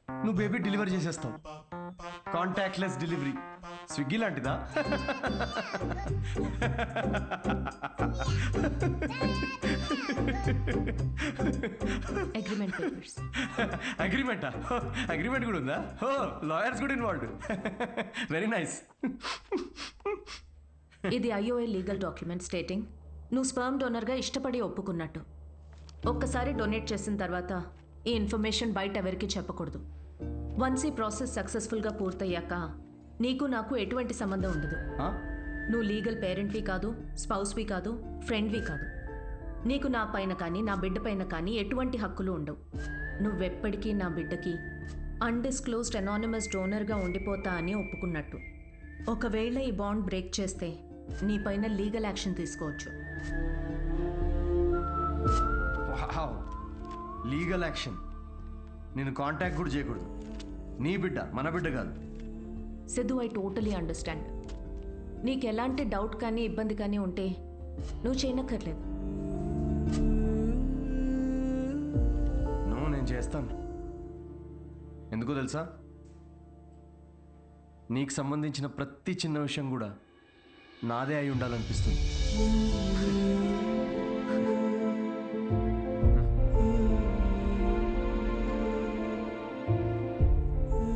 నువ్వు బేబీ డెలివరీ చేసేస్తావు. Contactless delivery. స్విగ్గీ లాంటిదా? Agreement papers. అగ్రిమెంటా? అగ్రిమెంట్ కూడా ఉందా? ఓ, లాయర్స్ కూడా ఇన్వాల్వ్డ్. Very nice. ఇది IUI లీగల్ డాక్యుమెంట్ స్టేటింగ్ నువ్వు స్పర్మ్ డోనర్గా ఇష్టపడి ఒప్పుకున్నట్టు. ఒక్కసారి డొనేట్ చేసిన తర్వాత ఈ ఇన్ఫర్మేషన్ బయట ఎవరికి చెప్పకూడదు. వన్స్ ఈ ప్రాసెస్ సక్సెస్ఫుల్గా పూర్తయ్యాక నీకు నాకు ఎటువంటి సంబంధం ఉండదు. నువ్వు లీగల్ పేరెంట్వి కాదు, స్పౌస్వి కాదు, ఫ్రెండ్వి కాదు. నీకు నా పైన కానీ నా బిడ్డ పైన కానీ ఎటువంటి హక్కులు ఉండవు. నువ్వెప్పటికీ నా బిడ్డకి అన్డిస్క్లోజ్డ్ అనానిమస్ డోనర్గా ఉండిపోతా అని ఒప్పుకున్నట్టు. ఒకవేళ ఈ బాండ్ బ్రేక్ చేస్తే నీ పైన లీగల్ యాక్షన్ తీసుకోవచ్చు. Legal action? నేను కాంటాక్ట్ కూడా చేయకూడదు? నీ బిడ్డ మన బిడ్డ కాదు. Siddhu, I totally understand. నీకు ఎలాంటి డౌట్ కానీ ఇబ్బంది కానీ ఉంటే నువ్వు చేయనక్కర్లేదు. నేను చేస్తాను. ఎందుకో తెలుసా? నీకు సంబంధించిన ప్రతి చిన్న విషయం కూడా నాదే అయి ఉండాలనిపిస్తుంది.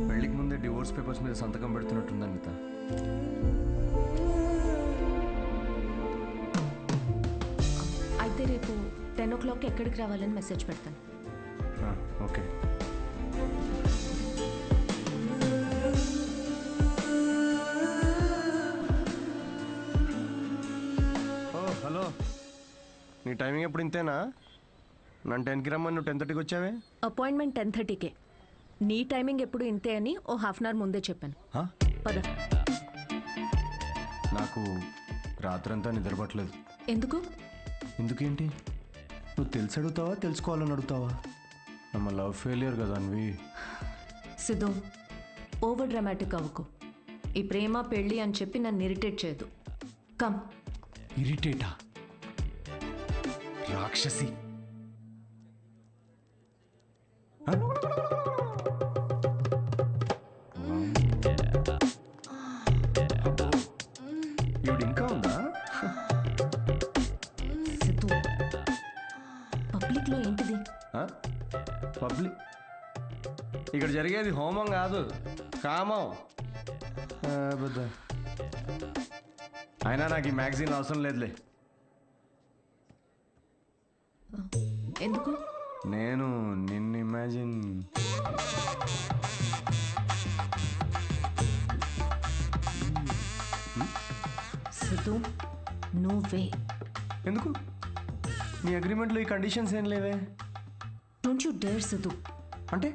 పెళ్లికి ముందే డివోర్స్ పేపర్స్ మీద సంతకం పెడుతున్నట్టుంది అనిత. అయితే రేపు 10 o'clock ఎక్కడికి రావాలని మెసేజ్ పెడతాను. ఓకే. హలో, నీ టైమింగ్ ఎప్పుడు ఇంతేనా? నన్ను 10కి రమ్మని నువ్వు 10:30కి వచ్చావే. అపాయింట్మెంట్ 10:30కే. నీ టైమింగ్ ఎప్పుడు ఇంతే అని ఓ హాఫ్ అన్ అవర్ ముందే చెప్పాను. పద. నాకు రాత్రంతా నిద్రపట్టలేదు. ఎందుకు? ఎందుకేంటి? నువ్వు తెలిసి అడుగుతావా తెలుసుకోవాలని అడుగుతావా? నమ్మ లవ్ ఫెయిలియర్ కదా అన్వి. సిద్ధు, ఓవర్ డ్రామాటిక్ అవ్వకు. ఈ ప్రేమ పెళ్ళి అని చెప్పి నన్ను ఇరిటేట్ చేయదు. కమ్. ఇరిటేటా? రాక్షసి. ఇవిడు ఇంకా ఉందా? సిద్ధు, పబ్లిక్లో ఏంటిది? పబ్లిక్ ఇక్కడ జరిగేది హోమం కాదు, కామం. అయినా నాకు ఈ మ్యాగజైన్ అవసరం లేదులే. ఎందుకు? నేను నిన్ను ఇమాజిన్ సిద్ధు, నువ్వే. ఎందుకు? నీ అగ్రిమెంట్లో ఈ కండిషన్స్ ఏం లేవే. Don't you dare Siddhu. అంటే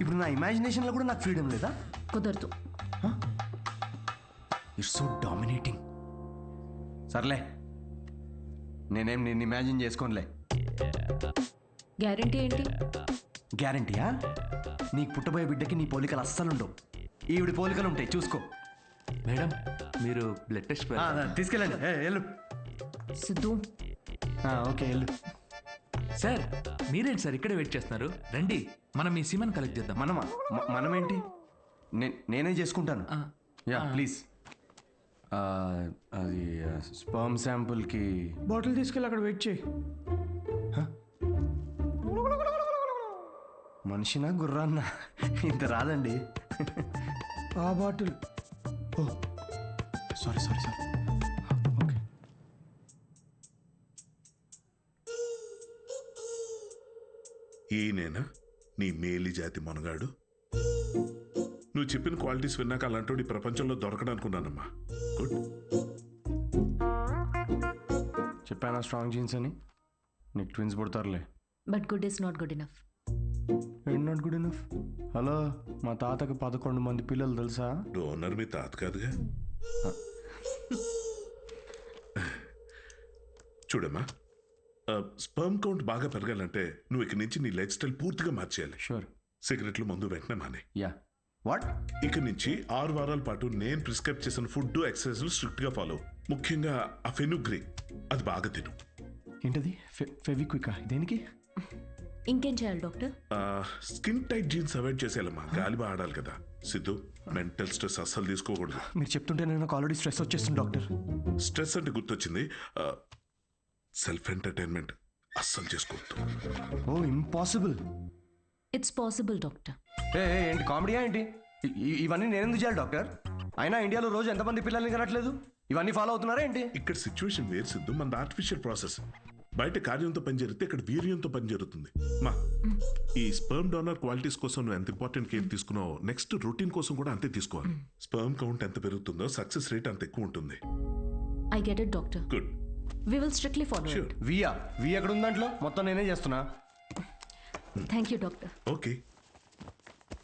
ఇప్పుడు నా ఇమాజినేషన్లో కూడా నాకు ఫ్రీడమ్ లేదా? కుదరదు. It's so dominating. సర్లే, నేనేం నిన్ను ఇమాజిన్ చేసుకోనులే. గ్యారంటీ ఏంటి? గ్యారంటీయా? నీకు పుట్టబోయే బిడ్డకి నీ పోలికలు అస్సలు ఉండవు. ఈవిడి పోలికలు ఉంటాయి, చూసుకో. మేడం, మీరు బ్లడ్ టెస్ట్ తీసుకెళ్ళండి. వెళ్ళు. సిద్ధు. ఓకే, వెళ్ళు. సార్, మీరేంటి సార్ ఇక్కడే వెయిట్ చేస్తున్నారు? రండి, మనం మీ సిమన్ కలెక్ట్ చేద్దాం. మనమా? మనమేంటి? నేనే చేసుకుంటాను. Yeah, please. అది స్పర్మ్ శాంపుల్కి బాటిల్ తీసుకెళ్ళి అక్కడ వెయిట్ చేయి. మనిషినా గుర్రాన్నా? ఇంత రాదండి. ఆ బాటిల్. ఓ సారీ. ఓకే. ఈయనేనా నీ మేలి జాతి మనగాడు? నువ్వు చెప్పిన క్వాలిటీస్ విన్నాక అలాంటి ఈ ప్రపంచంలో దొరకడనుకున్నానమ్మా. గుడ్. చెప్పానా స్ట్రాంగ్ జీన్స్ అని? నీకు ట్విన్స్ పుడతారులే. But good is not good enough. ఏంటి నాట్ గుడ్ ఇనఫ్? హలో, మా తాతకి 11 మంది పిల్లలు తెలుసా? డోనర్ మీ తాత కాదుగా. చూడమ్మా, స్పర్మ్ కౌంట్ బాగా పెరగాలంటే నువ్వు ఇక నుంచి నీ లైఫ్ స్టైల్ పూర్తిగా మార్చేయాలి. షూర్. సిగరెట్లు, మందు వెంటనే మానే. యా. వాట్? ఇక నుంచి 6 వారాల పాటు నేను ప్రిస్క్రైబ్ చేసిన ఫుడ్, ఎక్సర్సైజ్లు స్ట్రిక్ట్ గా ఫాలో. ముఖ్యంగా ఆ ఫెనుగ్రీ, అది బాగా తిను. ఏంటది? ఫెవిక్వికా? దేనికి? ఇంకేం చేయాలి doctor? Skin tight jeans avoid చేసేయాలమ్మా. గాలి బాగా ఆడాలి కదా. సిద్ధు, మెంటల్ స్ట్రెస్ అస్సలు తీసుకోకూడదు. మీరు చెప్తుంటే నాకు ఆల్రెడీ స్ట్రెస్ వచ్చేస్తుంది డాక్టర్. స్ట్రెస్ అంటే గుర్తొచ్చింది, సెల్ఫ్ ఎంటర్టైన్మెంట్ అస్సలు చేసుకోవద్దు. ఓ, ఇంపాసిబుల్. It's possible doctor. ఏంటి కామెడీయా ఏంటి? ఇవన్నీ నేను ఎందుకు చేయాలి డాక్టర్? అయినా ఇండియాలో రోజు ఎంతమంది పిల్లల్ని కనట్లేదు? ఇవన్నీ ఫాలో అవుతున్నారా ఏంటి? ఇక్కడ సిచ్యువేషన్ వేరు సిద్ధు, మన ఆర్టిఫిషియల్ ప్రాసెస్. బయట కార్యంతో పని జరిగితే ఇక్కడ వీర్యంతో పని జరుగుతుంది. మా ఈ స్పర్మ్ డోనర్ క్వాలిటీస్ కోసం నువ్వు ఎంత ఇంపార్టెంట్ కేర్ తీసుకున్నావో నెక్స్ట్ రొటీన్ కోసం కూడా అంతే తీసుకోవాలి. స్పర్మ్ కౌంట్ ఎంత పెరుగుతుందో సక్సెస్ రేట్ అంత ఎక్కువ ఉంటుంది. I get it doctor. Good. We will strictly follow it. We ఎక్కడ ఉంది దాంట్లో? మొత్తం నేనే చేస్తున్నా. Thank you doctor. Okay,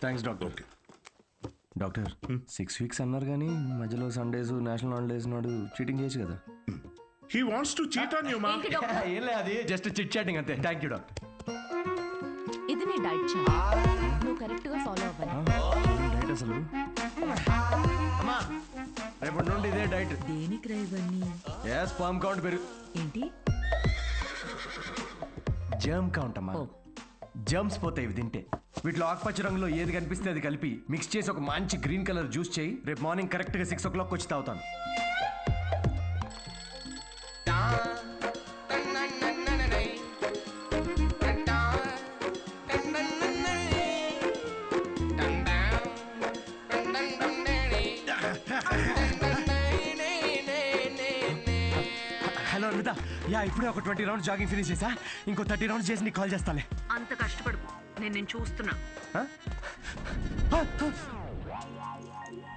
thanks doctor. Okay doctor, 6 weeks అన్నారు కానీ మధ్యలో సండేస్, నేషనల్ హాలిడేస్ నాడు చీటింగ్ చేయొచ్చు కదా? He wants to cheat on you మా. ఏం లేదు, అది జస్ట్ చిట్ చాటింగ్ అంతే. Thank you doctor. ఇది నీ డైట్ చార్ట్, నువ్వు కరెక్ట్గా ఫాలో అవ్వాలి. డైట్ అసలు అమ్మా, రేపటి నుండి ఇదే డైట్. దేనికి రా ఇవన్నీ? స్పర్మ్ కౌంట్ పెరుగు. ఏంటి? జర్మ్ కౌంట్ అమ్మా. జర్మ్స్ పోతాయి ఇవి తింటే. వీటిలో ఆకుపచ్చ రంగులో ఏది కనిపిస్తే అది కలిపి మిక్స్ చేసి ఒక మంచి గ్రీన్ కలర్ జ్యూస్ చేయి. రేపు మార్నింగ్ కరెక్ట్గా 6 o'clock వచ్చి తాగుతాను. అమృత యా ఇప్పుడే ఒక 20 రౌండ్స్ జాగింగ్ ఫినిష్ చేసా ఇంకో 30 రౌండ్స్ చేసి నీకు కాల్ చేస్తాలే. అంత కష్టపడు, నేను చూస్తున్నా.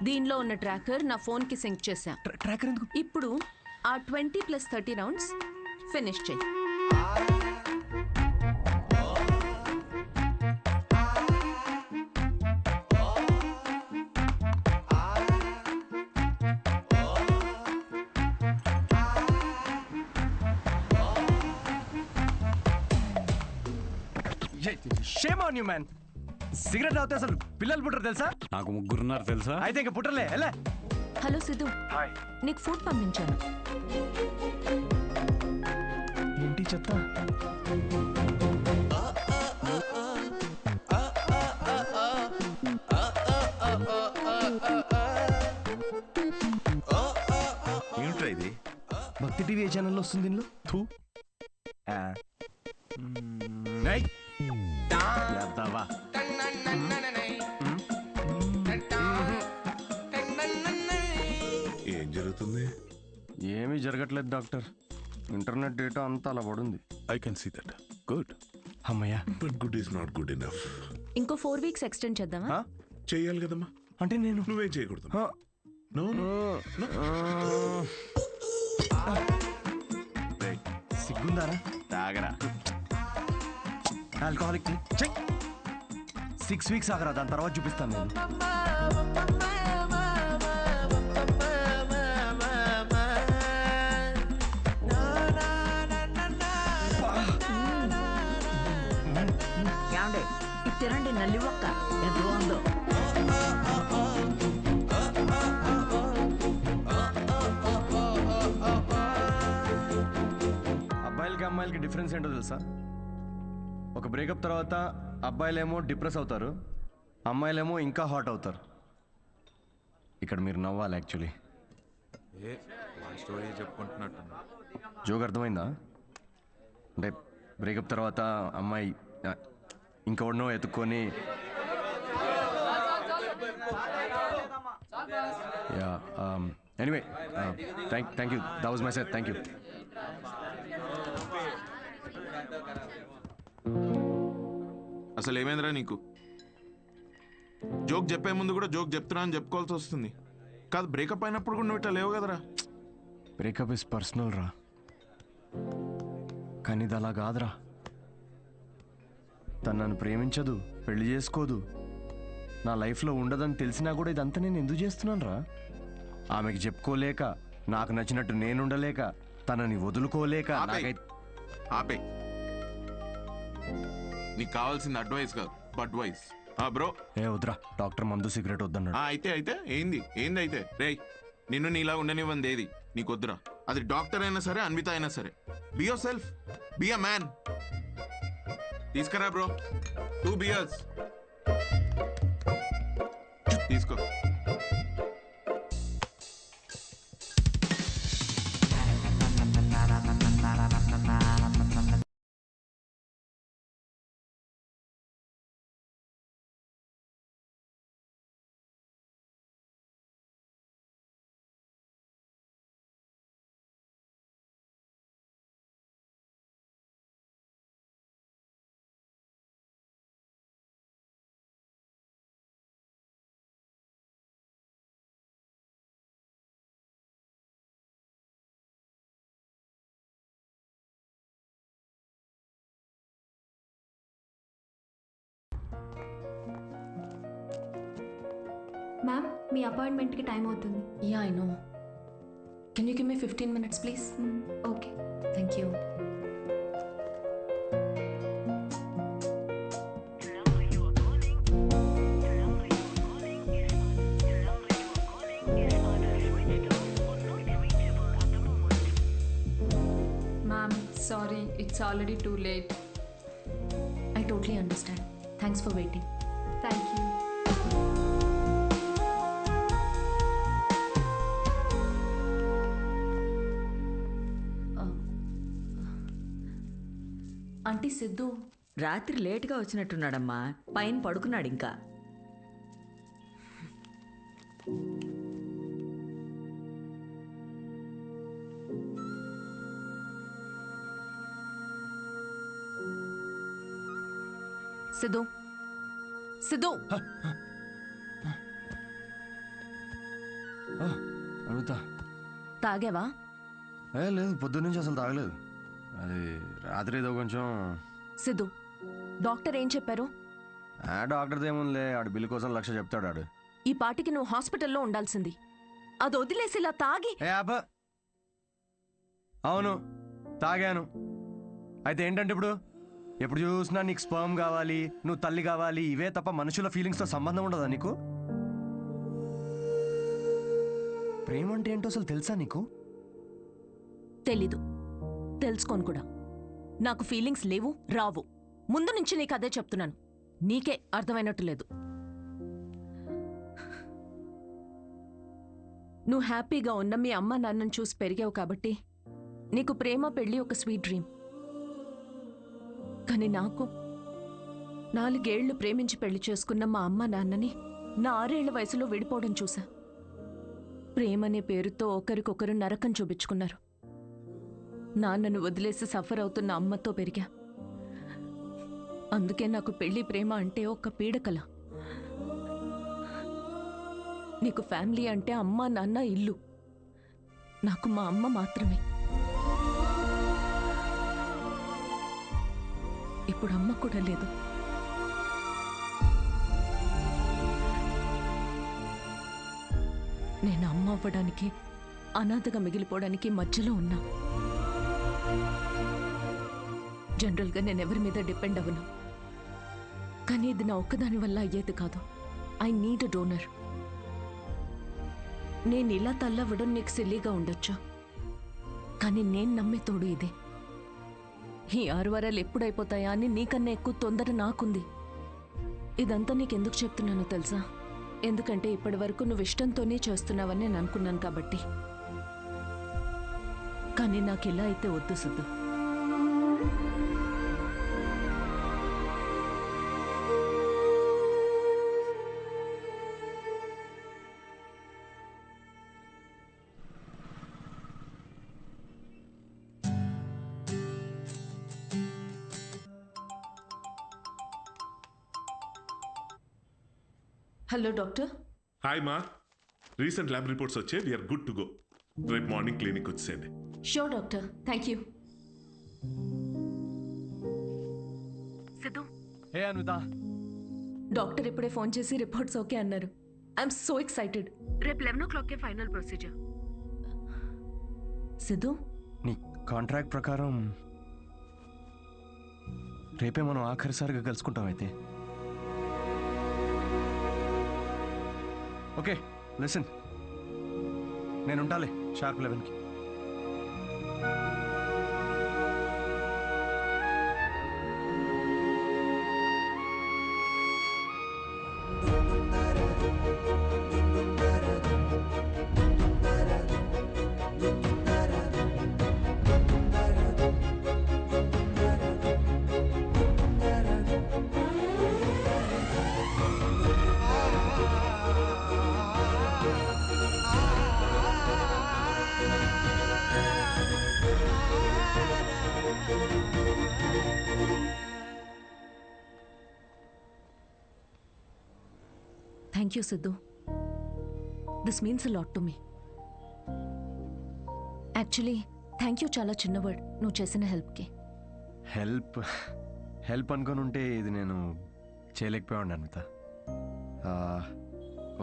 దీనిలో ఉన్న ట్రాకర్ నా ఫోన్ కి సింక్ చేశా. ట్రాకర్ ఎందుకు? ఇప్పుడు ఆ 20+30 రౌండ్స్ ఫినిష్ చేయి. Shame on you man. Cigarette తాగితే అసలు పిల్లలు పుట్టరు తెలుసా? నాకు ముగ్గురున్నారు తెలుసా? అయితే ఇంక పుట్టలే. ఎలా? హలో సిద్ధు, నీకు ఫుడ్ పంపించాను. ఏంటి చెత్త? ఏమిట్రా ఇది? భక్తి టీవీ ఛానల్లో వస్తుంది దీనిలో. థూ. ఏం జరుగుతుంది? ఏమీ జరగట్లేదు డాక్టర్. ఇంటర్నెట్ డేటా అంతా అలా పడుంది. I can see that. Good. అమ్మయ్యా. But good is not good enough. ఇంకో 4 వీక్స్ ఎక్స్టెండ్ చేద్దామా? చేయాలి కదమ్మా. అంటే నేను నువ్వేం చేయకూడదు. నో సిగ్గుందారా? తాగరా. ఆల్కహాలిక్ 6 వీక్స్ ఆగరా, దాని తర్వాత చూపిస్తాను నేను. ఏమండి ఇది తినండి, నల్లి ఒక్క ఎంత బాగుందో. అబ్బాయిలకి అమ్మాయిలకి డిఫరెన్స్ ఏంటో తెలుసా? ఒక బ్రేకప్ తర్వాత అబ్బాయిలేమో డిప్రెస్ అవుతారు, అమ్మాయిలేమో ఇంకా హాట్ అవుతారు. ఇక్కడ మీరు నవ్వాలి యాక్చువల్లీ. స్టోరీ చెప్పుకుంటున్నట్టు. జోక్ అర్థమైందా? అంటే బ్రేకప్ తర్వాత అమ్మాయి ఇంకెవడనో ఎత్తుక్కొని yeah anyway thank you, that was my set. Thank you. అసలు ఏమైందిరా నీకు? జోక్ చెప్పే ముందు కూడా జోక్ చెప్తున్నా అని చెప్పుకోవాల్సి వస్తుంది. కాదు బ్రేకప్ అయినప్పుడు కూడా నువ్వు ఇట్లా లేవు కదరా. బ్రేకప్ ఇస్ పర్సనల్ రా, కానీ ఇది అలా కాదురా. తను నన్ను ప్రేమించదు, పెళ్లి చేసుకోదు, నా లైఫ్లో ఉండదని తెలిసినా కూడా ఇదంతా నేను ఎందుకు చేస్తున్నాను రా? ఆమెకి చెప్పుకోలేక, నాకు నచ్చినట్టు నేనుండలేక, తనని వదులుకోలేక. ఆపే. నీకు కావాల్సింది అడ్వైస్ కాదు, బడ్వైస్. బ్రో ఏ వద్దురా, డాక్టర్ మందు సిగరెట్ వద్దన్నాడు. అయితే ఏంది అయితే రేయ్, నిన్ను నీలా ఉండనివ్వంది ఏది నీకు వద్దురా. అది డాక్టర్ అయినా సరే, అన్విత అయినా సరే. Be your self, be a man. తీసుకురా బ్రో 2 beers. తీసుకో. మ్యామ్ మీ అపాయింట్మెంట్కి టైం అవుతుంది. Yeah I know. Can you give me 15 minutes please? Okay, thank you. Ma'am sorry, it's already too late. I totally understand. Thanks for waiting. Thank you. Aunty Siddhu రాత్రి లేటుగా వచ్చినట్టున్నాడమ్మా, పైన పడుకున్నాడు ఇంకా. సిద్ధు సిద్ధు అడుగుతా. తాగావా? లేదు, పొద్దున్న నుంచి అసలు తాగలేదు. అది రాత్రి ఏదో కొంచెం. సిద్ధు, డాక్టర్ ఏం చెప్పారు? డాక్టర్ది ఏముందిలే, ఆడు బిల్లు కోసం 1,00,000 చెప్తాడు ఆడు. ఈ పాటికి నువ్వు హాస్పిటల్లో ఉండాల్సింది. అది వదిలేసి ఇలా తాగి. అవును, తాగాను. అయితే ఏంటంటే ఇప్పుడు ఎప్పుడు చూసినా నీకు స్పర్మ్ కావాలి, నువ్వు తల్లి కావాలి, ఇవే తప్ప మనుషుల ఫీలింగ్స్తో సంబంధం ఉండదా నీకు? ప్రేమ అంటే ఏంటో అసలు తెలుసా నీకు? తెలీదు, తెలుసుకోను కూడా. నాకు ఫీలింగ్స్ లేవు, రావు. ముందు నుంచి నీకు అదే చెప్తున్నాను. నీకే అర్థమైనట్టు లేదు. నువ్వు హ్యాపీగా ఉన్న మీ అమ్మ నాన్నను చూసి పెరిగావు కాబట్టి నీకు ప్రేమ పెళ్లి ఒక స్వీట్ డ్రీమ్. కానీ నాకు 4 ఏళ్లు ప్రేమించి పెళ్లి చేసుకున్న మా అమ్మ నాన్నని నా 6 ఏళ్ల వయసులో విడిపోవడం చూసా. ప్రేమనే పేరుతో ఒకరికొకరు నరకం చూపించుకున్నారు. నాన్నను వదిలేసి సఫర్ అవుతున్న అమ్మతో పెరిగా. అందుకే నాకు పెళ్లి ప్రేమ అంటే ఒక పీడకల. నీకు ఫ్యామిలీ అంటే అమ్మ నాన్న ఇల్లు. నాకు మా అమ్మ మాత్రమే. ఇప్పుడు అమ్మ కూడా లేదు. నేను అమ్మ అవ్వడానికి, అనాథగా మిగిలిపోవడానికి మధ్యలో ఉన్నా. జనరల్గా నేను ఎవరి మీద డిపెండ్ అవ్వను. కానీ ఇది నా ఒక్కదాని వల్ల అయ్యేది కాదు. I need a donor. నేను ఇలా తల్లవ్వడం నీకు సిల్లీగా ఉండొచ్చు, కానీ నేను నమ్మే తోడు ఇదే. ఈ 6 వారాలు ఎప్పుడైపోతాయా అని నీకన్నా ఎక్కువ తొందర నాకుంది. ఇదంతా నీకెందుకు చెప్తున్నానో తెలుసా? ఎందుకంటే ఇప్పటి వరకు నువ్వు ఇష్టంతోనే చేస్తున్నావని నేను అనుకున్నాను కాబట్టి. కానీ నాకు ఇలా అయితే వద్దు సిద్ధు. Hello doctor. హాయ్ మా, రీసెంట్ ల్యాబ్ రిపోర్ట్స్ వచ్చే వీఆర్ గుడ్ టు గో. రేపు మార్నింగ్ క్లినిక్ వచ్చేయండి. Sure doctor, thank you. Siddhu. Hey Anvitha, doctor ఇప్పుడే ఫోన్ చేసి రిపోర్ట్స్ ఓకే అన్నారు. I'm so excited. రేపు 11 o'clock ఫైనల్ ప్రొసీజర్. సిద్ధు, నీ కాంట్రాక్ట్ ప్రకారం రేపే మనం ఆఖరిసారిగా కలుసుకుంటాం. అయితే ఓకే, లిసన్, నేను ఉంటాలే షార్ప్ 11కి. Thank you Siddhu. This means a lot to me. Actually thank you చాలా చిన్న వర్డ్ నువ్వు చేసిన హెల్ప్కి. హెల్ప్ అనుకొని ఉంటే ఇది నేను చేయలేకపోయాను అన్విత.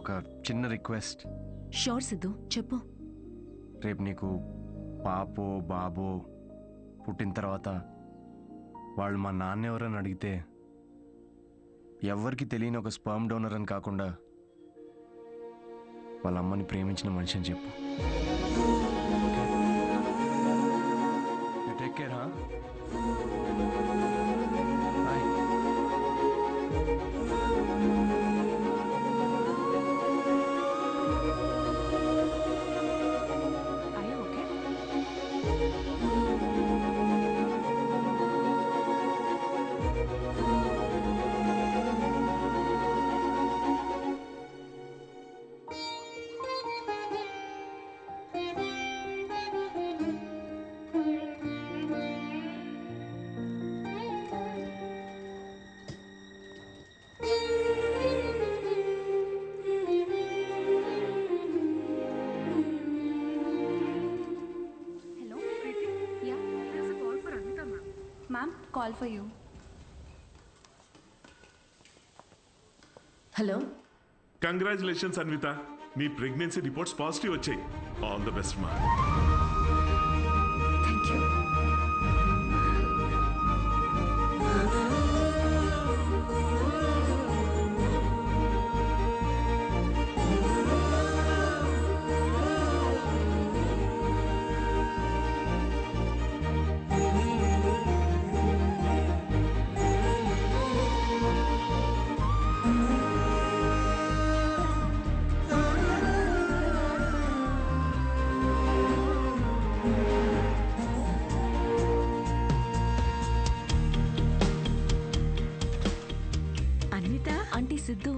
ఒక చిన్న రిక్వెస్ట్. షూర్ సిద్ధు, చెప్పు. రేపు నీకు పాపో బాబో పుట్టిన తర్వాత వాళ్ళు మా నాన్న ఎవరని అడిగితే ఎవ్వరికి తెలియని ఒక స్పర్మ్ డోనర్ అని కాకుండా వాళ్ళ అమ్మని ప్రేమించిన మనిషి అని చెప్పు. Take care. Ma'am call for you. Hello. Congratulations Anvitha, నీ ప్రెగ్నెన్సీ రిపోర్ట్స్ పాజిటివ్ వచ్చాయి. ఆల్ ద బెస్ట్ మా. Thank you. Anvitha, aunty Siddhu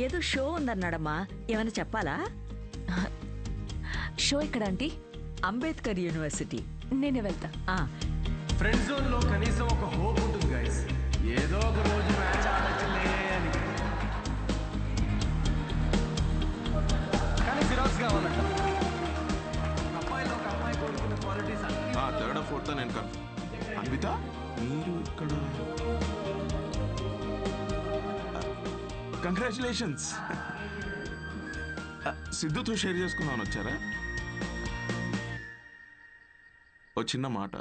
ఏదో షో ఉందన్నాడమ్మా, ఏమైనా చెప్పాలా? షో ఎక్కడ ఆంటీ? అంబేద్కర్ యూనివర్సిటీ. నేనే వెళ్తా. ఫ్రెండ్ జోన్ లో కనీసం ఒక హోప్ ఉంటుంది గైస్, ఏదో ఒక రోజు మ్యాచ్ ఆడొచ్చులే అని. కానీ ఫిరాక్స్ కావాలంట. అమ్మాయిలో ఒక అమ్మాయి కోరుకున్న క్వాలిటీస్ అన్ని. థర్డ్ ఫోర్త్ నేను కన్ఫర్మ్. అన్విత మీరు ఇక్కడ. కంగ్రాచులేషన్స్. సిద్ధుతో షేర్ చేసుకుందామని వచ్చారా? ఓ చిన్న మాట,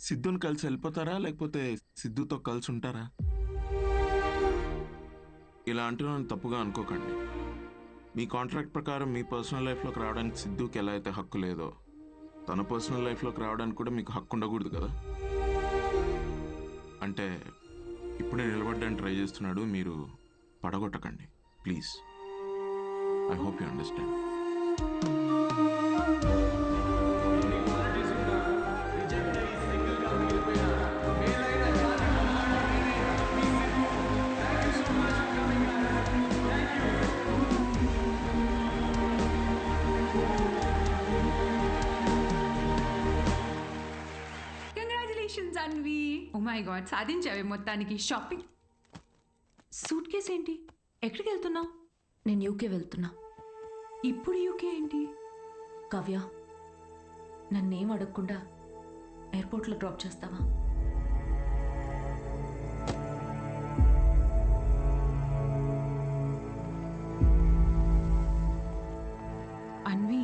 సిద్ధుని కలిసి వెళ్ళిపోతారా లేకపోతే సిద్ధుతో కలిసి ఉంటారా? ఇలా అంటున్నాను తప్పుగా అనుకోకండి. మీ కాంట్రాక్ట్ ప్రకారం మీ పర్సనల్ లైఫ్లోకి రావడానికి సిద్ధుకి ఎలా అయితే హక్కు లేదో, తన పర్సనల్ లైఫ్లోకి రావడానికి కూడా మీకు హక్కు ఉండకూడదు కదా. అంటే ఇప్పుడే నిలబడ్డానికి ట్రై చేస్తున్నాడు, మీరు పడగొట్టకండి please. I hope you understand. Congratulations Anvi. Oh my god, సాధించావే మొత్తానికి. షాపింగ్. సూట్ కేస్ ఏంటి? ఎక్కడికి వెళ్తున్నావు? నేను యూకే వెళ్తున్నా. ఇప్పుడు యూకే ఏంటి? కావ్య, నన్నేం అడగకుండా ఎయిర్పోర్ట్లో డ్రాప్ చేస్తావా? అన్వి,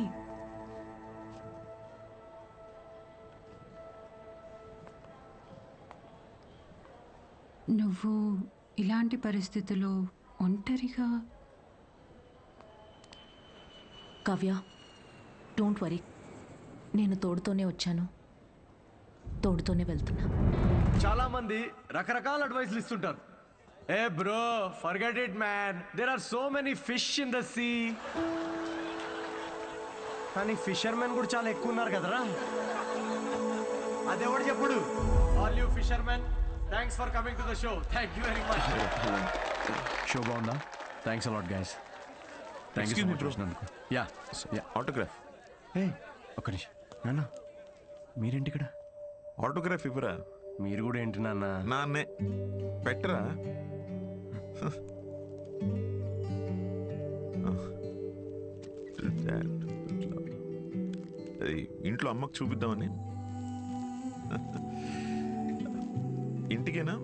నువ్వు ఇలాంటి పరిస్థితుల్లో ఒంటరిగా. కావ్య, డోంట్ వరీ, నేను తోడుతోనే వచ్చాను, తోడుతోనే వెళ్తున్నా. చాలా మంది రకరకాల అడ్వైస్లు ఇస్తుంటారు. Hey bro, forget it man, there are so many fish in the sea. కానీ ఫిషర్మెన్ కూడా చాలా ఎక్కువ ఉన్నారు కదరా. అదెవడు చెప్పుడు? All you fishermen, thanks for coming to the show. Thank you very much. Show బాగుందా? Thanks a lot guys. Thank you so much వచ్చినందుకు. Yeah yeah, autograph. ఏ ఒక్క నిమిషం నాన్న, మీరేంటి ఇక్కడ? ఆటోగ్రాఫ్ ఇవ్వరా? మీరు కూడా ఏంటి నాన్న? నాన్నే పెట్టరా. ఇంట్లో అమ్మకు చూపిద్దామని. ఇంటికేనా?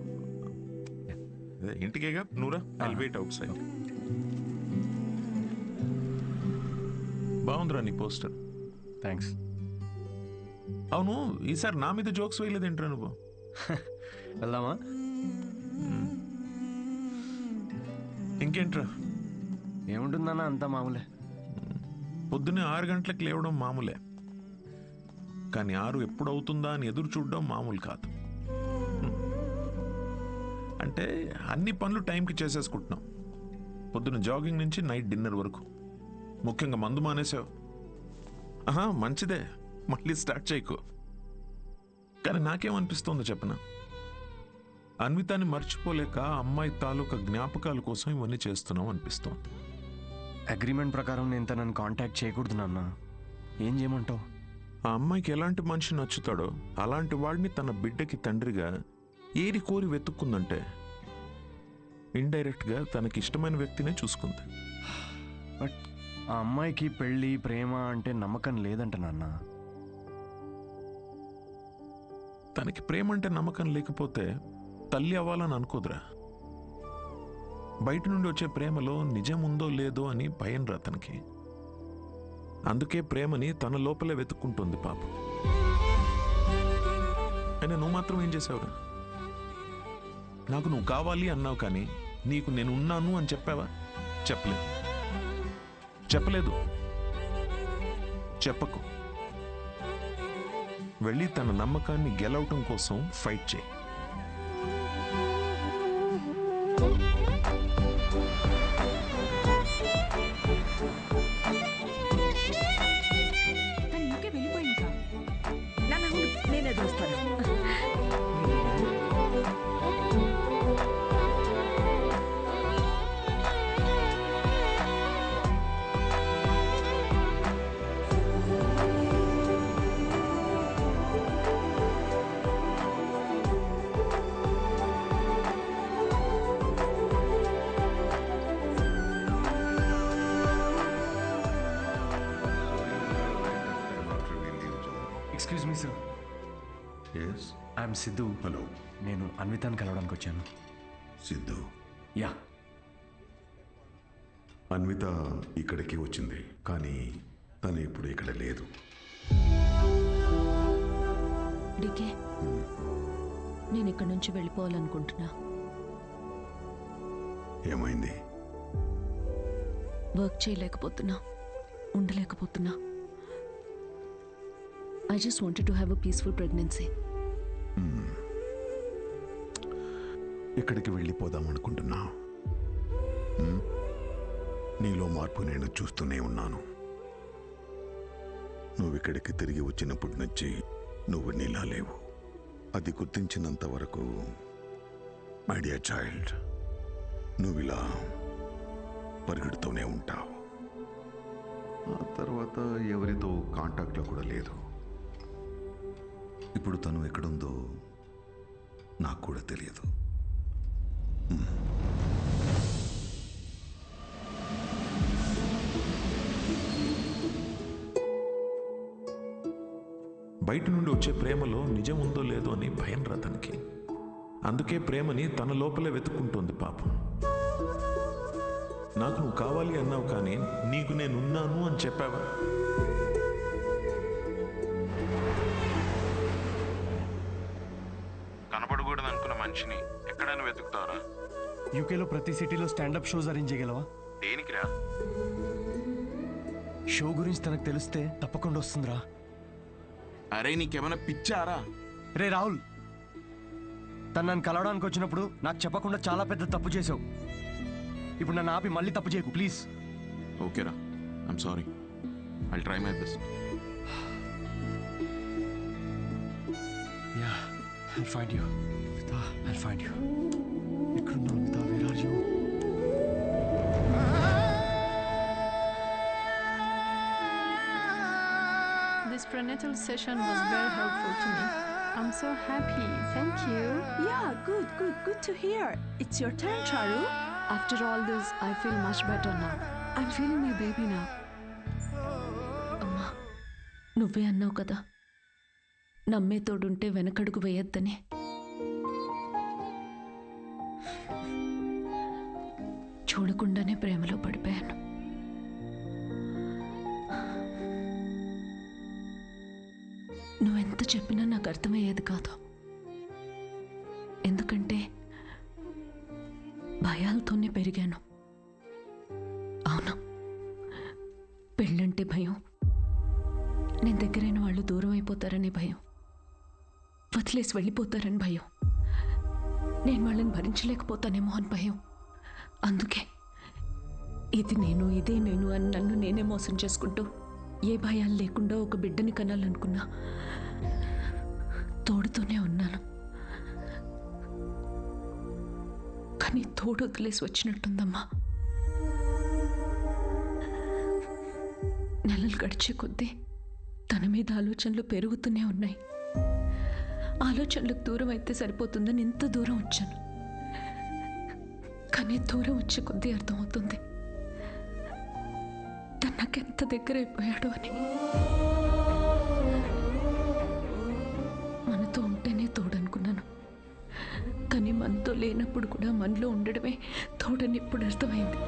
ఇంటికేగా. నూరా, ఐల్ వెయిట్ అవుట్ సైడ్. బాగుందిరా నీ పోస్టర్. థ్యాంక్స్. అవును, ఈసారి నా మీద జోక్స్ వేయలేదేంట్రా నువ్వు? వెళ్దామా? ఇంకేంట్రా? ఏముంటుందన్నా, అంతా మామూలే. పొద్దున్నే 6 గంటలకు లేవడం మామూలే, కానీ 6 ఎప్పుడు అవుతుందా అని ఎదురు చూడడం మామూలు కాదు. అంటే అన్ని పనులు టైంకి చేసేసుకుంటున్నాం. పొద్దున్న జాగింగ్ నుంచి నైట్ డిన్నర్ వరకు. ముఖ్యంగా మందు మానేసావు. మంచిదే, మళ్ళీ స్టార్ట్ చేయకు. కానీ నాకేమనిపిస్తోందో చెప్పనా, అన్వితాన్ని మర్చిపోలేక అమ్మాయి తాలూకా జ్ఞాపకాల కోసం ఇవన్నీ చేస్తున్నాం అనిపిస్తోంది. అగ్రిమెంట్ ప్రకారం నేను తనని కాంటాక్ట్ చేయకూడదు నాన్న. ఏం చేయమంటావు? ఆ అమ్మాయికి ఎలాంటి మనిషి నచ్చుతాడో అలాంటి వాడిని తన బిడ్డకి తండ్రిగా ఏరి కోరి వెతుక్కుందంటే ఇండైరెక్ట్గా తనకి ఇష్టమైన వ్యక్తినే చూసుకుంది. బట్ ఆ అమ్మాయికి పెళ్ళి, ప్రేమ అంటే నమ్మకం లేదంట నాన్న. తనకి ప్రేమ అంటే నమ్మకం లేకపోతే తల్లి అవ్వాలని అనుకోదురా. బయట నుండి వచ్చే ప్రేమలో నిజం ఉందో లేదో అని భయం రా తనకి. అందుకే ప్రేమని తన లోపలే వెతుక్కుంటుంది పాపం. అయినా నువ్వు మాత్రం ఏం చేసావురా? నాకు నువ్వు కావాలి అన్నావు, కానీ నీకు నేను ఉన్నాను అని చెప్పావా? చెప్పలేదు. చెప్పకు. వెళ్ళి తన నమ్మకాన్ని గెలవటం కోసం ఫైట్ చేయి. నేనే చూస్తాను. Excuse me sir. Yes, I'm Siddhu. Hello. నేను అన్వితాన్ని కలవడానికి వచ్చాను. సిద్ధు? యా. అన్విత ఇక్కడికి వచ్చింది, కానీ తను ఇప్పుడు ఇక్కడ లేదు. డికే, నేను ఇక్కడి నుంచి వెళ్ళిపోవాలనుకుంటున్నా. ఏమైంది? Work చేయలేకపోతున్నా, ఉండలేకపోతున్నా. I just wanted to have a peaceful pregnancy. ఇక్కడికి వెళ్ళిపోదాం అనుకుంటున్నా. నీలో మార్పు నేను చూస్తూనే ఉన్నాను. నువ్వు ఇక్కడికి తిరిగి వచ్చినప్పటి నుంచి నువ్వు నీలా లేవు. అది గుర్తించినంత వరకు మై డియర్ చైల్డ్, నువ్వు ఇలా పరిగెడుతూనే ఉంటావు. ఆ తర్వాత ఎవరితో కాంటాక్ట్లో కూడా లేదు. ఇప్పుడు తను ఎక్కడుందో నాకు కూడా తెలియదు. బయట నుండి వచ్చే ప్రేమలో నిజం ఉందో లేదో అని భయం రా తనకి. అందుకే ప్రేమని తన లోపలే వెతుక్కుంటోంది పాపం. నాకు నువ్వు కావాలి అన్నావు, కానీ నీకు నేనున్నాను అని చెప్పావా? కనపడకూడదు అనుకున్న మనిషిని ఎక్కడైనా వెతుకుతారా? యూకేలో ప్రతి సిటీలో స్టాండప్ షోస్ అరేంజ్ చేయగలవా? దేనికిరా? షో గురించి తనకు తెలిస్తే తప్పకుండా వస్తుందిరా. అరే నీకేమైనా పిచ్చారా? రే రాహుల్, తను నన్ను కలవడానికి వచ్చినప్పుడు నాకు చెప్పకుండా చాలా పెద్ద తప్పు చేసావు. ఇప్పుడు నన్ను ఆపి మళ్ళీ తప్పు చేయకు ప్లీజ్. ఓకేరా, I'm sorry. I'll try my best. Yeah, I'll find you. Vita, I'll find you. ఎక్కడున్నావు Vita? Where are you? This prenatal session was very helpful to me. I'm so happy. Thank you. Yeah, good to hear. It's your turn, Charu. After all this, I feel much better now. I'm feeling my baby now. అమ్మా, నువ్వే అన్నావు కదా, నమ్మే తోడుంటే వెనకడుగు వేయొద్దని. చూడకుండానే ప్రేమలో పడిపోయాను. నువ్వెంత చెప్పినా నాకు అర్థమయ్యేది కాదు. ఎందుకంటే భయాలతోనే పెరిగాను. అవును, పెళ్ళంటే భయం, నేను దగ్గరైన వాళ్ళు దూరం అయిపోతారని భయం, వదిలేసి వెళ్ళిపోతారని భయం, నేను వాళ్ళని భరించలేకపోతానేమో అని భయం. అందుకే ఇది నేను, ఇదే నేను అని నన్ను నేనే మోసం చేసుకుంటూ ఏ భయాలు లేకుండా ఒక బిడ్డని కనాలనుకున్నా. తోడుతూనే ఉన్నాను, కానీ తోడు వదిలేసి వచ్చినట్టుందమ్మా. నెలలు గడిచే కొద్దీ తన మీద ఆలోచనలు పెరుగుతూనే ఉన్నాయి. ఆలోచనలకు దూరం అయితే సరిపోతుందని ఎంత దూరం వచ్చాను, కానీ దూరం వచ్చే కొద్దీ అర్థమవుతుంది తను నాకెంత దగ్గర అయిపోయాడు అని. మనతో ఉంటేనే లేనప్పుడు కూడా మనలో ఉండడమే తోడని ఇప్పుడు అర్థమైంది.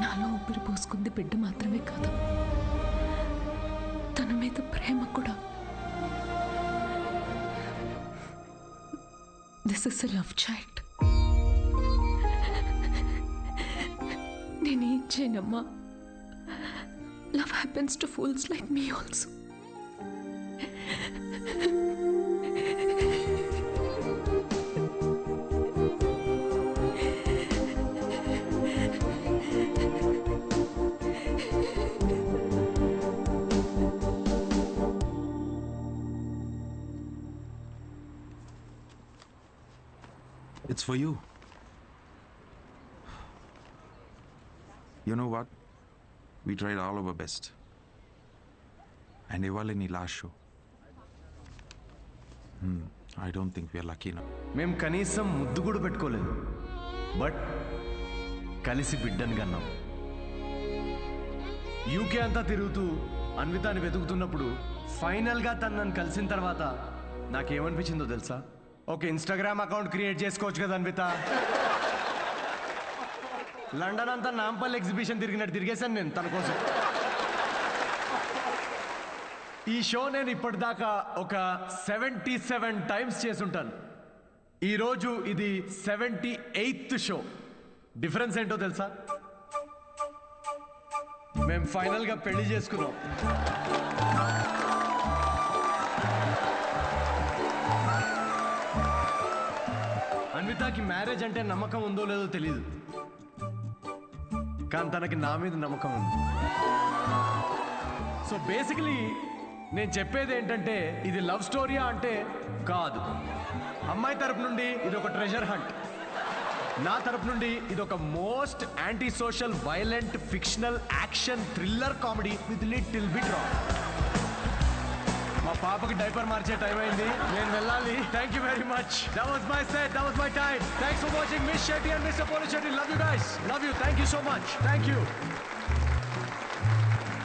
నాలో ఊపిరి పోసుకుంది బిడ్డ మాత్రమే కాదు, తన మీద ప్రేమ కూడా. This is a love child. నేనేం చేయనమ్మా. Love happens to fools like me also. It's for you. You know what? We tried all our best. And ఇవాళ నీ last show. I don't think we are lucky now. మేము కనీసం ముద్దు కూడా పెట్టుకోలేదు, but కలిసి బిడ్డను కన్నాం. యూకే అంతా తిరుగుతూ అన్వితాని వెతుకుతున్నప్పుడు ఫైనల్గా తను నన్ను కలిసిన తర్వాత నాకేమనిపించిందో తెలుసా? ఒక ఇన్స్టాగ్రామ్ అకౌంట్ క్రియేట్ చేసుకోవచ్చు కదా అన్విత. లండన్ అంతా నాంపల్లి ఎగ్జిబిషన్ తిరిగినట్టు తిరిగేశాను నేను తన కోసం. ఈ షో నేను ఇప్పటిదాకా ఒక 77 టైమ్స్ చేసుంటాను. ఈరోజు ఇది 78th షో. డిఫరెన్స్ ఏంటో తెలుసా? మేము ఫైనల్గా పెళ్లి చేసుకున్నాం. అన్వితాకి మ్యారేజ్ అంటే నమ్మకం ఉందో లేదో తెలీదు, కానీ తనకి నా మీద నమ్మకం ఉంది. సో బేసికలీ నేను చెప్పేది ఏంటంటే, ఇది లవ్ స్టోరీయా అంటే కాదు. అమ్మాయి తరపు నుండి ఇది ఒక ట్రెజర్ హంట్, నా తరపు నుండి ఇది ఒక most anti social violent fictional action thriller comedy with little bit rock. మా పాపకి డైపర్ మార్చే టైం అయింది, నేను వెళ్ళాలి. Thank you very much. That was my set, that was my time. Thanks for watching miss Shetty and mister Polishetty. Love you guys, love you. Thank you so much. Thank you.